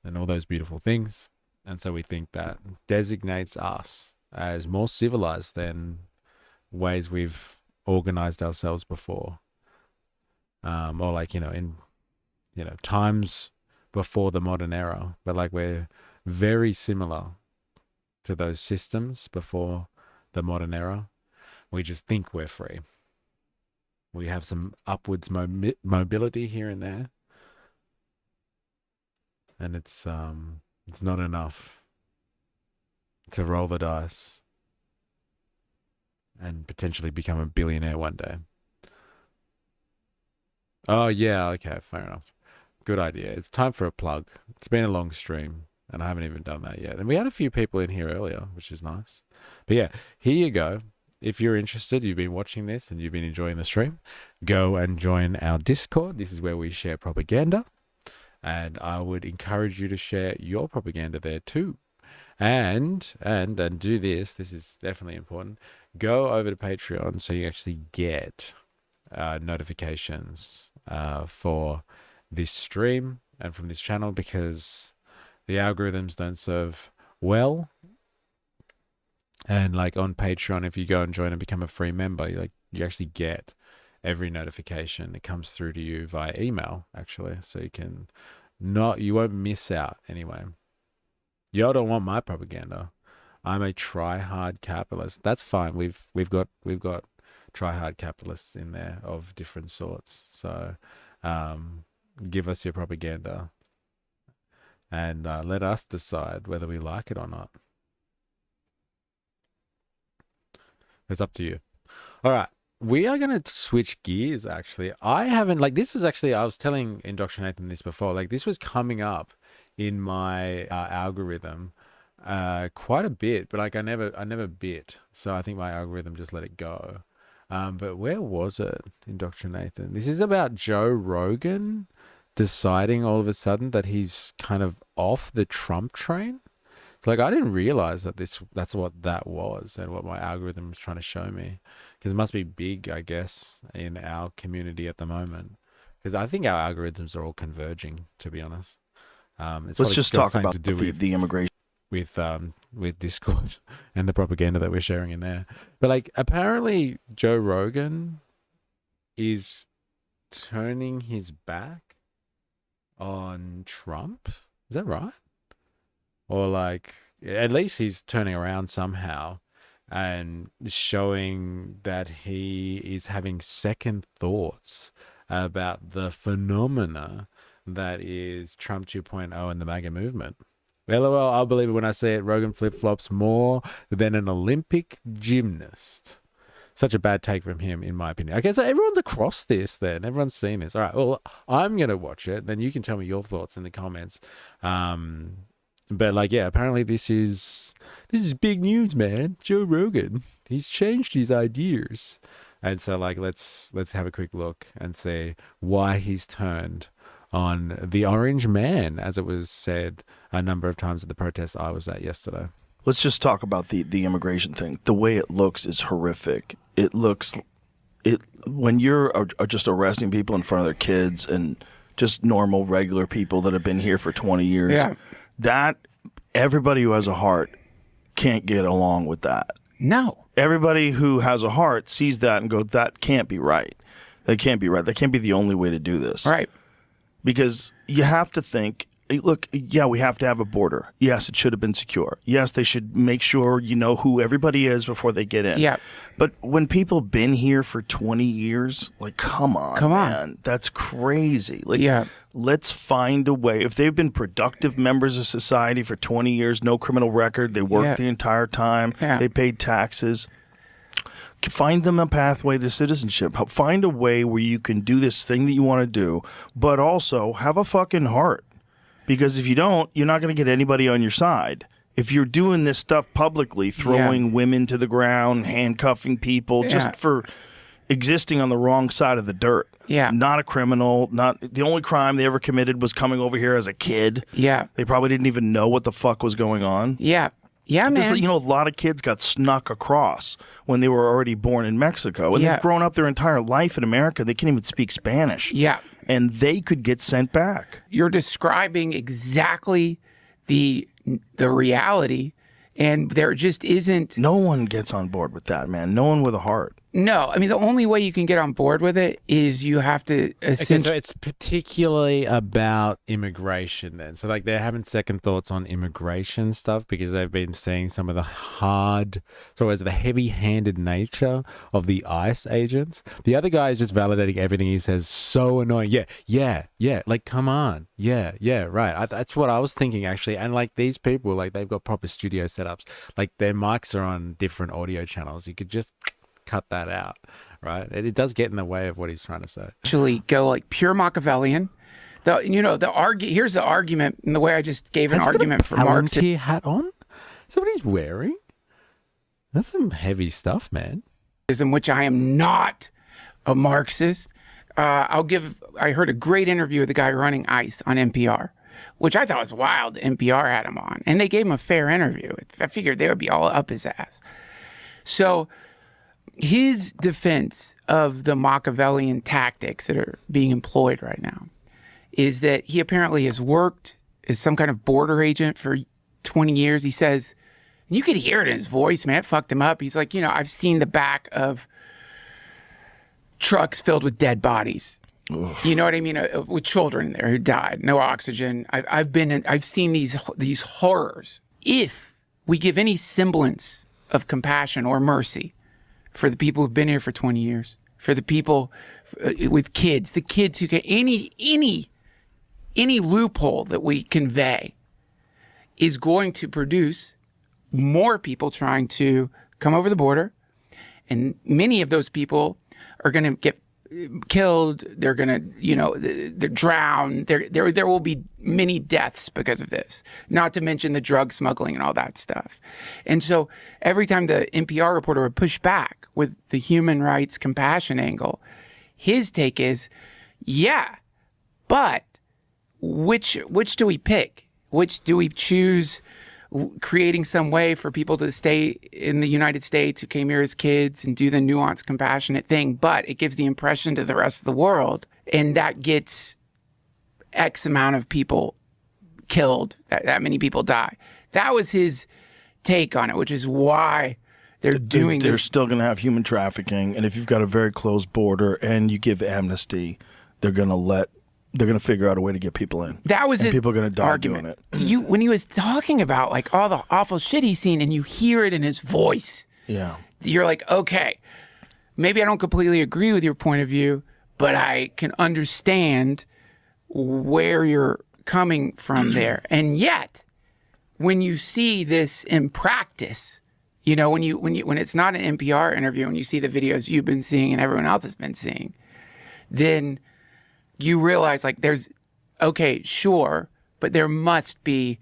and all those beautiful things. And so we think that designates us as more civilized than ways we've organized ourselves before. Or like, in, times before the modern era. But like we're very similar to those systems before the modern era. We just think we're free. We have some upwards mobility here and there. And it's not enough to roll the dice and potentially become a billionaire one day. Oh, yeah, okay, fair enough. Good idea. It's time for a plug. It's been a long stream, and I haven't even done that yet. And we had a few people in here earlier, which is nice. But yeah, here you go. If you're interested, you've been watching this and you've been enjoying the stream, go and join our Discord. This is where we share propaganda. And I would encourage you to share your propaganda there too. And do this. This is definitely important. Go over to Patreon so you actually get notifications for this stream and from this channel, because the algorithms don't serve well. And like on Patreon, if you go and join and become a free member, you actually get every notification. It comes through to you via email, actually, so you won't miss out anyway. Y'all don't want my propaganda. I'm a try-hard capitalist. That's fine. We've got try-hard capitalists in there of different sorts. So give us your propaganda and let us decide whether we like it or not. It's up to you. All right. We are going to switch gears, actually. I was telling Indoctrinating this before, this was coming up in my algorithm quite a bit, but I never bit. So I think my algorithm just let it go. But where was it, Indoctrinating? This is about Joe Rogan deciding all of a sudden that he's kind of off the Trump train. I didn't realize that that's what that was and what my algorithm was trying to show me, because it must be big, I guess, in our community at the moment, because I think our algorithms are all converging, to be honest. Let's just talk about the immigration with Discord and the propaganda that we're sharing in there. But apparently Joe Rogan is turning his back on Trump. Is that right? Or at least he's turning around somehow and showing that he is having second thoughts about the phenomena that is Trump 2.0 and the MAGA movement. LOL, I'll believe it when I say it. Rogan flip-flops more than an Olympic gymnast. Such a bad take from him, in my opinion. Okay, so everyone's across this then. Everyone's seen this. All right, well, I'm going to watch it. Then you can tell me your thoughts in the comments. But apparently this is big news, man. Joe Rogan, he's changed his ideas. And so let's have a quick look and see why he's turned on the orange man, as it was said a number of times at the protest I was at yesterday. Let's just talk about the immigration thing. The way it looks is horrific. When you're just arresting people in front of their kids and just normal, regular people that have been here for 20 years, that everybody who has a heart can't get along with that. No. Everybody who has a heart sees that and goes, that can't be right. That can't be right. That can't be the only way to do this. Right. Because you have to think, look, yeah, we have to have a border. Yes, it should have been secure. Yes, they should make sure you know who everybody is before they get in. Yeah. But when people been here for 20 years, come on, man. That's crazy. Let's find a way. If they've been productive members of society for 20 years, no criminal record, they worked the entire time, they paid taxes, find them a pathway to citizenship. Find a way where you can do this thing that you want to do, but also have a fucking heart. Because if you don't, you're not going to get anybody on your side. If you're doing this stuff publicly, throwing women to the ground, handcuffing people, just for existing on the wrong side of the dirt. Yeah. Not a criminal. Not the only crime they ever committed was coming over here as a kid. Yeah. They probably didn't even know what the fuck was going on. Yeah. Yeah, man. You know, a lot of kids got snuck across when they were already born in Mexico. And they've grown up their entire life in America. They can't even speak Spanish. Yeah. And they could get sent back. You're describing exactly the reality, and there just isn't... No one gets on board with that, man. No one with a heart. No, I mean, the only way you can get on board with it is you have to essentially... So it's particularly about immigration then. So like they're having second thoughts on immigration stuff because they've been seeing some of the the heavy-handed nature of the ICE agents. The other guy is just validating everything he says. So annoying. Yeah. Like, come on. Yeah, right. That's what I was thinking actually. And like these people, like they've got proper studio setups. Like their mics are on different audio channels. You could just cut that out, right? It does get in the way of what he's trying to say. Actually go like pure Machiavellian. Here's the argument, and the way I just gave an argument for Marx. Palantir hat on? Is that what he's wearing? That's some heavy stuff, man. In which I am not a Marxist. I heard a great interview with the guy running ICE on NPR, which I thought was wild. NPR had him on, and they gave him a fair interview. I figured they would be all up his ass. So his defense of the Machiavellian tactics that are being employed right now is that he apparently has worked as some kind of border agent for 20 years. He says, you could hear it in his voice, man, it fucked him up. He's like, I've seen the back of trucks filled with dead bodies. Oof. You know what I mean? With children in there who died, no oxygen. I've seen these horrors. If we give any semblance of compassion or mercy for the people who've been here for 20 years, for the people with kids, the kids who get any loophole that we convey is going to produce more people trying to come over the border. And many of those people are going to get killed. They're going to, they're drowned. There will be many deaths because of this, not to mention the drug smuggling and all that stuff. And so every time the NPR reporter would push back with the human rights compassion angle, his take is, yeah, but which do we pick? Which do we choose? Creating some way for people to stay in the United States who came here as kids and do the nuanced, compassionate thing, but it gives the impression to the rest of the world, and that gets X amount of people killed, that many people die. That was his take on it, which is why they're doing this. They're still going to have human trafficking, and if you've got a very closed border and you give amnesty, they're going to figure out a way to get people in. That was his people are going to die argument. doing it. When he was talking about like all the awful shit he's seen, and you hear it in his voice, you're like, okay, maybe I don't completely agree with your point of view, but I can understand where you're coming from there. And yet, when you see this in practice, when it's not an NPR interview, and you see the videos you've been seeing and everyone else has been seeing, then you realize sure, but there must be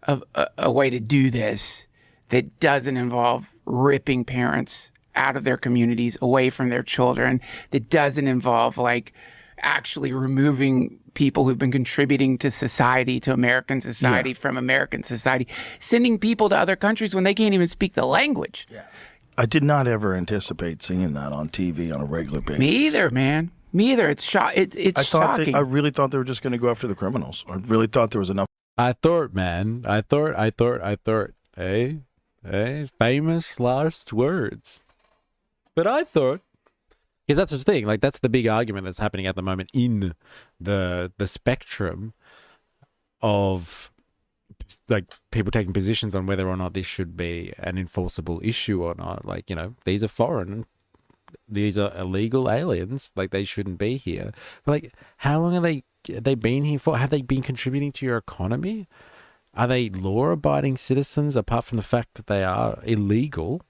a way to do this that doesn't involve ripping parents out of their communities, away from their children, that doesn't involve actually removing people who've been contributing to society, to American society, from American society, sending people to other countries when they can't even speak the language. Yeah. I did not ever anticipate seeing that on TV on a regular basis. Me either, man. Me either. It's shocking. I really thought they were just going to go after the criminals. I really thought there was enough. I thought, famous last words. But I thought, because that's the thing, that's the big argument that's happening at the moment in the spectrum of people taking positions on whether or not this should be an enforceable issue or not. These are foreign. These are illegal aliens, they shouldn't be here. But how long have they been here for? Have they been contributing to your economy? Are they law-abiding citizens apart from the fact that they are illegal?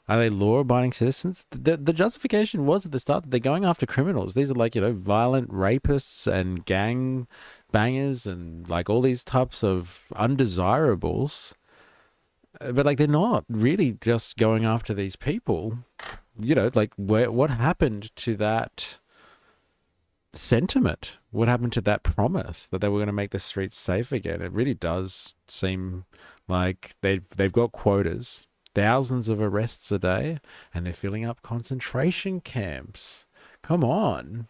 Are they law-abiding citizens? The justification was at the start that they're going after criminals. These are violent rapists and gang bangers and all these types of undesirables. But they're not really just going after these people. What happened to that sentiment? What happened to that promise that they were going to make the streets safe again? It really does seem Like they've got quotas, thousands of arrests a day, and they're filling up concentration camps. Come on.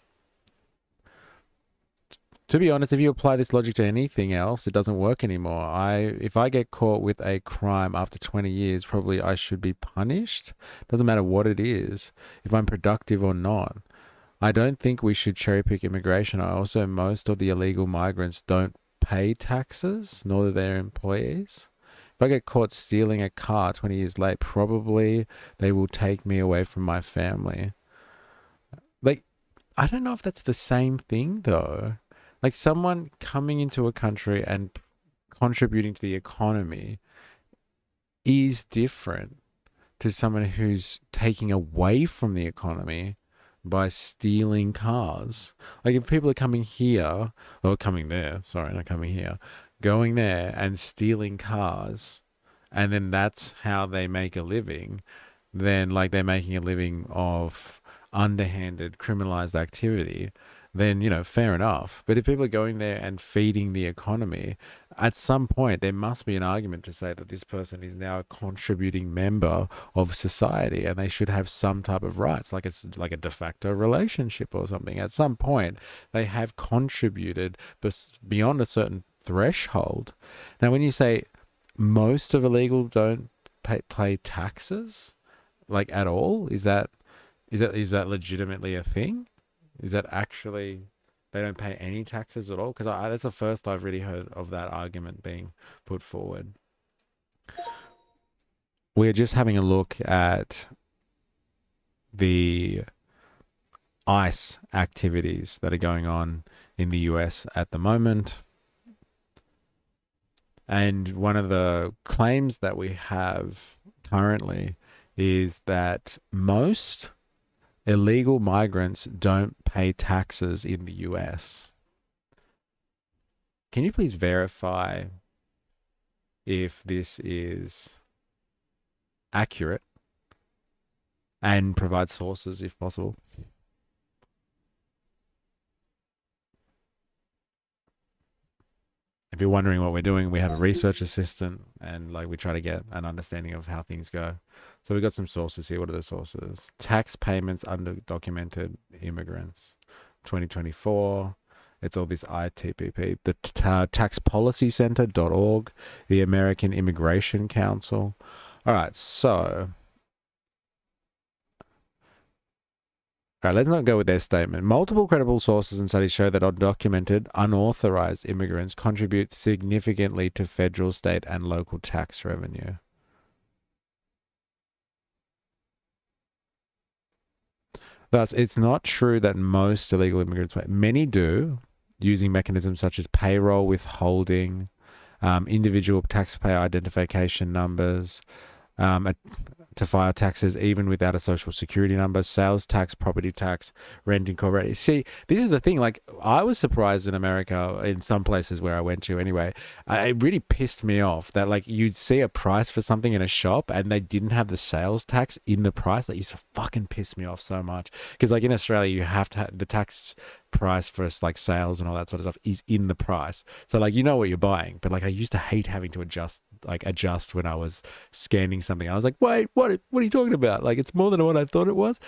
To be honest, if you apply this logic to anything else, it doesn't work anymore. If I get caught with a crime after 20 years, probably I should be punished. Doesn't matter what it is, if I'm productive or not. I don't think we should cherry pick immigration. Most of the illegal migrants don't pay taxes, nor do their employees. If I get caught stealing a car 20 years late, probably they will take me away from my family. Like, I don't know if that's the same thing though. Like someone coming into a country and contributing to the economy is different to someone who's taking away from the economy by stealing cars. Like if people are coming here, or coming there, sorry, not coming here, going there and stealing cars, and then that's how they make a living, then like they're making a living of underhanded criminalized activity, then, fair enough. But if people are going there and feeding the economy, at some point there must be an argument to say that this person is now a contributing member of society and they should have some type of rights, like it's like a de facto relationship or something. At some point they have contributed beyond a certain threshold. Now, when you say most of illegal don't pay taxes, like at all, is that legitimately a thing? Is that actually they don't pay any taxes at all? Because that's the first I've really heard of that argument being put forward. We're just having a look at the ICE activities that are going on in the US at the moment. And one of the claims that we have currently is that most illegal migrants don't pay taxes in the US. Can you please verify if this is accurate and provide sources if possible? If you're wondering what we're doing, we have a research assistant and we try to get an understanding of how things go. So we've got some sources here. What are the sources? Tax payments undocumented immigrants, 2024. It's all this ITPP. The taxpolicycenter.org, the American Immigration Council. All right, let's not go with their statement. Multiple credible sources and studies show that undocumented, unauthorized immigrants contribute significantly to federal, state, and local tax revenue. Thus, it's not true that most illegal immigrants pay. Many do, using mechanisms such as payroll withholding, individual taxpayer identification numbers, to file taxes even without a social security number, sales tax, property tax, rent incorporated. See, this is the thing. Like, I was surprised in America, in some places where I went to anyway, it really pissed me off that you'd see a price for something in a shop and they didn't have the sales tax in the price. That used to fucking piss me off so much. Because in Australia, you have to have the tax price for sales and all that sort of stuff is in the price. So you know what you're buying. But I used to hate having to adjust when I was scanning something. I was like, wait, what are you talking about? It's more than what I thought it was.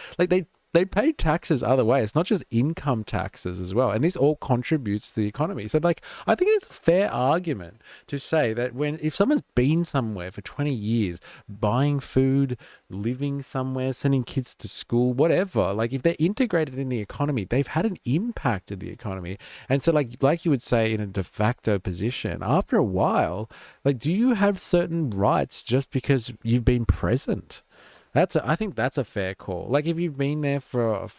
They pay taxes other way. It's not just income taxes as well. And this all contributes to the economy. So I think it's a fair argument to say that if someone's been somewhere for 20 years, buying food, living somewhere, sending kids to school, whatever, if they're integrated in the economy, they've had an impact in the economy. And so like you would say in a de facto position, after a while, do you have certain rights just because you've been present? I think that's a fair call. If you've been there for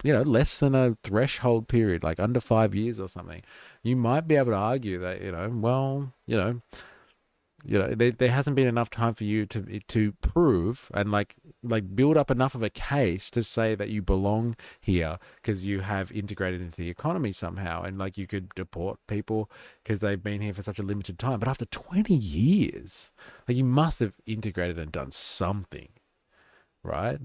less than a threshold period, under 5 years or something, you might be able to argue that there hasn't been enough time for you to prove and build up enough of a case to say that you belong here because you have integrated into the economy somehow, and you could deport people because they've been here for such a limited time. But after 20 years, you must have integrated and done something. Right?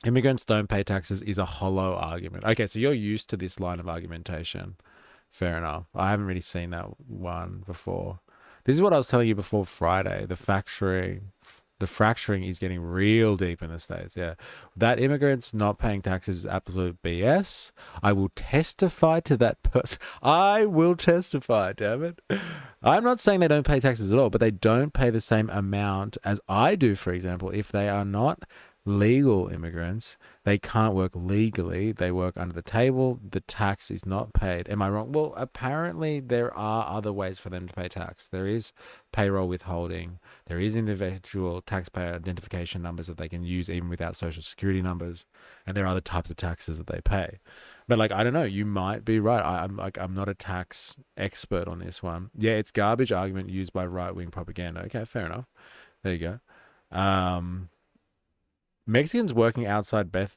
Immigrants don't pay taxes is a hollow argument. Okay, so you're used to this line of argumentation. Fair enough. I haven't really seen that one before. This is what I was telling you before Friday. The fracturing is getting real deep in the States. Yeah. That immigrants not paying taxes is absolute BS. I will testify to that person. I will testify, damn it. I'm not saying they don't pay taxes at all, but they don't pay the same amount as I do, for example. If they are not legal immigrants, they can't work legally. They work under the table. The tax is not paid. Am I wrong? Well, apparently there are other ways for them to pay tax. There is payroll withholding. There is individual taxpayer identification numbers that they can use even without social security numbers. And there are other types of taxes that they pay. But like, I don't know, you might be right. I'm not a tax expert on this one. Yeah, it's garbage argument used by right-wing propaganda. Okay, fair enough. There you go. Mexicans working outside Bed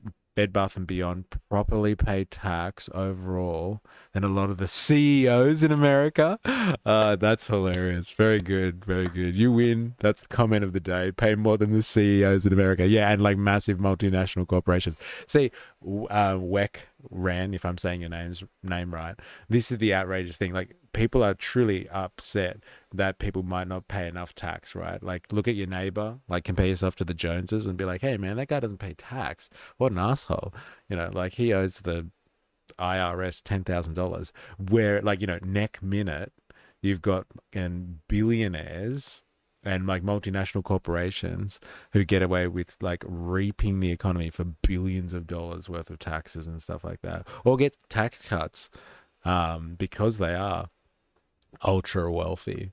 Bath & Beyond properly pay tax overall than a lot of the CEOs in America. That's hilarious. Very good. Very good. You win. That's the comment of the day. Pay more than the CEOs in America. Yeah, and like massive multinational corporations. See, Weck Ran, if I'm saying your name right, this is the outrageous thing. Like, people are truly upset that people might not pay enough tax, right? Like, look at your neighbor, like compare yourself to the Joneses and be like, hey man, that guy doesn't pay tax. What an asshole. You know, like he owes the IRS $10,000, where like, you know, neck minute, you've got billionaires and like multinational corporations who get away with like reaping the economy for billions of dollars worth of taxes and stuff like that, or get tax cuts because they are ultra wealthy,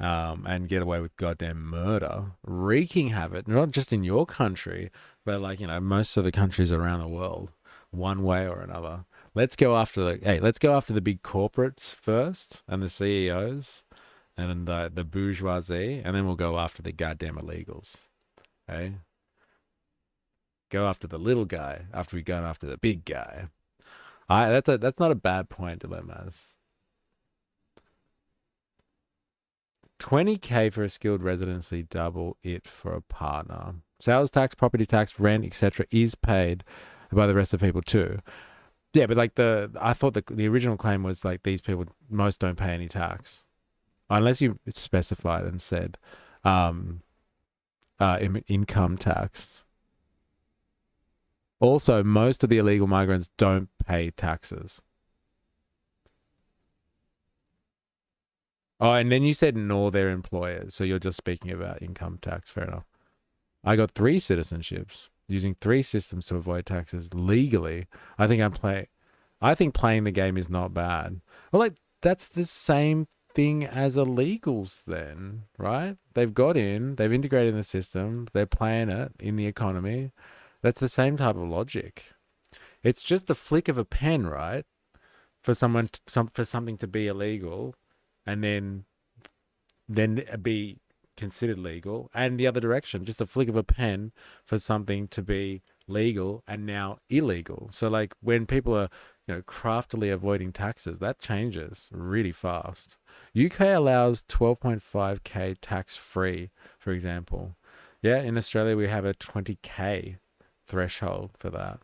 and get away with goddamn murder, wreaking havoc, not just in your country, but like, you know, most of the countries around the world, one way or another. Let's go after the big corporates first, and the CEOs, and the bourgeoisie, and then we'll go after the goddamn illegals. Okay? Go after the little guy after we go after the big guy. That's not a bad point, Dilemmas. $20K for a skilled residency, double it for a partner. Sales tax, property tax, rent, etc. is paid by the rest of the people too. Yeah, but like I thought the original claim was like these people, most don't pay any tax. Unless you specified and said income tax. Also, most of the illegal migrants don't pay taxes. Oh, and then you said nor their employers, so you're just speaking about income tax. Fair enough. I got 3 citizenships using 3 systems to avoid taxes legally. I think playing the game is not bad. Well, like that's the same thing as illegals then, right? They've got in, they've integrated in the system, they're playing it in the economy. That's the same type of logic. It's just the flick of a pen, right? For something to be illegal, and then be considered legal, and the other direction, just a flick of a pen for something to be legal and now illegal. So like when people are, you know, craftily avoiding taxes, that changes really fast. UK allows 12.5K tax free, for example. Yeah, in Australia we have a 20K threshold for that.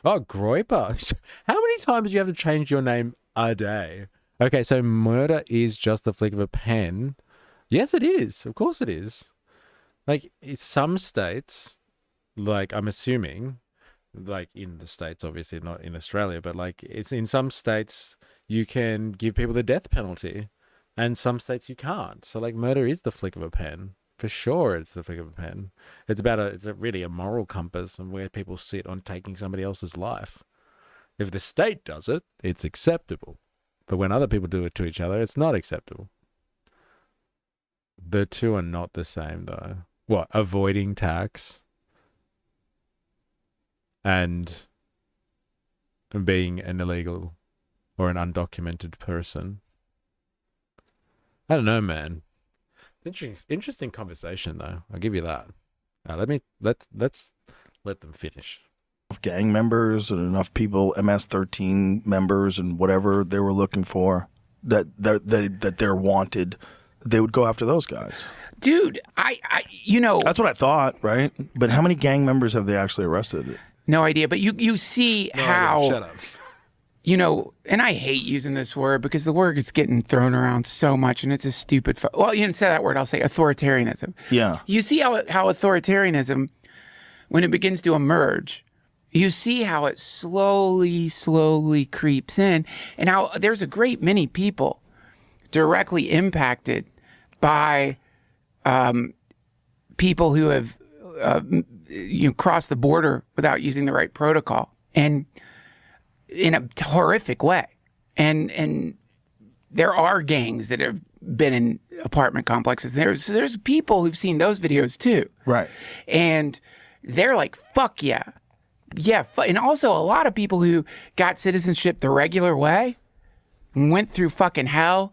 Oh, Groiper. How many times do you have to change your name a day? Okay, so murder is just the flick of a pen. Yes, it is. Of course it is. Like, in some states, like, I'm assuming, like, in the States, obviously, not in Australia, but, like, it's in some states, you can give people the death penalty, and some states you can't. So, like, murder is the flick of a pen. For sure, it's the flick of a pen. It's really a moral compass and where people sit on taking somebody else's life. If the state does it, it's acceptable. But when other people do it to each other, it's not acceptable. The two are not the same, though. What? Avoiding tax and being an illegal or an undocumented person. I don't know, man. Interesting conversation, though. I'll give you that. Let's let them finish. Gang members and enough people, MS-13 members and whatever they were looking for, that they're wanted, they would go after those guys. Dude, I that's what I thought, right? But how many gang members have they actually arrested? No idea. But you see how, Shut up. you know, and I hate using this word because the word is getting thrown around so much, and it's a stupid. Well, you didn't say that word. I'll say authoritarianism. Yeah. You see how authoritarianism, when it begins to emerge, you see how it slowly creeps in, and how there's a great many people directly impacted by people who have crossed the border without using the right protocol, and in a horrific way. And there are gangs that have been in apartment complexes. There's people who've seen those videos too. Right. And they're like, fuck yeah. Yeah. And also a lot of people who got citizenship the regular way, went through fucking hell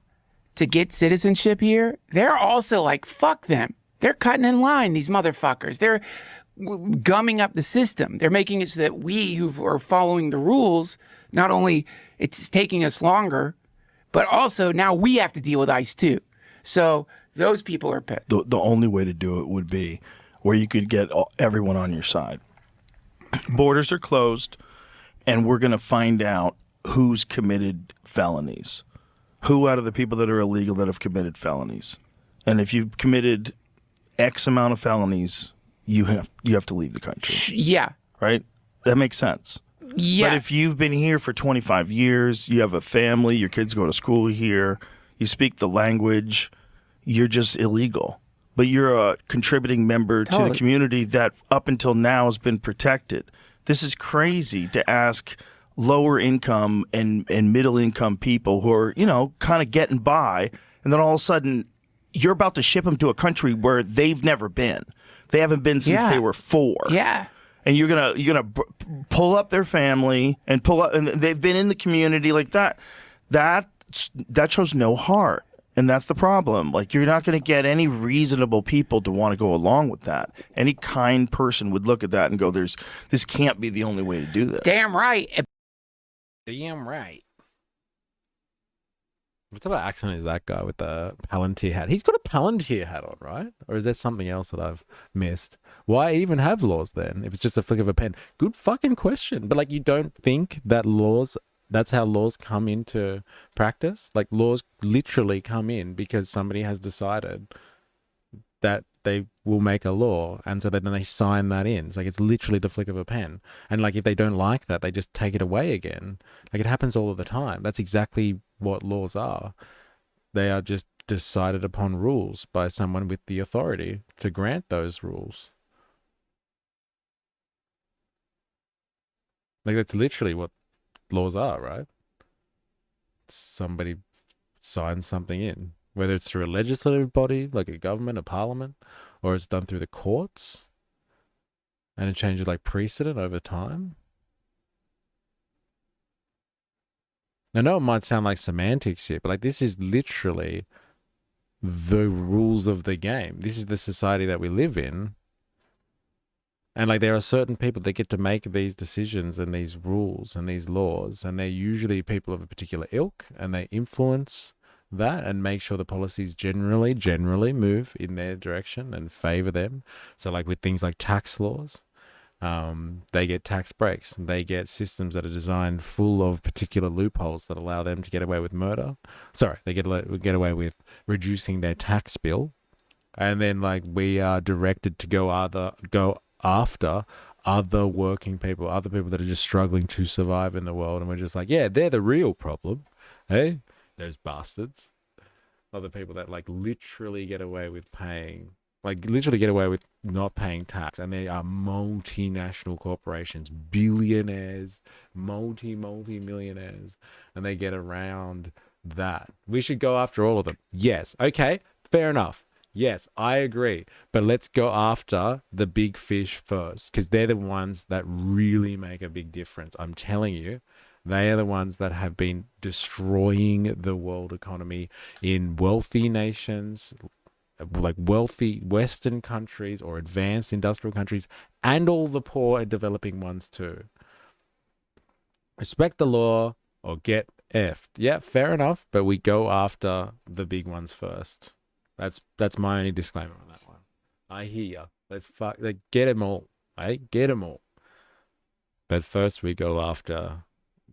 to get citizenship here. They're also like, fuck them. They're cutting in line, these motherfuckers. They're gumming up the system. They're making it so that we who are following the rules, not only it's taking us longer, but also now we have to deal with ICE too. So those people are pissed. The only way to do it would be where you could get everyone on your side. Borders are closed, and we're going to find out who's committed felonies. Who out of the people that are illegal that have committed felonies. And if you've committed X amount of felonies, you have to leave the country. Yeah. Right? That makes sense. Yeah. But if you've been here for 25 years, you have a family, your kids go to school here, you speak the language, you're just illegal. But you're a contributing member to the community that up until now has been protected. This is crazy to ask lower income and middle income people who are, kind of getting by, and then all of a sudden you're about to ship them to a country where they've never been. They haven't been since they were 4. Yeah. And you're gonna pull up their family and and they've been in the community like that. That shows no heart. And that's the problem. Like, you're not going to get any reasonable people to want to go along with that. Any kind person would look at that and go, this can't be the only way to do this. Damn right. Damn right. What type of accent is that guy with the Palantir hat? He's got a Palantir hat on, right? Or is that something else that I've missed? Why even have laws then, if it's just a flick of a pen? Good fucking question. But, like, you don't think that that's how laws come into practice? Like, laws literally come in because somebody has decided that they will make a law, and so then they sign that in. It's like, it's literally the flick of a pen. And, like, if they don't like that, they just take it away again. Like, it happens all of the time. That's exactly what laws are. They are just decided upon rules by someone with the authority to grant those rules. Like, that's literally what laws are, right? Somebody signs something in, whether it's through a legislative body like a government, a parliament, or it's done through the courts, and it changes like precedent over time. I know it might sound like semantics here, but like, this is literally the rules of the game. This is the society that we live in. And like, there are certain people that get to make these decisions and these rules and these laws, and they're usually people of a particular ilk, and they influence that and make sure the policies generally move in their direction and favor them. So like with things like tax laws, they get tax breaks. They get systems that are designed full of particular loopholes that allow them to get away with murder. Sorry, they get away with reducing their tax bill. And then like, we are directed to go after other working people, other people that are just struggling to survive in the world. And we're just like, yeah, they're the real problem. Hey, those bastards. Other people that like literally get away with not paying tax. And they are multinational corporations, billionaires, multi-millionaires. And they get around that. We should go after all of them. Yes. Okay. Fair enough. Yes, I agree. But let's go after the big fish first, because they're the ones that really make a big difference. I'm telling you, they are the ones that have been destroying the world economy in wealthy nations, like wealthy Western countries or advanced industrial countries, and all the poor and developing ones too. Respect the law or get effed. Yeah, fair enough, but we go after the big ones first. That's my only disclaimer on that one. I hear ya. Let's get them all. Get them all. But first we go after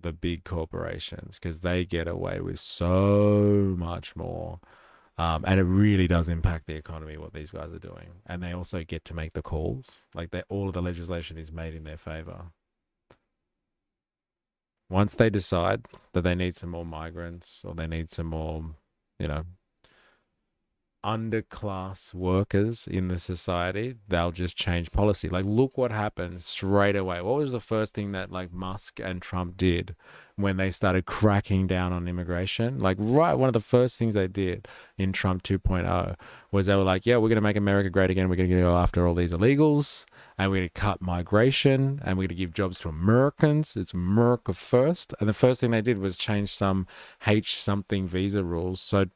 the big corporations because they get away with so much more. And it really does impact the economy, what these guys are doing. And they also get to make the calls. Like all of the legislation is made in their favor. Once they decide that they need some more migrants or they need some more, you know, underclass workers in the society, they'll just change policy. Like, look what happened straight away. What was the first thing that like Musk and Trump did when they started cracking down on immigration? Like, right, one of the first things they did in Trump 2.0 was they were like, yeah, we're going to make America great again. We're going to go after all these illegals and we're going to cut migration and we're going to give jobs to Americans. It's America first. And the first thing they did was change some H something visa rules so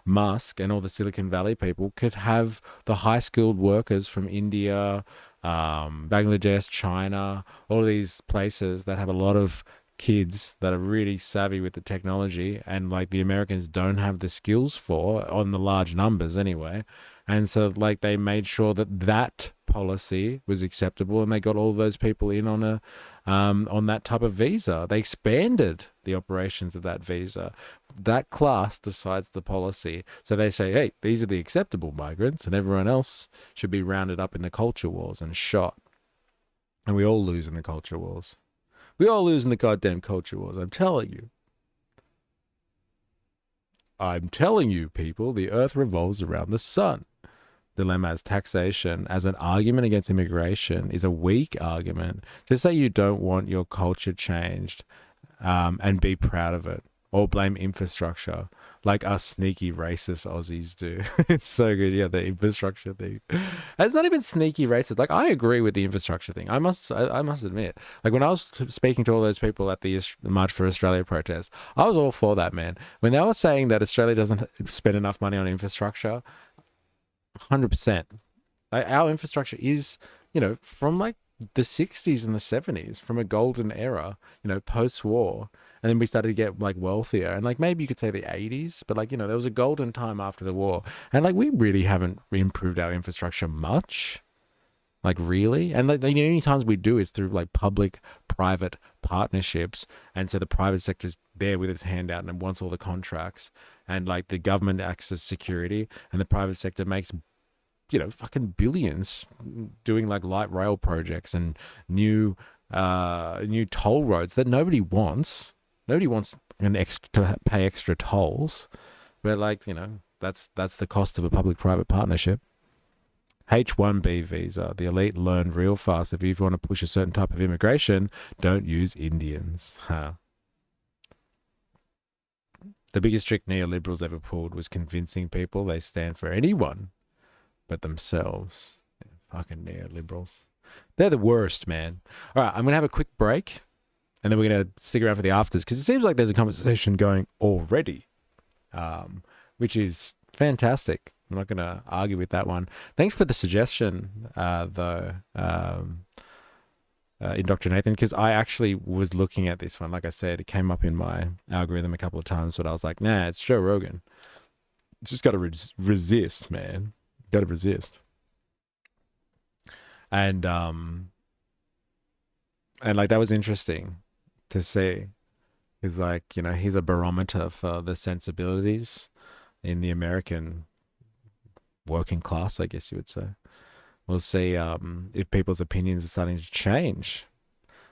Musk and all the Silicon Valley people could have the high skilled workers from India, Bangladesh, China, all of these places that have a lot of kids that are really savvy with the technology and like the Americans don't have the skills for on the large numbers anyway. And so like they made sure that that policy was acceptable and they got all those people in on a on that type of visa. They expanded the operations of that visa. That class decides the policy. So they say, hey, these are the acceptable migrants and everyone else should be rounded up in the culture wars and shot. And we all lose in the culture wars. We all lose in the goddamn culture wars. I'm telling you. I'm telling you, people, the earth revolves around the sun. Dilemma as taxation as an argument against immigration is a weak argument. Just say you don't want your culture changed and be proud of it or blame infrastructure like us sneaky racist Aussies do. It's so good. Yeah, the infrastructure thing. And it's not even sneaky racist. Like I agree with the infrastructure thing. I must admit, like when I was speaking to all those people at the March for Australia protest, I was all for that, man. When they were saying that Australia doesn't spend enough money on infrastructure, 100%. Our infrastructure is, you know, from like the 60s and the 70s, from a golden era, you know, post-war. And then we started to get like wealthier. And like maybe you could say the 80s, but like, you know, there was a golden time after the war. And like we really haven't improved our infrastructure much. Like really? And like the only times we do is through like public-private partnerships. And so the private sector's there with its hand out and wants all the contracts. And like the government acts as security and the private sector makes, you know, fucking billions doing like light rail projects and new toll roads that nobody wants. Nobody wants to pay extra tolls. But like, you know, that's the cost of a public-private partnership. H-1B visa. The elite learned real fast. If you want to push a certain type of immigration, don't use Indians. Huh. The biggest trick neoliberals ever pulled was convincing people they stand for anyone but themselves. Yeah, fucking neoliberals. They're the worst, man. All right, I'm going to have a quick break, and then we're going to stick around for the afters, because it seems like there's a conversation going already, which is fantastic. I'm not going to argue with that one. Thanks for the suggestion, though, Indoctrinathan, because I actually was looking at this one. Like I said, it came up in my algorithm a couple of times, but I was like, nah, it's Joe Rogan. Just got to resist, man. Got to resist. And like that was interesting to see. Is like, you know, he's a barometer for the sensibilities in the American working class, I guess you would say. We'll see if people's opinions are starting to change.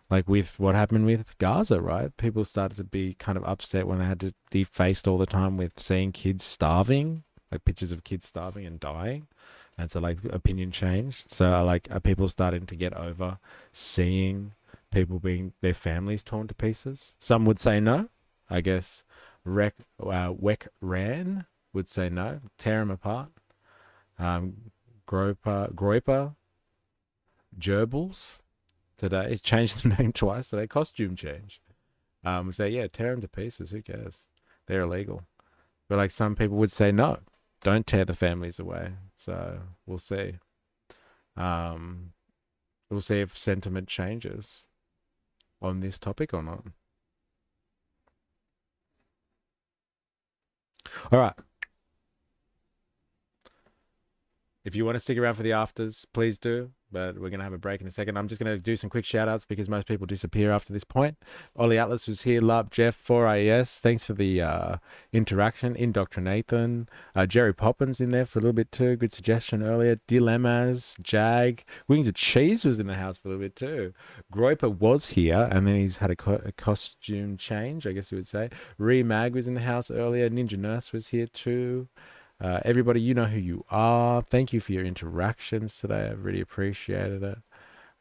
Like with what happened with Gaza, right? People started to be kind of upset when they had to be faced all the time with seeing kids starving, like pictures of kids starving and dying. And so like opinion changed. So like are people starting to get over seeing people being their families torn to pieces? Some would say no. I guess Wek Ran would say no. Tear them apart. Groiper, Gerbils today. He's changed the name twice today. Costume change. Say, yeah, tear them to pieces. Who cares? They're illegal. But like some people would say, no, don't tear the families away. So we'll see. We'll see if sentiment changes on this topic or not. All right. If you want to stick around for the afters, please do. but we're going to have a break in a second. I'm just going to do some quick shout outs because most people disappear after this point. Ollie Atlas was here. Lup, Jeff, 4AS. Thanks for the interaction. Indoctrinathan. Jerry Poppins in there for a little bit too. Good suggestion earlier. Dilemmas. Jag. Wings of Cheese was in the house for a little bit too. Groiper was here and then he's had a costume change, I guess you would say. Mag was in the house earlier. Ninja Nurse was here too. Everybody, you know who you are. Thank you for your interactions today. I've really appreciated it.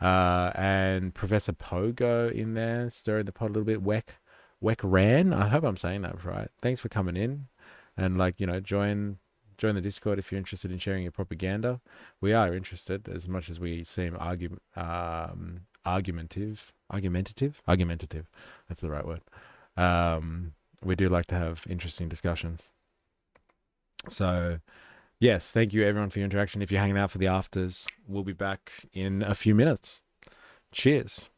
And Professor Pogo in there, stirring the pot a little bit. Weck Ran. I hope I'm saying that right. Thanks for coming in. And join the Discord if you're interested in sharing your propaganda. We are interested as much as we seem argumentative. That's the right word. We do like to have interesting discussions. So, yes, thank you everyone for your interaction. If you're hanging out for the afters, we'll be back in a few minutes. Cheers.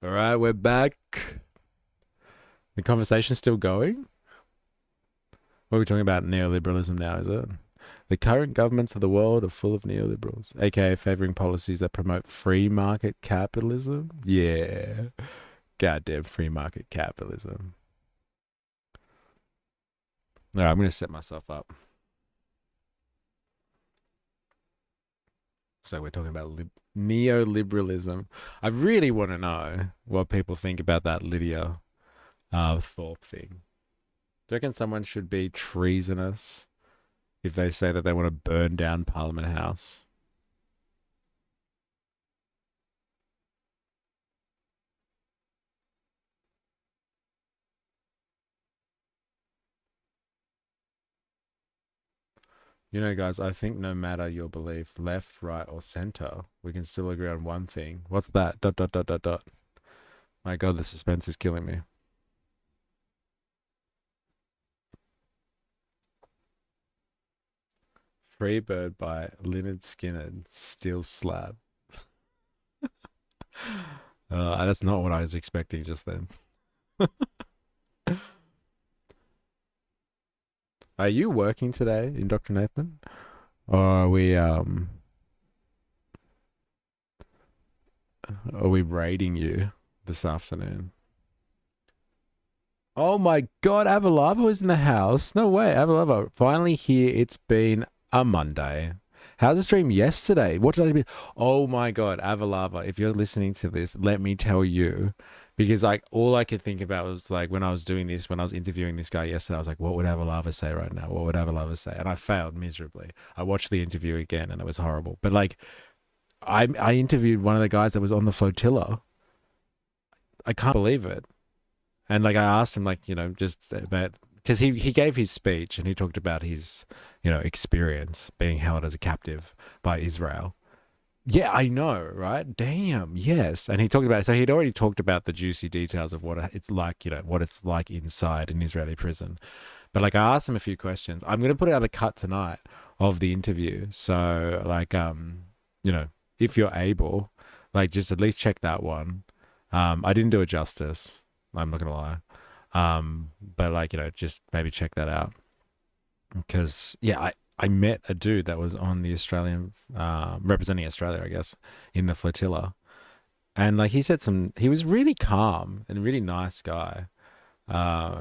All right, we're back. The conversation's still going? What are we talking about? Neoliberalism now, is it? The current governments of the world are full of neoliberals, aka favoring policies that promote free market capitalism. Yeah. Goddamn free market capitalism. All right, I'm going to set myself up. So we're talking about neoliberalism. I really want to know what people think about that Lydia Thorpe thing. Do you reckon someone should be treasonous if they say that they want to burn down Parliament House? You know, guys, I think no matter your belief, left, right, or center, we can still agree on one thing. What's that? ... My God, the suspense is killing me. Freebird by Lynyrd Skynyrd, Steel Slab. That's not what I was expecting just then. Are you working today in Dr. Nathan? Or are we raiding you this afternoon? Oh my God, Avalava was in the house. No way, Avalava. Finally here. It's been a Monday. How's the stream yesterday? What did I do? Oh my God, Avalava, if you're listening to this, let me tell you. Because like all I could think about was like when I was doing this, when I was interviewing this guy yesterday, I was like, what would Avalava say right now? What would Avalava say? And I failed miserably. I watched the interview again and it was horrible. But like I interviewed one of the guys that was on the flotilla. I can't believe it. And like I asked him like, you know, just about, because he gave his speech and he talked about his, you know, experience being held as a captive by Israel. Yeah, I know, right? Damn, yes. And he talked about it. So he'd already talked about the juicy details of what it's like, you know, what it's like inside an Israeli prison. But like I asked him a few questions. I'm going to put out a cut tonight of the interview. So like, you know, if you're able, like just at least check that one. I didn't do it justice. I'm not going to lie. But like, you know, just maybe check that out. Because, yeah, I met a dude that was on the Australian, representing Australia, I guess, in the flotilla. And like he said he was really calm and a really nice guy.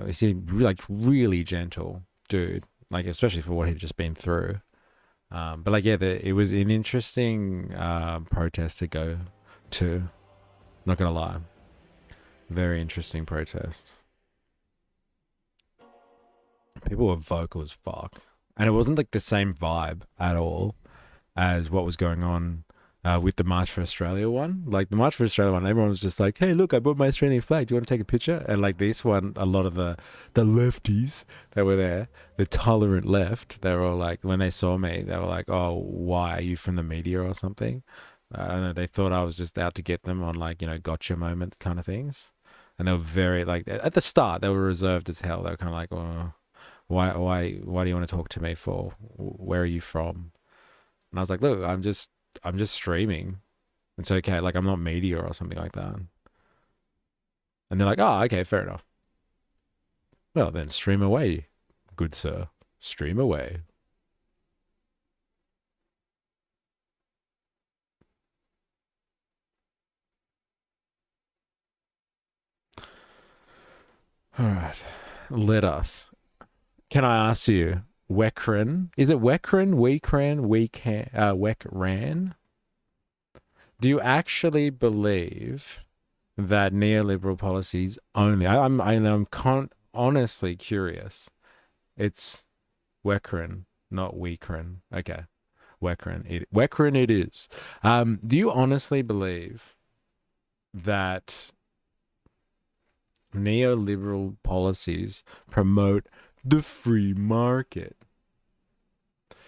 He seemed like really gentle dude, like especially for what he'd just been through. But like, yeah, it was an interesting protest to go to. Not going to lie. Very interesting protest. People were vocal as fuck. And it wasn't like the same vibe at all as what was going on with the March for Australia one. Like the March for Australia one, everyone was just like, hey, look, I brought my Australian flag. Do you want to take a picture? And like this one, a lot of the lefties that were there, the tolerant left, they were all like, when they saw me, they were like, oh, why? Are you from the media or something? I don't know. They thought I was just out to get them on like, you know, gotcha moment kind of things. And they were very like, at the start, they were reserved as hell. They were kind of like, oh, why do you want to talk to me for? Where are you from? And I was like, look, I'm just streaming. It's okay. Like, I'm not media or something like that. And they're like, oh, okay, fair enough. Well, then stream away, good sir. Stream away. All right. Let us. Can I ask you, Wekran? Is it Wekran? Wekran? Do you actually believe that neoliberal policies only? I'm honestly curious. It's Wekran, not Weekran. Okay, Wekran it is. Do you honestly believe that neoliberal policies promote the free market?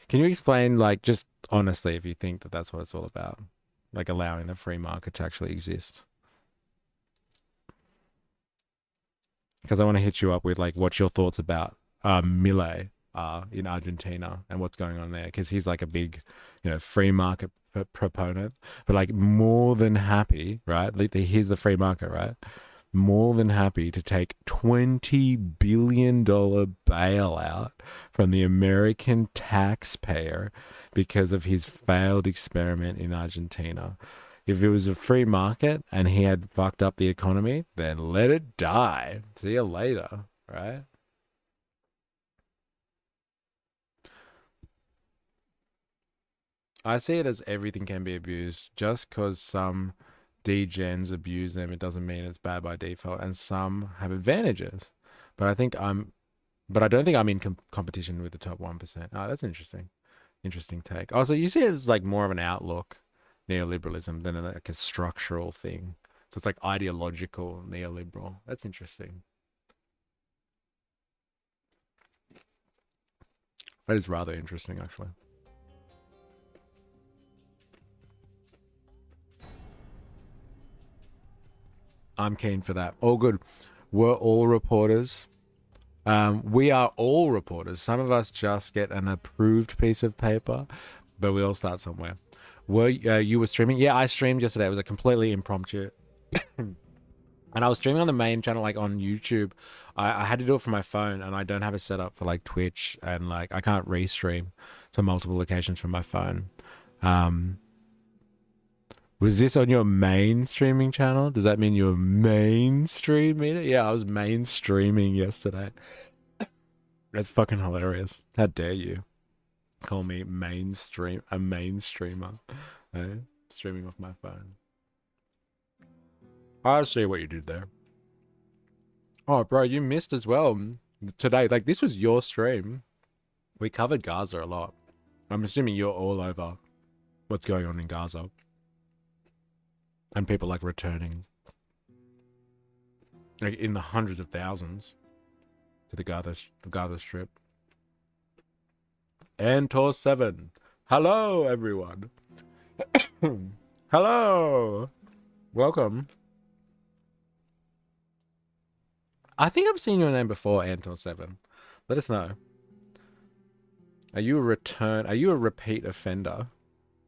Can you explain, like, just honestly, if you think that that's what it's all about, like allowing the free market to actually exist? Because I want to hit you up with like what's your thoughts about Milei in Argentina and what's going on there, because he's like a big, you know, free market proponent, but like more than happy, right? Here's the free market, right? More than happy to take $20 billion bailout from the American taxpayer because of his failed experiment in Argentina. If it was a free market and he had fucked up the economy, then let it die. See you later, right? I see it as everything can be abused. Just because some degens abuse them, it doesn't mean it's bad by default. And some have advantages. But I don't think I'm in competition with the top 1%. Oh, that's interesting. Interesting take. Oh, so you see it as like more of an outlook neoliberalism than like a structural thing. So it's like ideological neoliberal. That's interesting. That is rather interesting, actually. I'm keen for that. All good. We're all reporters. We are all reporters. Some of us just get an approved piece of paper, but we all start somewhere. You were streaming? Yeah, I streamed yesterday. It was a completely impromptu. And I was streaming on the main channel, like on YouTube. I had to do it from my phone, and I don't have it set up for like Twitch, and like I can't restream to multiple locations from my phone. Was this on your main streaming channel? Does that mean you're mainstreaming it? Yeah, I was mainstreaming yesterday. That's fucking hilarious. How dare you call me a mainstreamer? Eh? Streaming off my phone. I see what you did there. Oh, bro, you missed as well today. Like, this was your stream. We covered Gaza a lot. I'm assuming you're all over what's going on in Gaza. And people like returning, like in the hundreds of thousands, to the Gaza Strip. Antor 7. Hello, everyone. Hello. Welcome. I think I've seen your name before, Antor 7. Let us know. Are you a repeat offender?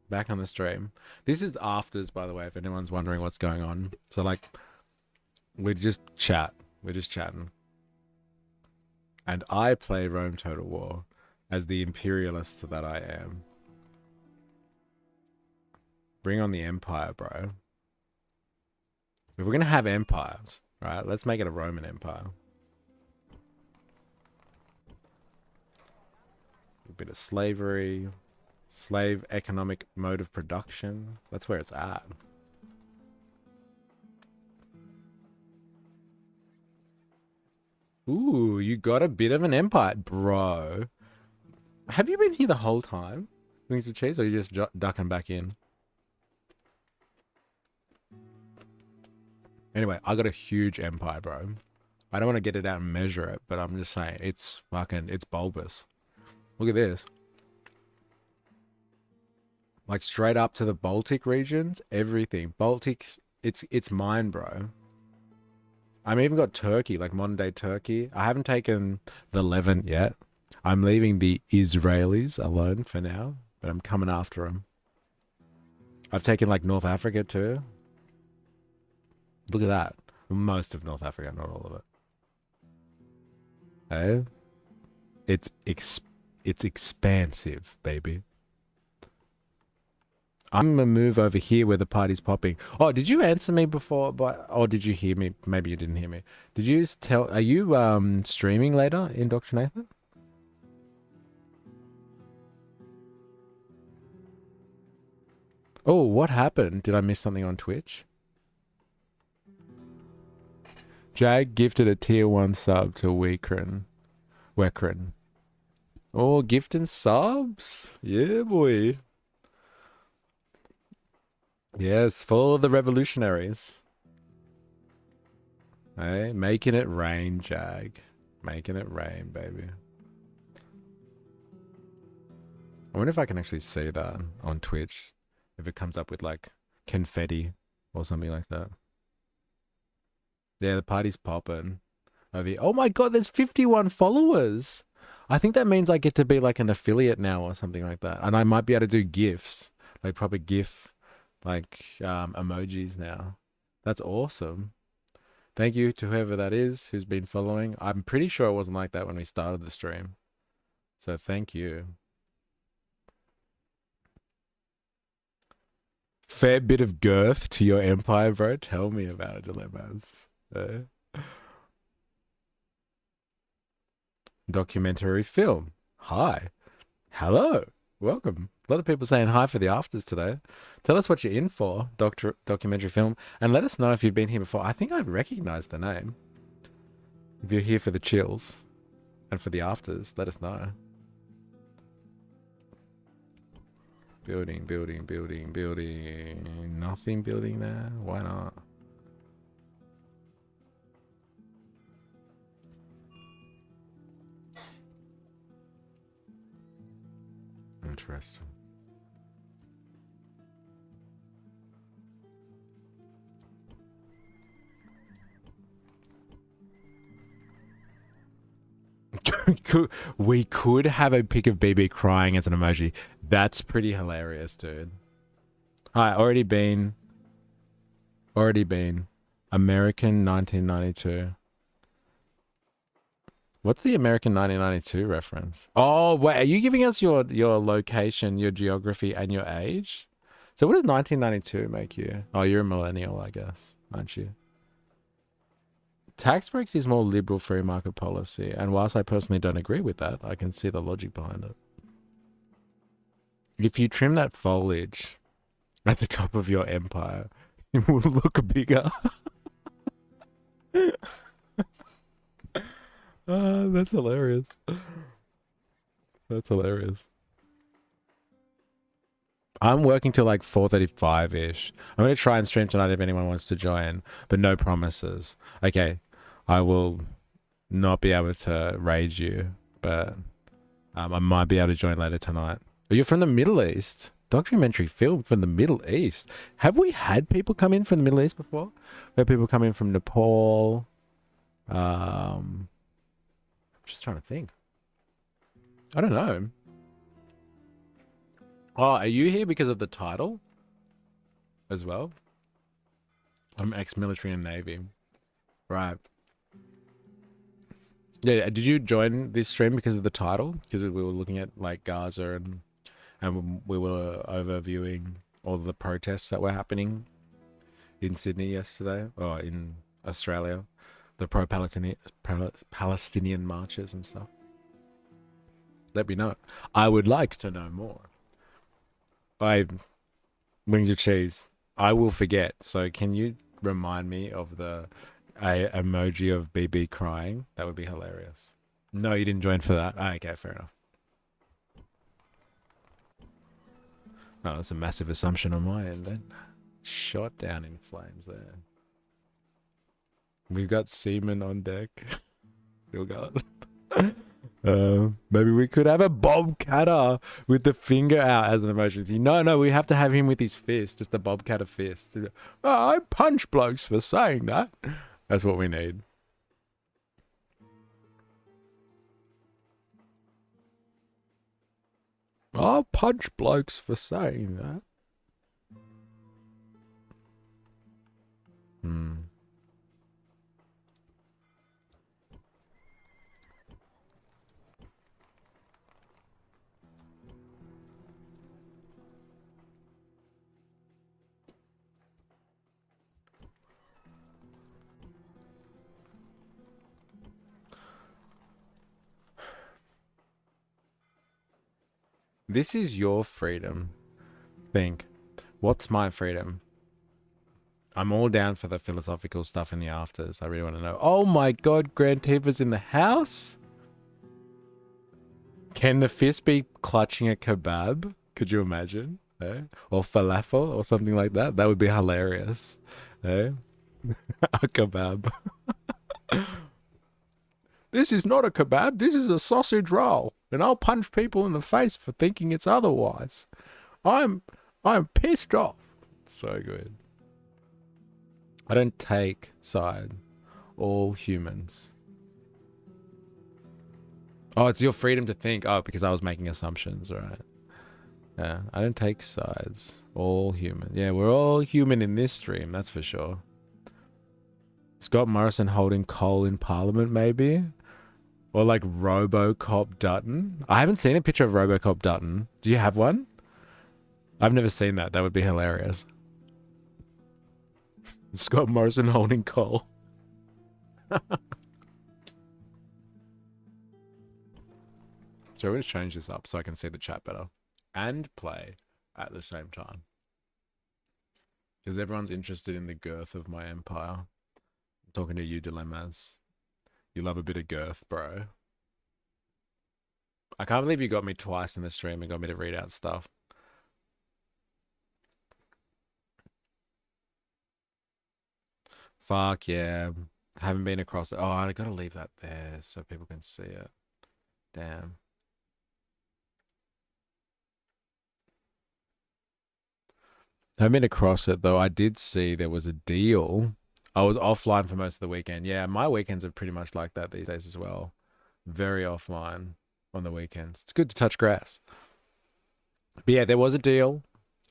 Back on the stream. This is afters, by the way, if anyone's wondering what's going on. So, like, we just chat. We're just chatting. And I play Rome Total War as the imperialist that I am. Bring on the empire, bro. If we're going to have empires, right, let's make it a Roman Empire. A bit of slavery. Slave economic mode of production. That's where it's at. Ooh, you got a bit of an empire, bro. Have you been here the whole time? Wings of cheese, or are you just ducking back in? Anyway, I got a huge empire, bro. I don't want to get it out and measure it, but I'm just saying, it's bulbous. Look at this. Like straight up to the Baltic regions, everything. Baltics, it's mine, bro. I've even got Turkey, like modern day Turkey. I haven't taken the Levant yet. I'm leaving the Israelis alone for now, but I'm coming after them. I've taken like North Africa too. Look at that. Most of North Africa, not all of it. Hey? It's expansive, baby. I'm gonna move over here where the party's popping. Oh, did you answer me before? Or did you hear me? Maybe you didn't hear me. Did you tell? Are you streaming later in Dr. Nathan? Oh, what happened? Did I miss something on Twitch? Jag gifted a tier 1 sub to Wekrin. Oh, gifting subs? Yeah, boy. Yes, for the revolutionaries. Hey, making it rain, Jag. Making it rain, baby. I wonder if I can actually see that on Twitch. If it comes up with like confetti or something like that. Yeah, the party's popping. Oh my god, there's 51 followers. I think that means I get to be like an affiliate now or something like that. And I might be able to do gifts. like proper GIF, like emojis now. That's awesome. Thank you to whoever that is who's been following. I'm pretty sure it wasn't like that when we started the stream. So thank you. Fair bit of girth to your empire, bro. Tell me about it, dilemmas. Documentary film. Hi. Hello. Welcome. A lot of people saying hi for the afters today. Tell us what you're in for, documentary film, and let us know if you've been here before. I think I've recognized the name. If you're here for the chills and for the afters, let us know. Building, building, building, building. Nothing building there. Why not? Interesting. We could have a pic of BB crying as an emoji. That's pretty hilarious, dude. Hi, already been. American 1992. What's the American 1992 reference? Oh, wait, are you giving us your location, your geography, and your age? So what does 1992 make you? Oh, you're a millennial, I guess, aren't you? Tax breaks is more liberal free market policy, and whilst I personally don't agree with that, I can see the logic behind it. If you trim that foliage at the top of your empire, it will look bigger. That's hilarious. That's hilarious. I'm working till like 4:35-ish. I'm going to try and stream tonight if anyone wants to join, but no promises. Okay, I will not be able to raid you, but I might be able to join later tonight. Oh, you're from the Middle East? Documentary film from the Middle East. Have we had people come in from the Middle East before? We had people come in from Nepal. Just trying to think. I don't know. Oh, are you here because of the title as well? I'm ex-military and Navy. Right. Yeah, did you join this stream because of the title? Because we were looking at like Gaza and we were overviewing all the protests that were happening in Sydney yesterday, or in Australia, the pro-Palestinian marches and stuff. Let me know. I would like to know more. Wings of cheese. I will forget. So can you remind me of the emoji of BB crying? That would be hilarious. No, you didn't join for that. Okay, fair enough. Oh, that's a massive assumption on my end then. Shot down in flames there. We've got semen on deck. Still got. Maybe we could have a bobcatter with the finger out as an emoji. No, we have to have him with his fist, just a bobcatter fist. Oh, I punch blokes for saying that. That's what we need. I'll punch blokes for saying that. This is your freedom. Think. What's my freedom? I'm all down for the philosophical stuff in the afters. I really want to know. Oh my god, Grand Tifa's in the house? Can the fist be clutching a kebab? Could you imagine? Eh? Or falafel or something like that? That would be hilarious. Eh? A kebab. This is not a kebab. This is a sausage roll. And I'll punch people in the face for thinking it's otherwise. I'm pissed off. So good. I don't take side. All humans. Oh, it's your freedom to think. Oh, because I was making assumptions, right? Yeah, I don't take sides. All human. Yeah, we're all human in this stream, that's for sure. Scott Morrison holding coal in Parliament, maybe? Or like Robocop Dutton? I haven't seen a picture of Robocop Dutton. Do you have one? I've never seen that. That would be hilarious. Scott Morrison holding coal. So we're going to change this up so I can see the chat better. And play at the same time. Because everyone's interested in the girth of my empire. I'm talking to you, Dilemmas. You love a bit of girth, bro. I can't believe you got me twice in the stream and got me to read out stuff. Fuck yeah. Haven't been across it. Oh, I gotta leave that there so people can see it. Damn. Haven't been across it though. I did see there was a deal. I was offline for most of the weekend. Yeah, my weekends are pretty much like that these days as well. Very offline on the weekends. It's good to touch grass. But yeah, there was a deal.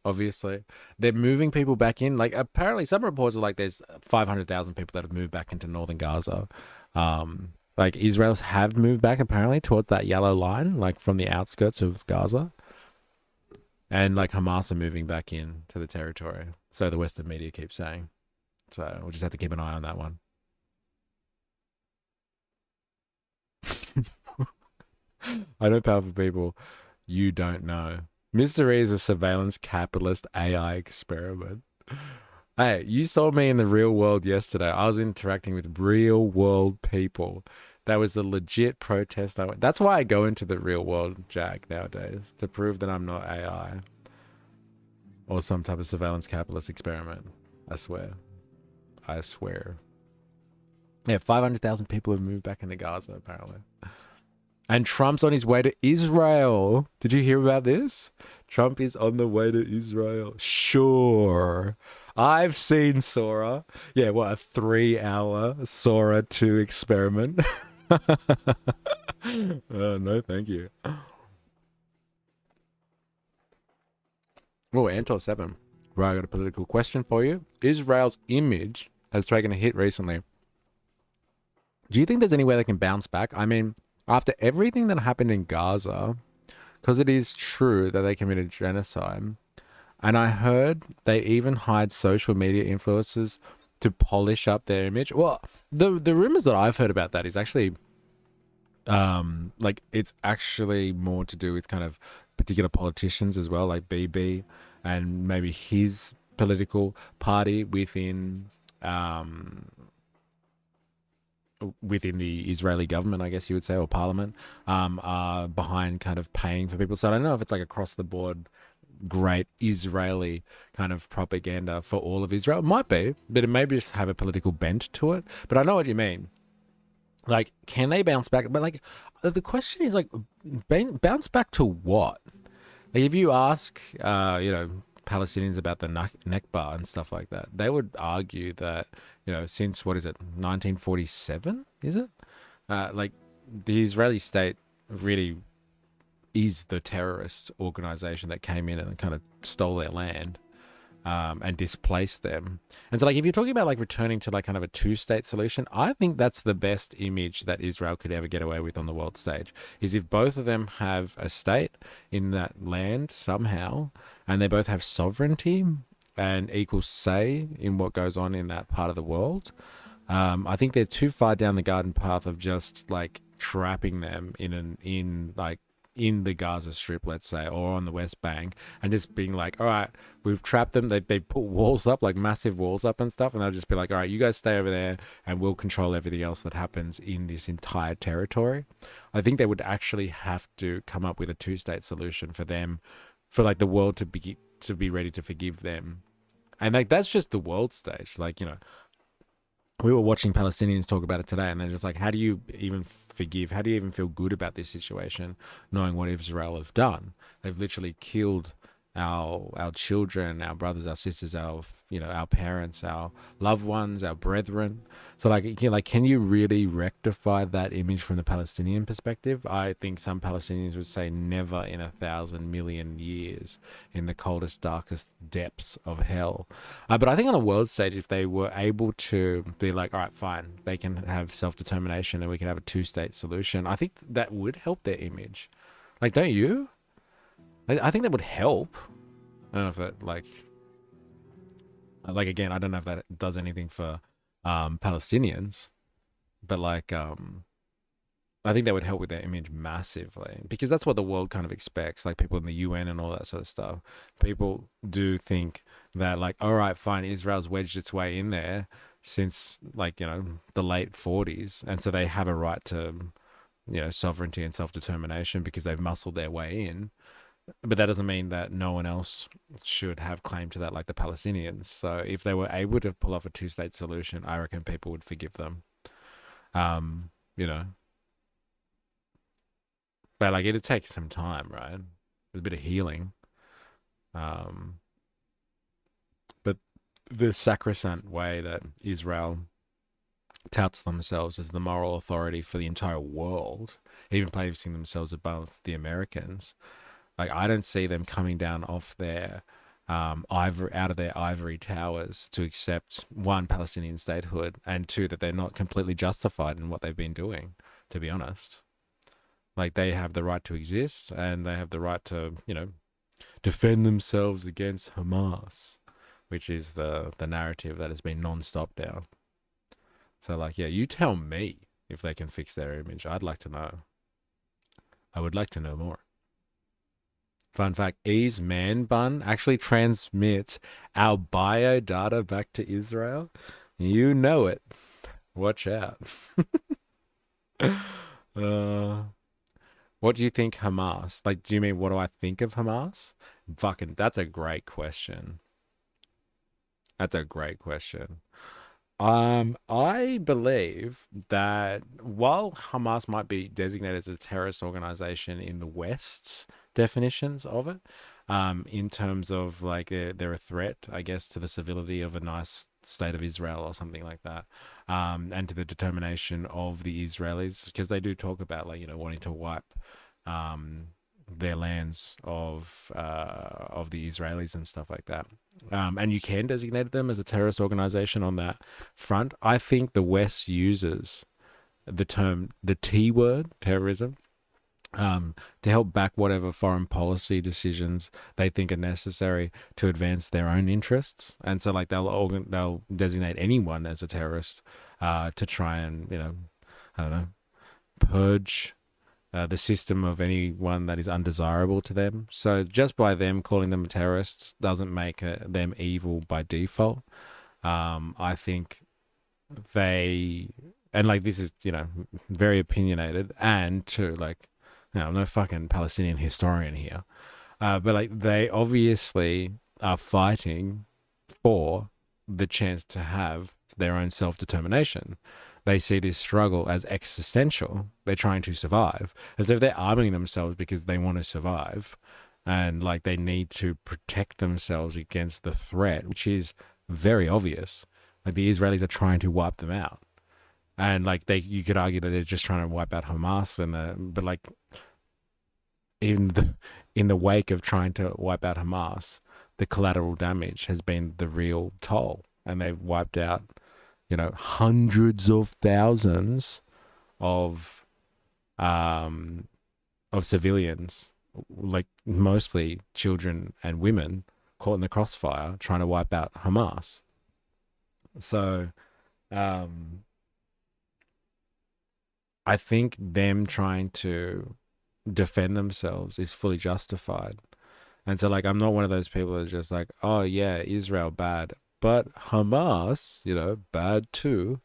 Obviously, they're moving people back in. Like apparently, some reports are like there's 500,000 people that have moved back into northern Gaza. Like Israelis have moved back apparently towards that yellow line, like from the outskirts of Gaza, and like Hamas are moving back in to the territory. So the Western media keeps saying. So we'll just have to keep an eye on that one. I know powerful people you don't know. Mystery is a surveillance capitalist AI experiment. Hey, you saw me in the real world yesterday. I was interacting with real world people. That was the legit protest I went. That's why I go into the real world, Jack, nowadays, to prove that I'm not AI or some type of surveillance capitalist experiment. I swear. I swear. Yeah, 500,000 people have moved back into Gaza, apparently. And Trump's on his way to Israel. Did you hear about this? Trump is on the way to Israel. Sure. I've seen Sora. Yeah, what, a 3-hour Sora 2 experiment? No, thank you. Oh, Antor 7. Right, I got a political question for you. Israel's image has taken a hit recently. Do you think there's any way they can bounce back? I mean, after everything that happened in Gaza, because it is true that they committed genocide, and I heard they even hired social media influencers to polish up their image. Well, the rumors that I've heard about that is actually, like it's actually more to do with kind of particular politicians as well, like BB and maybe his political party within the Israeli government, I guess you would say, or parliament, are behind kind of paying for people. So I don't know if it's like across the board great Israeli kind of propaganda for all of Israel. It might be, but it may just have a political bent to it. But I know what you mean. Like, can they bounce back? But like, the question is like, bounce back to what? Like, if you ask, Palestinians about the Nakba and stuff like that, they would argue that, since, what is it, 1947, is it? Like, the Israeli state really is the terrorist organization that came in and kind of stole their land and displaced them. And so, like, if you're talking about, like, returning to, like, kind of a two-state solution, I think that's the best image that Israel could ever get away with on the world stage, is if both of them have a state in that land somehow, and they both have sovereignty and equal say in what goes on in that part of the world. I think they're too far down the garden path of just like trapping them in the Gaza Strip, let's say, or on the West Bank, and just being like, all right, we've trapped them. They put walls up, like massive walls up and stuff, and they'll just be like, all right, you guys stay over there, and we'll control everything else that happens in this entire territory. I think they would actually have to come up with a two-state solution for them, for like the world to be ready to forgive them. And like that's just the world stage. Like, we were watching Palestinians talk about it today, and they're just like, how do you even forgive? How do you even feel good about this situation, knowing what Israel have done? They've literally killed our children, our brothers, our sisters, our parents, our loved ones, our brethren. So can you really rectify that image from the Palestinian perspective? I think some Palestinians would say never in 1,000 million years, in the coldest, darkest depths of hell. But I think on a world stage, if they were able to be like, all right, fine, they can have self-determination and we can have a two-state solution, I think that would help their image. Like, don't you? I think that would help. I don't know if that, again, I don't know if that does anything for Palestinians, but I think that would help with their image massively, because that's what the world kind of expects, like people in the UN and all that sort of stuff. People do think that, all right, fine, Israel's wedged its way in there since, the late 40s, and so they have a right to, sovereignty and self-determination because they've muscled their way in. But that doesn't mean that no one else should have claim to that, like the Palestinians. So if they were able to pull off a two-state solution, I reckon people would forgive them. But it'd take some time, right? A bit of healing. But the sacrosanct way that Israel touts themselves as the moral authority for the entire world, even placing themselves above the Americans. I don't see them coming down off their out of their ivory towers to accept, one, Palestinian statehood, and two, that they're not completely justified in what they've been doing, to be honest. They have the right to exist, and they have the right to, defend themselves against Hamas, which is the narrative that has been non-stop now. So, you tell me if they can fix their image. I'd like to know. I would like to know more. Fun fact, E's man bun actually transmits our bio data back to Israel. You know it. Watch out. What do you think Hamas? Do you mean what do I think of Hamas? That's a great question. That's a great question. I believe that while Hamas might be designated as a terrorist organization in the West's definitions of it, in terms of they're a threat, I guess, to the civility of a nice state of Israel or something like that, and to the determination of the Israelis, because they do talk about wanting to wipe their lands of the Israelis and stuff like that. And you can designate them as a terrorist organization on that front. I think the West uses the term, the T word, terrorism, to help back whatever foreign policy decisions they think are necessary to advance their own interests. And so they'll designate anyone as a terrorist to try and, I don't know, purge the system of anyone that is undesirable to them. So just by them calling them terrorists doesn't make them evil by default. I think this is, very opinionated, and too, I'm no fucking Palestinian historian here. But they obviously are fighting for the chance to have their own self-determination. They see this struggle as existential. They're trying to survive. As if they're arming themselves because they want to survive. And they need to protect themselves against the threat, which is very obvious. The Israelis are trying to wipe them out. And you could argue that they're just trying to wipe out Hamas, but in the wake of trying to wipe out Hamas, the collateral damage has been the real toll. And they've wiped out hundreds of thousands of civilians, mostly children and women, caught in the crossfire trying to wipe out Hamas. So, I think them trying to defend themselves is fully justified. And so, I'm not one of those people that's just oh yeah, Israel bad, but Hamas, bad too.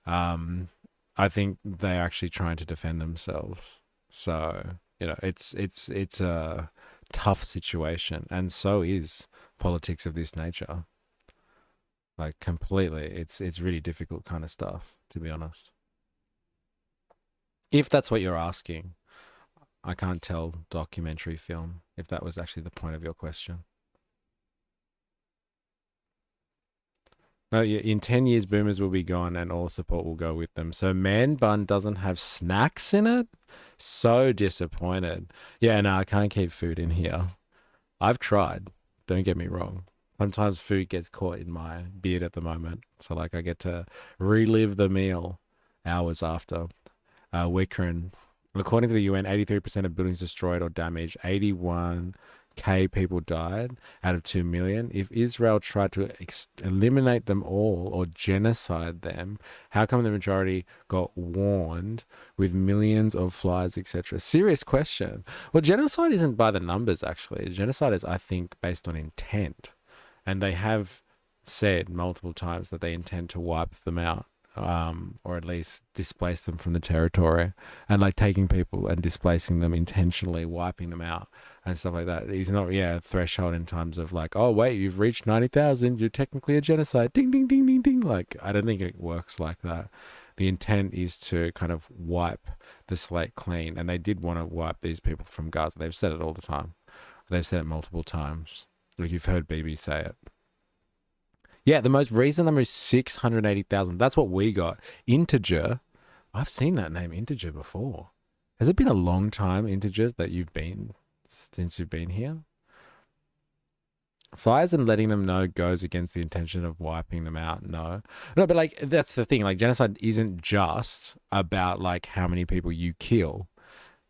I think they're actually trying to defend themselves. So, it's a tough situation, and so is politics of this nature. Completely, it's really difficult kind of stuff, to be honest. If that's what you're asking. I can't tell documentary film. if that was actually the point of your question. No, yeah, in 10 years, boomers will be gone and all support will go with them. So man bun doesn't have snacks in it? So disappointed. Yeah, no, I can't keep food in here. I've tried. Don't get me wrong. Sometimes food gets caught in my beard at the moment. So, like, I get to relive the meal hours after. Wickrun. According to the UN, 83% of buildings destroyed or damaged. 81K people died out of 2 million. If Israel tried to eliminate them all or genocide them, how come the majority got warned with millions of flies, etc.? Serious question. Well, genocide isn't by the numbers, actually. Genocide is, I think, based on intent. And they have said multiple times that they intend to wipe them out. Or at least displace them from the territory, and like taking people and displacing them intentionally, wiping them out and stuff like that. It's not, a threshold in terms of like, oh wait, you've reached 90,000, you're technically a genocide. Ding, ding, ding, ding, ding. Like, I don't think it works like that. The intent is to kind of wipe the slate clean, and they did want to wipe these people from Gaza. They've said it all the time. They've said it multiple times. Like, you've heard Bibi say it. Yeah, the most recent number is 680,000. That's what we got. Integer. I've seen that name Integer before. Has it been a long time, Integer, that since you've been here? Flyers and letting them know goes against the intention of wiping them out. No, but like, that's the thing. Like, genocide isn't just about like how many people you kill.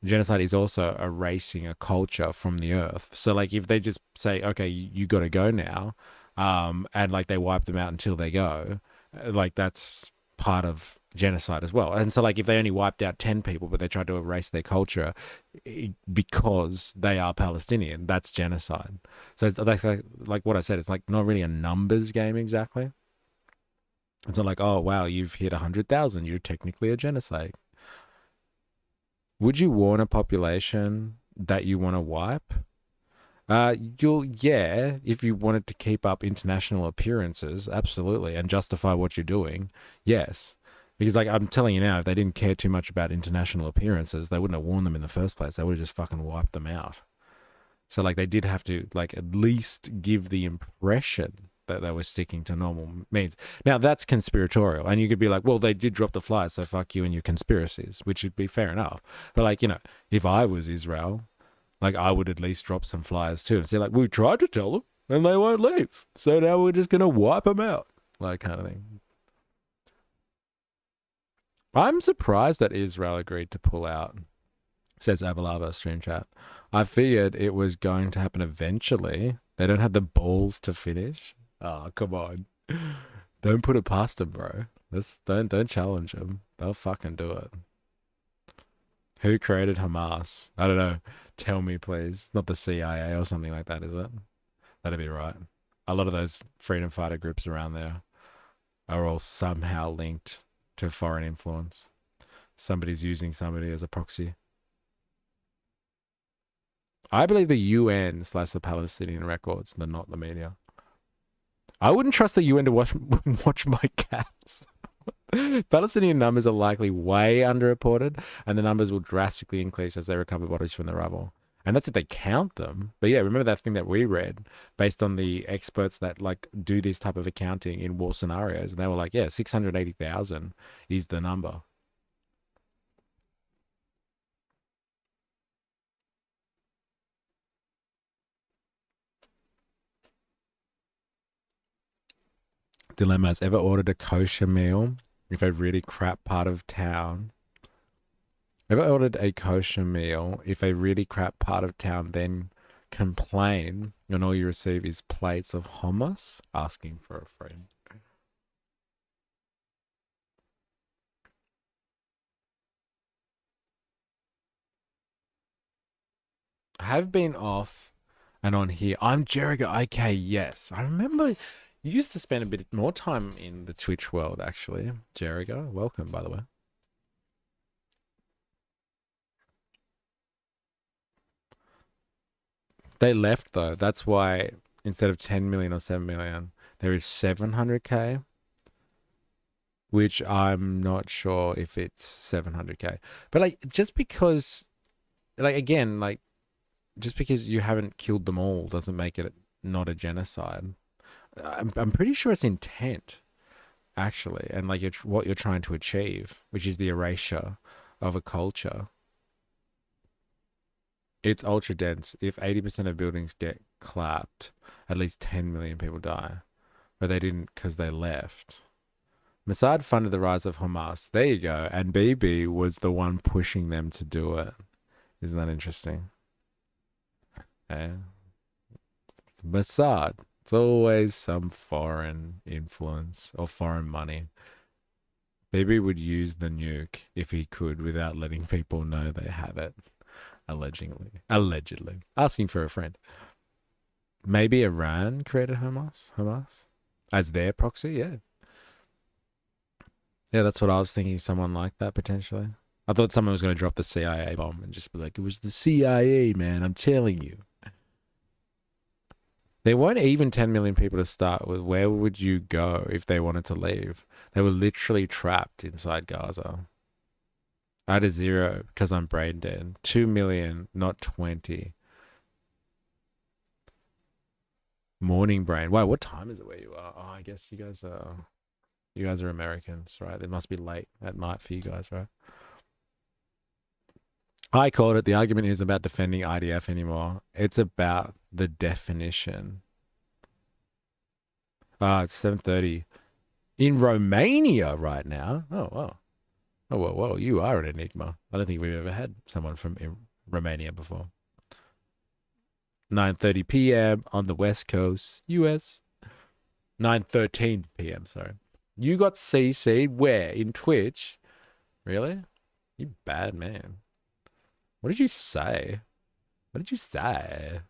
Genocide is also erasing a culture from the earth. So like, if they just say, okay, you got to go now, and like they wipe them out until they go, like that's part of genocide as well. And so like, if they only wiped out 10 people but they tried to erase their culture because they are Palestinian, that's genocide. So it's like what I said, it's like not really a numbers game exactly. It's not like, oh wow, you've hit 100,000, you're technically a genocide. Would you warn a population that you want to wipe? If you wanted to keep up international appearances, absolutely, and justify what you're doing, yes. Because like, I'm telling you now, if they didn't care too much about international appearances, they wouldn't have warned them in the first place. They would have just fucking wiped them out. So like, they did have to like at least give the impression that they were sticking to normal means. Now that's conspiratorial, and you could be like, well, they did drop the flies, so fuck you and your conspiracies, which would be fair enough. But like, if I was Israel, like, I would at least drop some flyers too and say like, we tried to tell them and they won't leave, so now we're just gonna wipe them out, like, kind of thing. I'm surprised that Israel agreed to pull out, says Abalava stream chat. I figured it was going to happen eventually. They don't have the balls to finish. Oh, come on. Don't put it past them, bro. Don't challenge them. They'll fucking do it. Who created Hamas? I don't know. Tell me, please. Not the CIA or something like that, is it? That'd be right. A lot of those freedom fighter groups around there are all somehow linked to foreign influence. Somebody's using somebody as a proxy. I believe the UN / the Palestinian records, not the media. I wouldn't trust the UN to watch my cats. Palestinian numbers are likely way underreported, and the numbers will drastically increase as they recover bodies from the rubble. And that's if they count them. But yeah, remember that thing that we read based on the experts that like do this type of accounting in war scenarios, and they were like, yeah, 680,000 is the number. Dilemmas. Ever ordered a kosher meal if a really crap part of town? Ever ordered a kosher meal if a really crap part of town then complain and all you receive is plates of hummus? Asking for a friend. I have been off and on here. I'm Jericho IK, yes. I remember you used to spend a bit more time in the Twitch world, actually. Jericho, welcome, by the way. They left, though. That's why instead of 10 million or 7 million, there is 700K, which I'm not sure if it's 700K. But, like, just because, like, again, like, just because you haven't killed them all doesn't make it not a genocide. I'm pretty sure it's intent, actually, and like what you're trying to achieve, which is the erasure of a culture. It's ultra dense. If 80% of buildings get clapped, at least 10 million people die. But they didn't because they left. Mossad funded the rise of Hamas. There you go. And Bibi was the one pushing them to do it. Isn't that interesting? Yeah. Mossad. It's always some foreign influence or foreign money. Bibi would use the nuke if he could without letting people know they have it. Allegedly. Asking for a friend. Maybe Iran created Hamas as their proxy. Yeah, that's what I was thinking. Someone like that potentially. I thought someone was going to drop the CIA bomb and just be like, it was the CIA, man, I'm telling you. There weren't even 10 million people to start with. Where would you go if they wanted to leave? They were literally trapped inside Gaza. I had a 0 because I'm brain dead. 2 million, not 20. Morning brain. Wow, what time is it where you are? Oh, I guess you guys are Americans, right? It must be late at night for you guys, right? I called it. The argument isn't about defending IDF anymore. It's about the definition. It's 7:30 in Romania right now. Oh, wow. Oh, well, you are an enigma. I don't think we've ever had someone from Romania before. 9:30 p.m. on the West Coast, US. 9:13 p.m., sorry. You got CC'd where? In Twitch? Really? You bad man. What did you say? What did you say?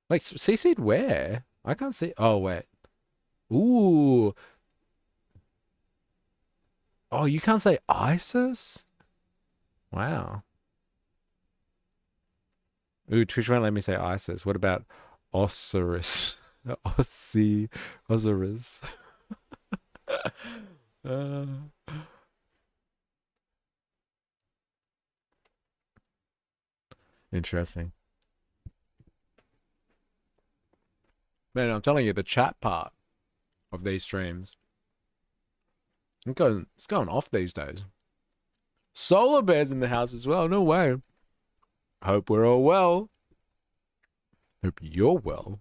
Like, CC'd where? I can't see. Oh, wait. Ooh. Oh, you can't say ISIS? Wow. Ooh, Twitch won't let me say ISIS. What about Osiris? Osiris. Interesting. Man, I'm telling you, the chat part of these streams, it's going off these days. Solar Bear's in the house as well. No way. Hope we're all well. Hope you're well.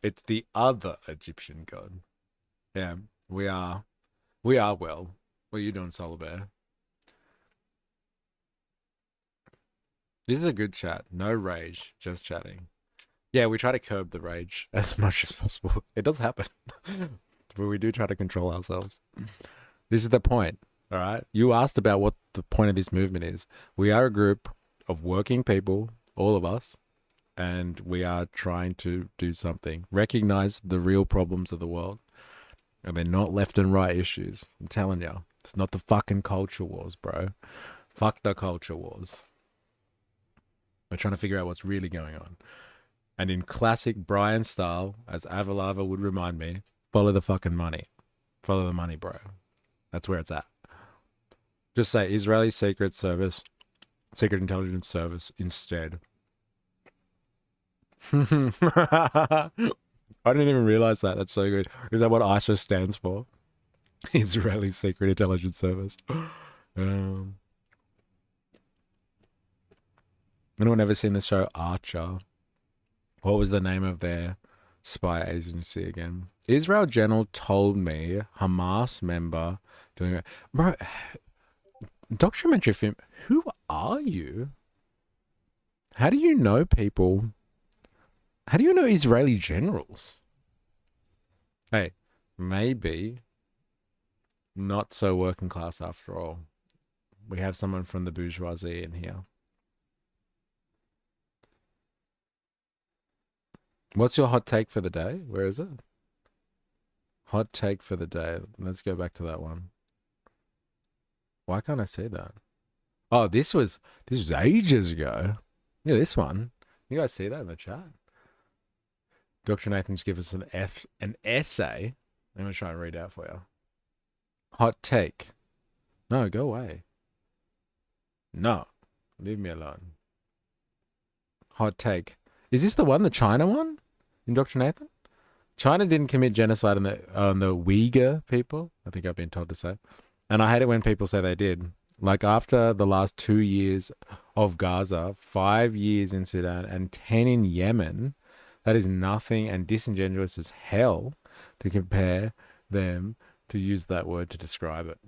It's the other Egyptian god. Yeah, we are well. What are you doing, Solar Bear? This is a good chat. No rage, just chatting. Yeah, we try to curb the rage as much as possible. It does happen. But we do try to control ourselves. This is the point, all right? You asked about what the point of this movement is. We are a group of working people, all of us, and we are trying to do something. Recognize the real problems of the world. And they're not left and right issues. I'm telling you. It's not the fucking culture wars, bro. Fuck the culture wars. We're trying to figure out what's really going on. And in classic Brian style, as Avalava would remind me, follow the fucking money. Follow the money, bro. That's where it's at. Just say Israeli Secret Service, Secret Intelligence Service instead. I didn't even realize that. That's so good. Is that what ISIS stands for? Israeli Secret Intelligence Service. Anyone ever seen the show Archer? What was the name of their spy agency again? Israel General told me Hamas member doing it. Bro, documentary film. Who are you? How do you know people? How do you know Israeli generals? Hey, maybe not so working class after all. We have someone from the bourgeoisie in here. What's your hot take for the day? Where is it? Hot take for the day. Let's go back to that one. Why can't I see that? Oh, this was ages ago. Yeah, this one. You guys see that in the chat? Dr. Nathan's give us an essay. I'm going to try and read out for you. Hot take. No, go away. No. Leave me alone. Hot take. Is this the one, the China one? In Dr. Nathan? China didn't commit genocide on the Uyghur people. I think I've been told to say. And I hate it when people say they did. Like after the last 2 years of Gaza, 5 years in Sudan, and 10 in Yemen, that is nothing and disingenuous as hell to compare them to use that word to describe it.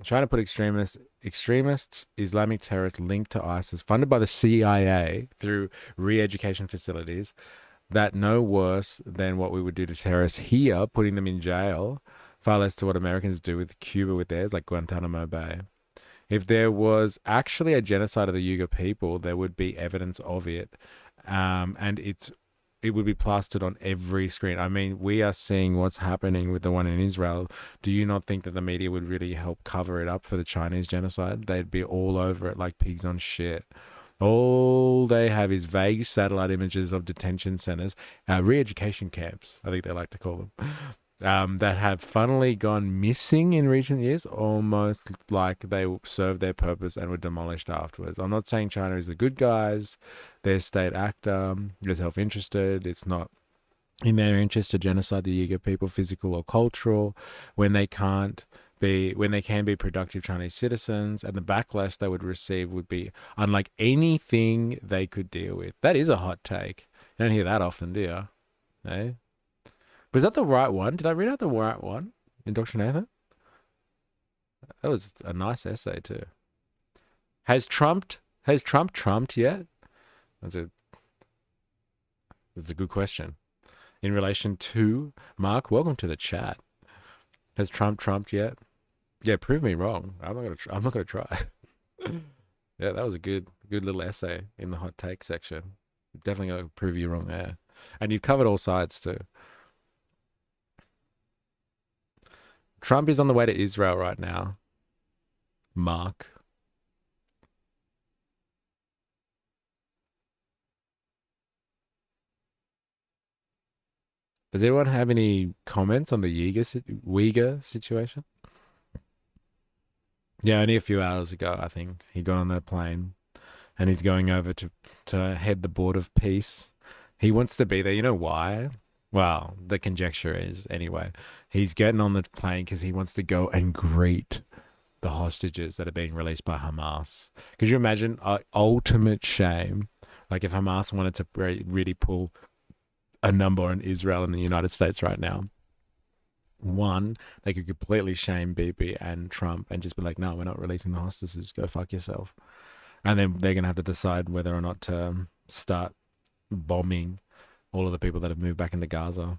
Trying to put extremists, Islamic terrorists linked to ISIS, funded by the CIA through re-education facilities, that no worse than what we would do to terrorists here, putting them in jail, far less to what Americans do with Cuba with theirs, like Guantanamo Bay. If there was actually a genocide of the Uyghur people, there would be evidence of it, and it would be plastered on every screen. I mean, we are seeing what's happening with the one in Israel. Do you not think that the media would really help cover it up for the Chinese genocide? They'd be all over it like pigs on shit. All they have is vague satellite images of detention centers, re-education camps, I think they like to call them, that have funnily gone missing in recent years, almost like they served their purpose and were demolished afterwards. I'm not saying China is the good guys. They're state actor, they're self-interested. It's not in their interest to genocide the Uyghur people, physical or cultural, when they can be productive Chinese citizens, and the backlash they would receive would be unlike anything they could deal with. That is a hot take. You don't hear that often, do you? Eh? Was that the right one? Did I read out the right one in Dr. Nathan? That was a nice essay too. Has Trump trumped yet? That's a good question. In relation to Mark, welcome to the chat. Has Trump trumped yet? Yeah, prove me wrong. I'm not gonna try. Yeah, that was a good little essay in the hot take section. Definitely gonna prove you wrong there. And you've covered all sides too. Trump is on the way to Israel right now. Mark. Does anyone have any comments on the Uyghur situation? Yeah, only a few hours ago, I think, he got on that plane and he's going over to head the board of peace. He wants to be there. You know why? Well, the conjecture is, anyway, he's getting on the plane because he wants to go and greet the hostages that are being released by Hamas. Could you imagine ultimate shame? Like if Hamas wanted to really pull a number on Israel and the United States right now. One, they could completely shame Bibi and Trump and just be like, no, we're not releasing the hostages. Go fuck yourself. And then they're going to have to decide whether or not to start bombing all of the people that have moved back into Gaza.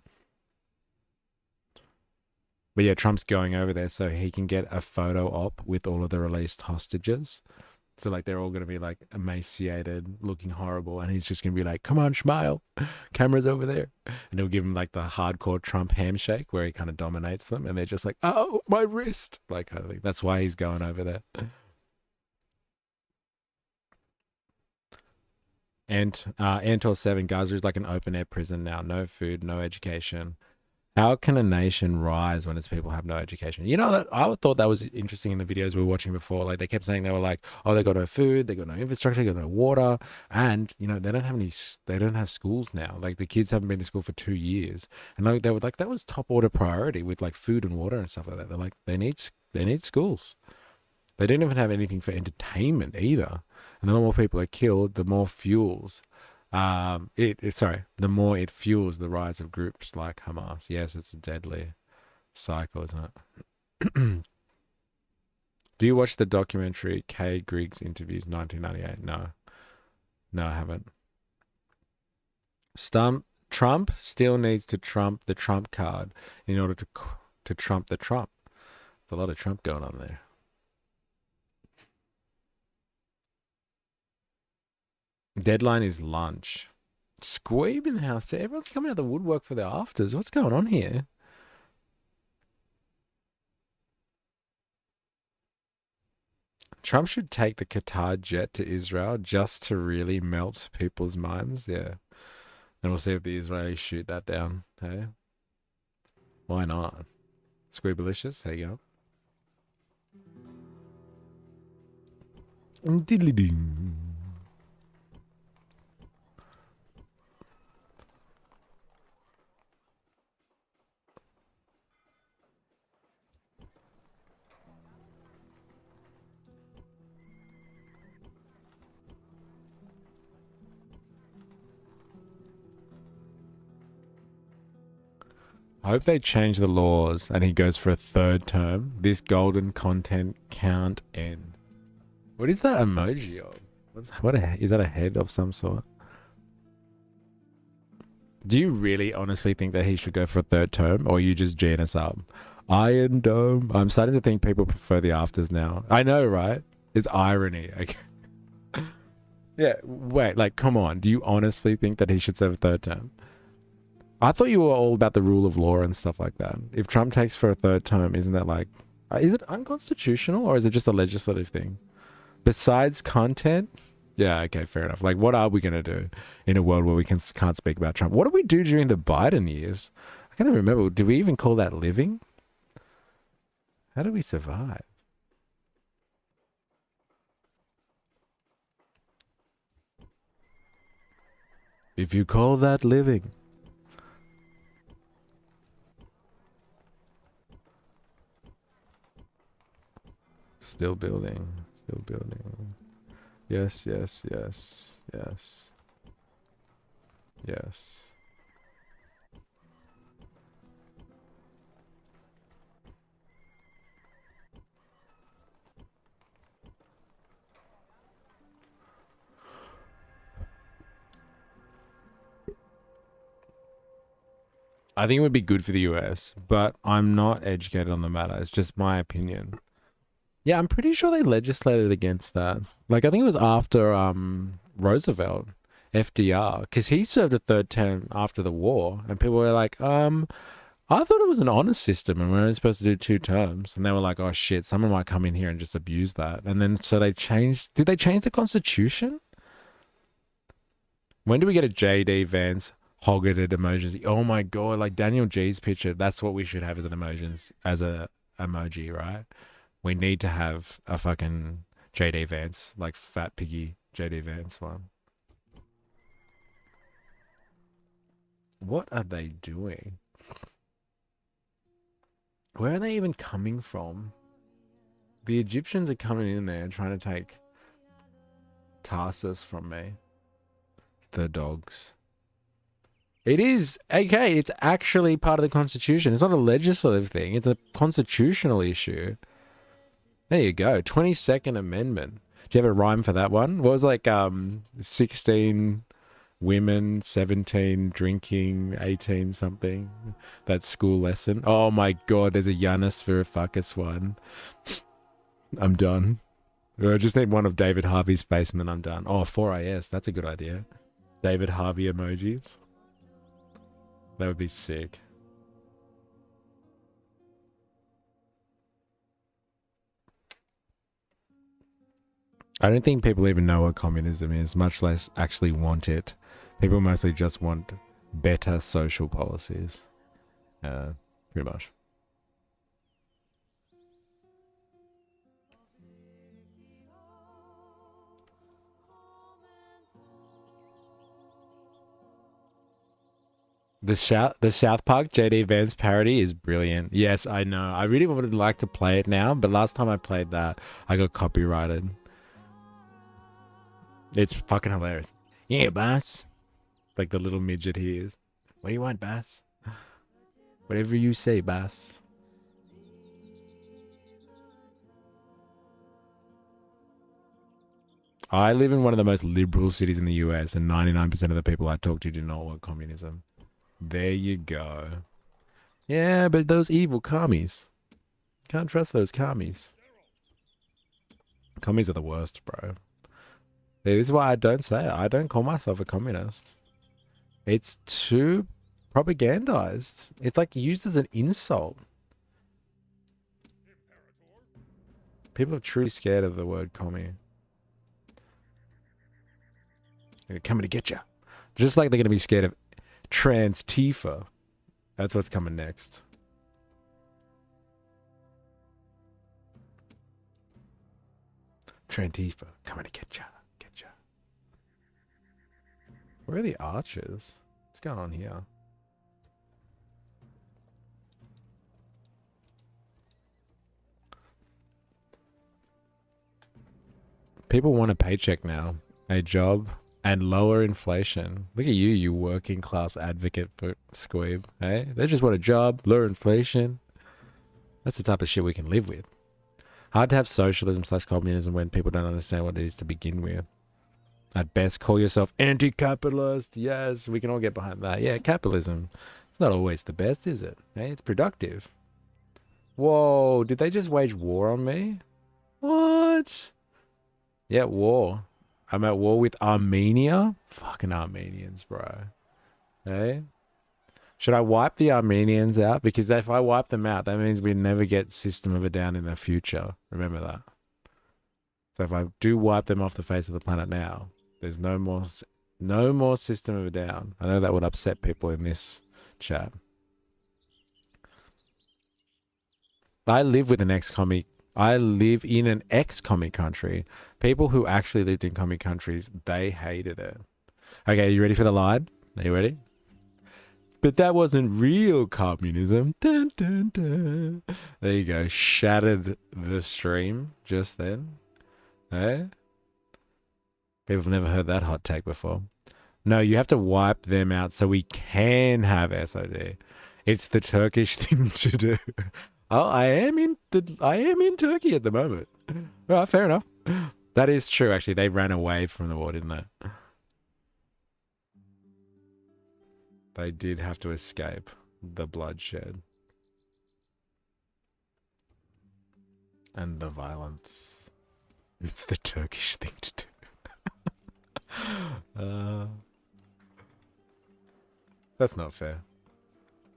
But yeah, Trump's going over there so he can get a photo op with all of the released hostages. So like they're all going to be like emaciated, looking horrible, and he's just going to be like, come on, smile, camera's over there. And he'll give them like the hardcore Trump handshake where he kind of dominates them, and they're just like, oh, my wrist. Like I think that's why he's going over there. And Antor 7, Gaza is like an open air prison now. No food, no education. How can a nation rise when its people have no education? You know, that I thought that was interesting in the videos we were watching before. Like they kept saying, they were like, oh, they got no food, they got no infrastructure, they got no water, and you know, they don't have schools now. Like the kids haven't been to school for 2 years, and like they were like, that was top order priority with like food and water and stuff like that. They're like, they need schools. They didn't even have anything for entertainment either. And the more people are killed, the more fuels. The more it fuels the rise of groups like Hamas. Yes, it's a deadly cycle, isn't it? Do you watch the documentary Kay Griggs Interviews 1998? No, I haven't. Trump still needs to trump the Trump card in order to trump the Trump. There's a lot of Trump going on there. Deadline is lunch. Squeeb in the house too. Everyone's coming out of the woodwork for their afters. What's going on here? Trump should take the Qatar jet to Israel just to really melt people's minds. Yeah. And we'll see if the Israelis shoot that down. Hey? Why not? Squeebalicious. There you go. Diddly-ding. I hope they change the laws and he goes for a third term. This golden content can't end. What is that emoji of? Is that a head of some sort? Do you really honestly think that he should go for a third term, or are you just G'ing us up? Iron Dome. I'm starting to think people prefer the afters now. I know, right? It's irony. Okay. Yeah, wait, like, come on. Do you honestly think that he should serve a third term? I thought you were all about the rule of law and stuff like that. If Trump takes for a third term, isn't that like... is it unconstitutional, or is it just a legislative thing? Besides content? Yeah, okay, fair enough. Like, what are we going to do in a world where we can't speak about Trump? What did we do during the Biden years? I can't even remember. Did we even call that living? How did we survive? If you call that living... Still building. Still building. Yes, yes, yes, yes. Yes. I think it would be good for the US, but I'm not educated on the matter. It's just my opinion. Yeah, I'm pretty sure they legislated against that. Like, I think it was after Roosevelt, FDR, because he served a third term after the war, and people were like, I thought it was an honor system and we're only supposed to do 2 terms. And they were like, oh shit, someone might come in here and just abuse that. And then so they changed. Did they change the Constitution? When do we get a JD Vance hog-headed emergency? Oh my god, like Daniel G's picture. That's what we should have as an emoji, right? We need to have a fucking JD Vance, like fat piggy JD Vance one. What are they doing? Where are they even coming from? The Egyptians are coming in there trying to take Tarsus from me. The dogs. It is, okay, it's actually part of the Constitution. It's not a legislative thing. It's a constitutional issue. There you go. 22nd Amendment. Do you have a rhyme for that one? What was like 16 women, 17 drinking, 18 something? That school lesson. Oh my god, there's a Giannis Varoufakis one. I'm done. I just need one of David Harvey's face and then I'm done. Oh, 4IS. That's a good idea. David Harvey emojis. That would be sick. I don't think people even know what communism is, much less actually want it. People mostly just want better social policies. Pretty much. The South Park JD Vance parody is brilliant. Yes, I know. I really would like to play it now, but last time I played that, I got copyrighted. It's fucking hilarious. Yeah, Bass. Like the little midget he is. What do you want, Bass? Whatever you say, Bass. I live in one of the most liberal cities in the US, and 99% of the people I talk to do not want communism. There you go. Yeah, but those evil commies. Can't trust those commies. Commies are the worst, bro. This is why I don't say it. I don't call myself a communist. It's too propagandized. It's like used as an insult. People are truly scared of the word commie. They're coming to get you. Just like they're going to be scared of Trans-Tifa. That's what's coming next. Trantifa, coming to get ya. Where are the archers? What's going on here? People want a paycheck now, a job, and lower inflation. Look at you, you working class advocate for Squeeb. Hey, they just want a job, lower inflation. That's the type of shit we can live with. Hard to have socialism/communism when people don't understand what it is to begin with. At best, call yourself anti-capitalist. Yes, we can all get behind that. Yeah, capitalism. It's not always the best, is it? Hey, it's productive. Whoa, did they just wage war on me? What? Yeah, war. I'm at war with Armenia? Fucking Armenians, bro. Hey? Should I wipe the Armenians out? Because if I wipe them out, that means we never get System of a Down in the future. Remember that. So if I do wipe them off the face of the planet now, there's no more System of a Down. I know that would upset people in this chat. I live in an ex-commie country. People who actually lived in commie countries, they hated it. Okay, are you ready for the line? Are you ready? But that wasn't real communism. Dun, dun, dun. There you go. Shattered the stream just then. Eh? People have never heard that hot take before. No, you have to wipe them out so we can have SOD. It's the Turkish thing to do. Oh, I am in Turkey at the moment. All right, fair enough. That is true, actually. They ran away from the war, didn't they? They did have to escape the bloodshed. And the violence. It's the Turkish thing to do. That's not fair.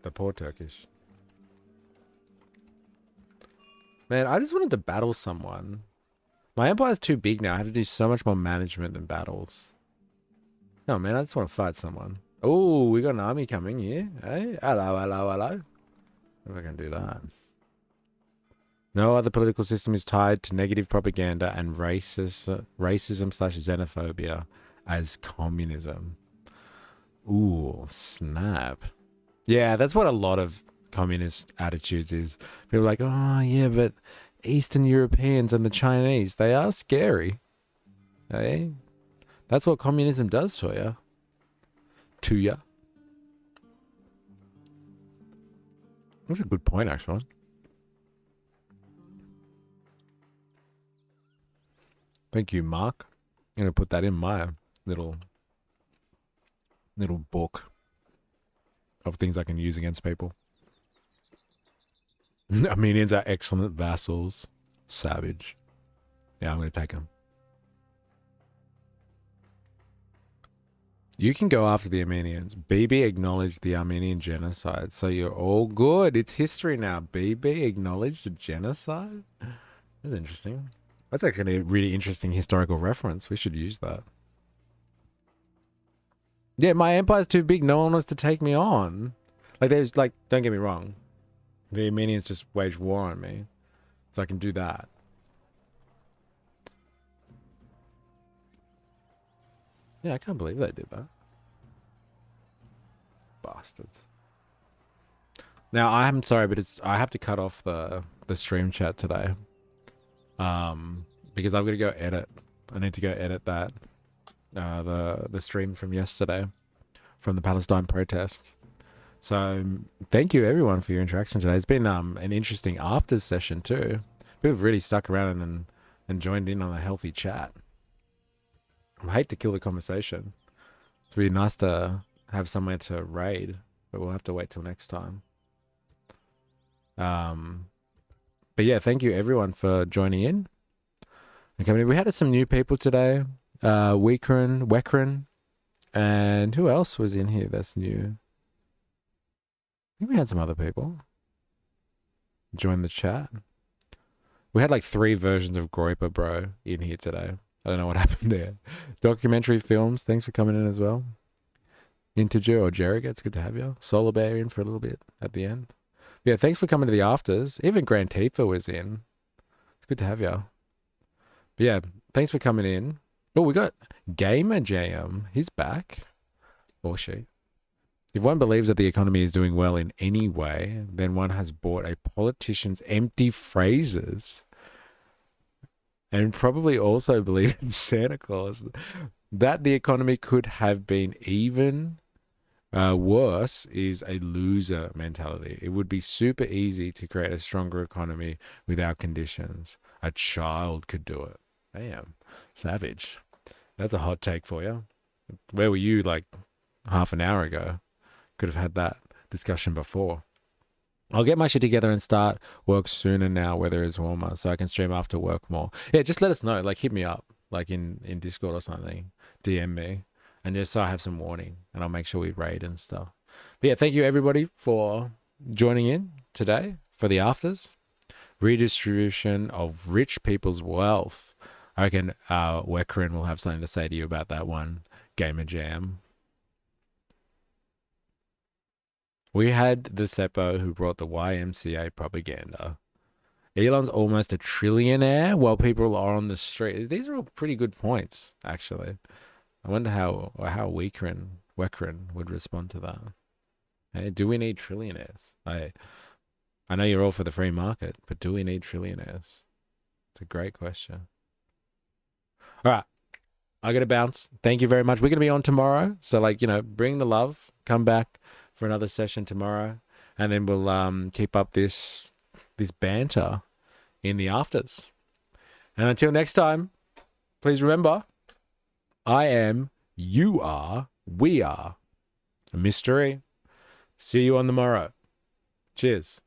The poor Turkish. Man, I just wanted to battle someone. My empire's too big now. I have to do so much more management than battles. No, man, I just want to fight someone. Oh, we got an army coming here. Hey, hello. If I can do that. No other political system is tied to negative propaganda and racism/xenophobia as communism. Ooh, snap. Yeah, that's what a lot of communist attitudes is. People are like, oh yeah, but Eastern Europeans and the Chinese, they are scary. Hey, that's what communism does to you. That's a good point, actually. Thank you, Mark. I'm gonna put that in my little book of things I can use against people. Armenians are excellent vassals. Savage. Yeah, I'm gonna take them. You can go after the Armenians. BB acknowledged the Armenian genocide, so you're all good. It's history now. BB acknowledged the genocide? That's interesting. That's actually a really interesting historical reference. We should use that. Yeah, my empire's too big. No one wants to take me on. Like, there's, like, don't get me wrong. The Armenians just waged war on me. So I can do that. Yeah, I can't believe they did that. Bastards. Now, I'm sorry, but I have to cut off the stream chat today. Because I've got to go edit. I need to go edit that. The stream from yesterday. From the Palestine protest. So, thank you everyone for your interaction today. It's been an interesting after session too. People have really stuck around and joined in on a healthy chat. I hate to kill the conversation. It's really nice to have somewhere to raid, but we'll have to wait till next time. But yeah, thank you everyone for joining in. Okay, we had some new people today. Wekrin, and who else was in here that's new? I think we had some other people join the chat. We had like 3 versions of Groiper Bro in here today. I don't know what happened there. Documentary films, thanks for coming in as well. Integer or Jerriga, it's good to have you. Solar Bear in for a little bit at the end. Yeah, thanks for coming to the afters. Even Grand Tifa was in. It's good to have you. But yeah, thanks for coming in. Oh, we got Gamer Jam. He's back. Or she. If one believes that the economy is doing well in any way, then one has bought a politician's empty phrases and probably also believe in Santa Claus. That the economy could have been even worse is a loser mentality. It would be super easy to create a stronger economy without conditions. A child could do it. Damn, savage. That's a hot take for you. Where were you like half an hour ago? Could have had that discussion before. I'll get my shit together and start work sooner now, weather is warmer, so I can stream after work more. Yeah, just let us know. Like, hit me up, like in Discord or something. DM me, and just so I have some warning, and I'll make sure we raid and stuff. But yeah, thank you everybody for joining in today for the afters. Redistribution of rich people's wealth. I reckon Wekrin will have something to say to you about that one, Gamer Jam. We had the Seppo who brought the YMCA propaganda. Elon's almost a trillionaire while people are on the street. These are all pretty good points, actually. I wonder how Wekrin would respond to that. Hey, do we need trillionaires? I know you're all for the free market, but do we need trillionaires? It's a great question. All right. I got to bounce. Thank you very much. We're going to be on tomorrow. So, like, bring the love. Come back for another session tomorrow, and then we'll keep up this banter in the afters. And until next time, please remember, I am, you are, we are a mystery. See you on the morrow. Cheers.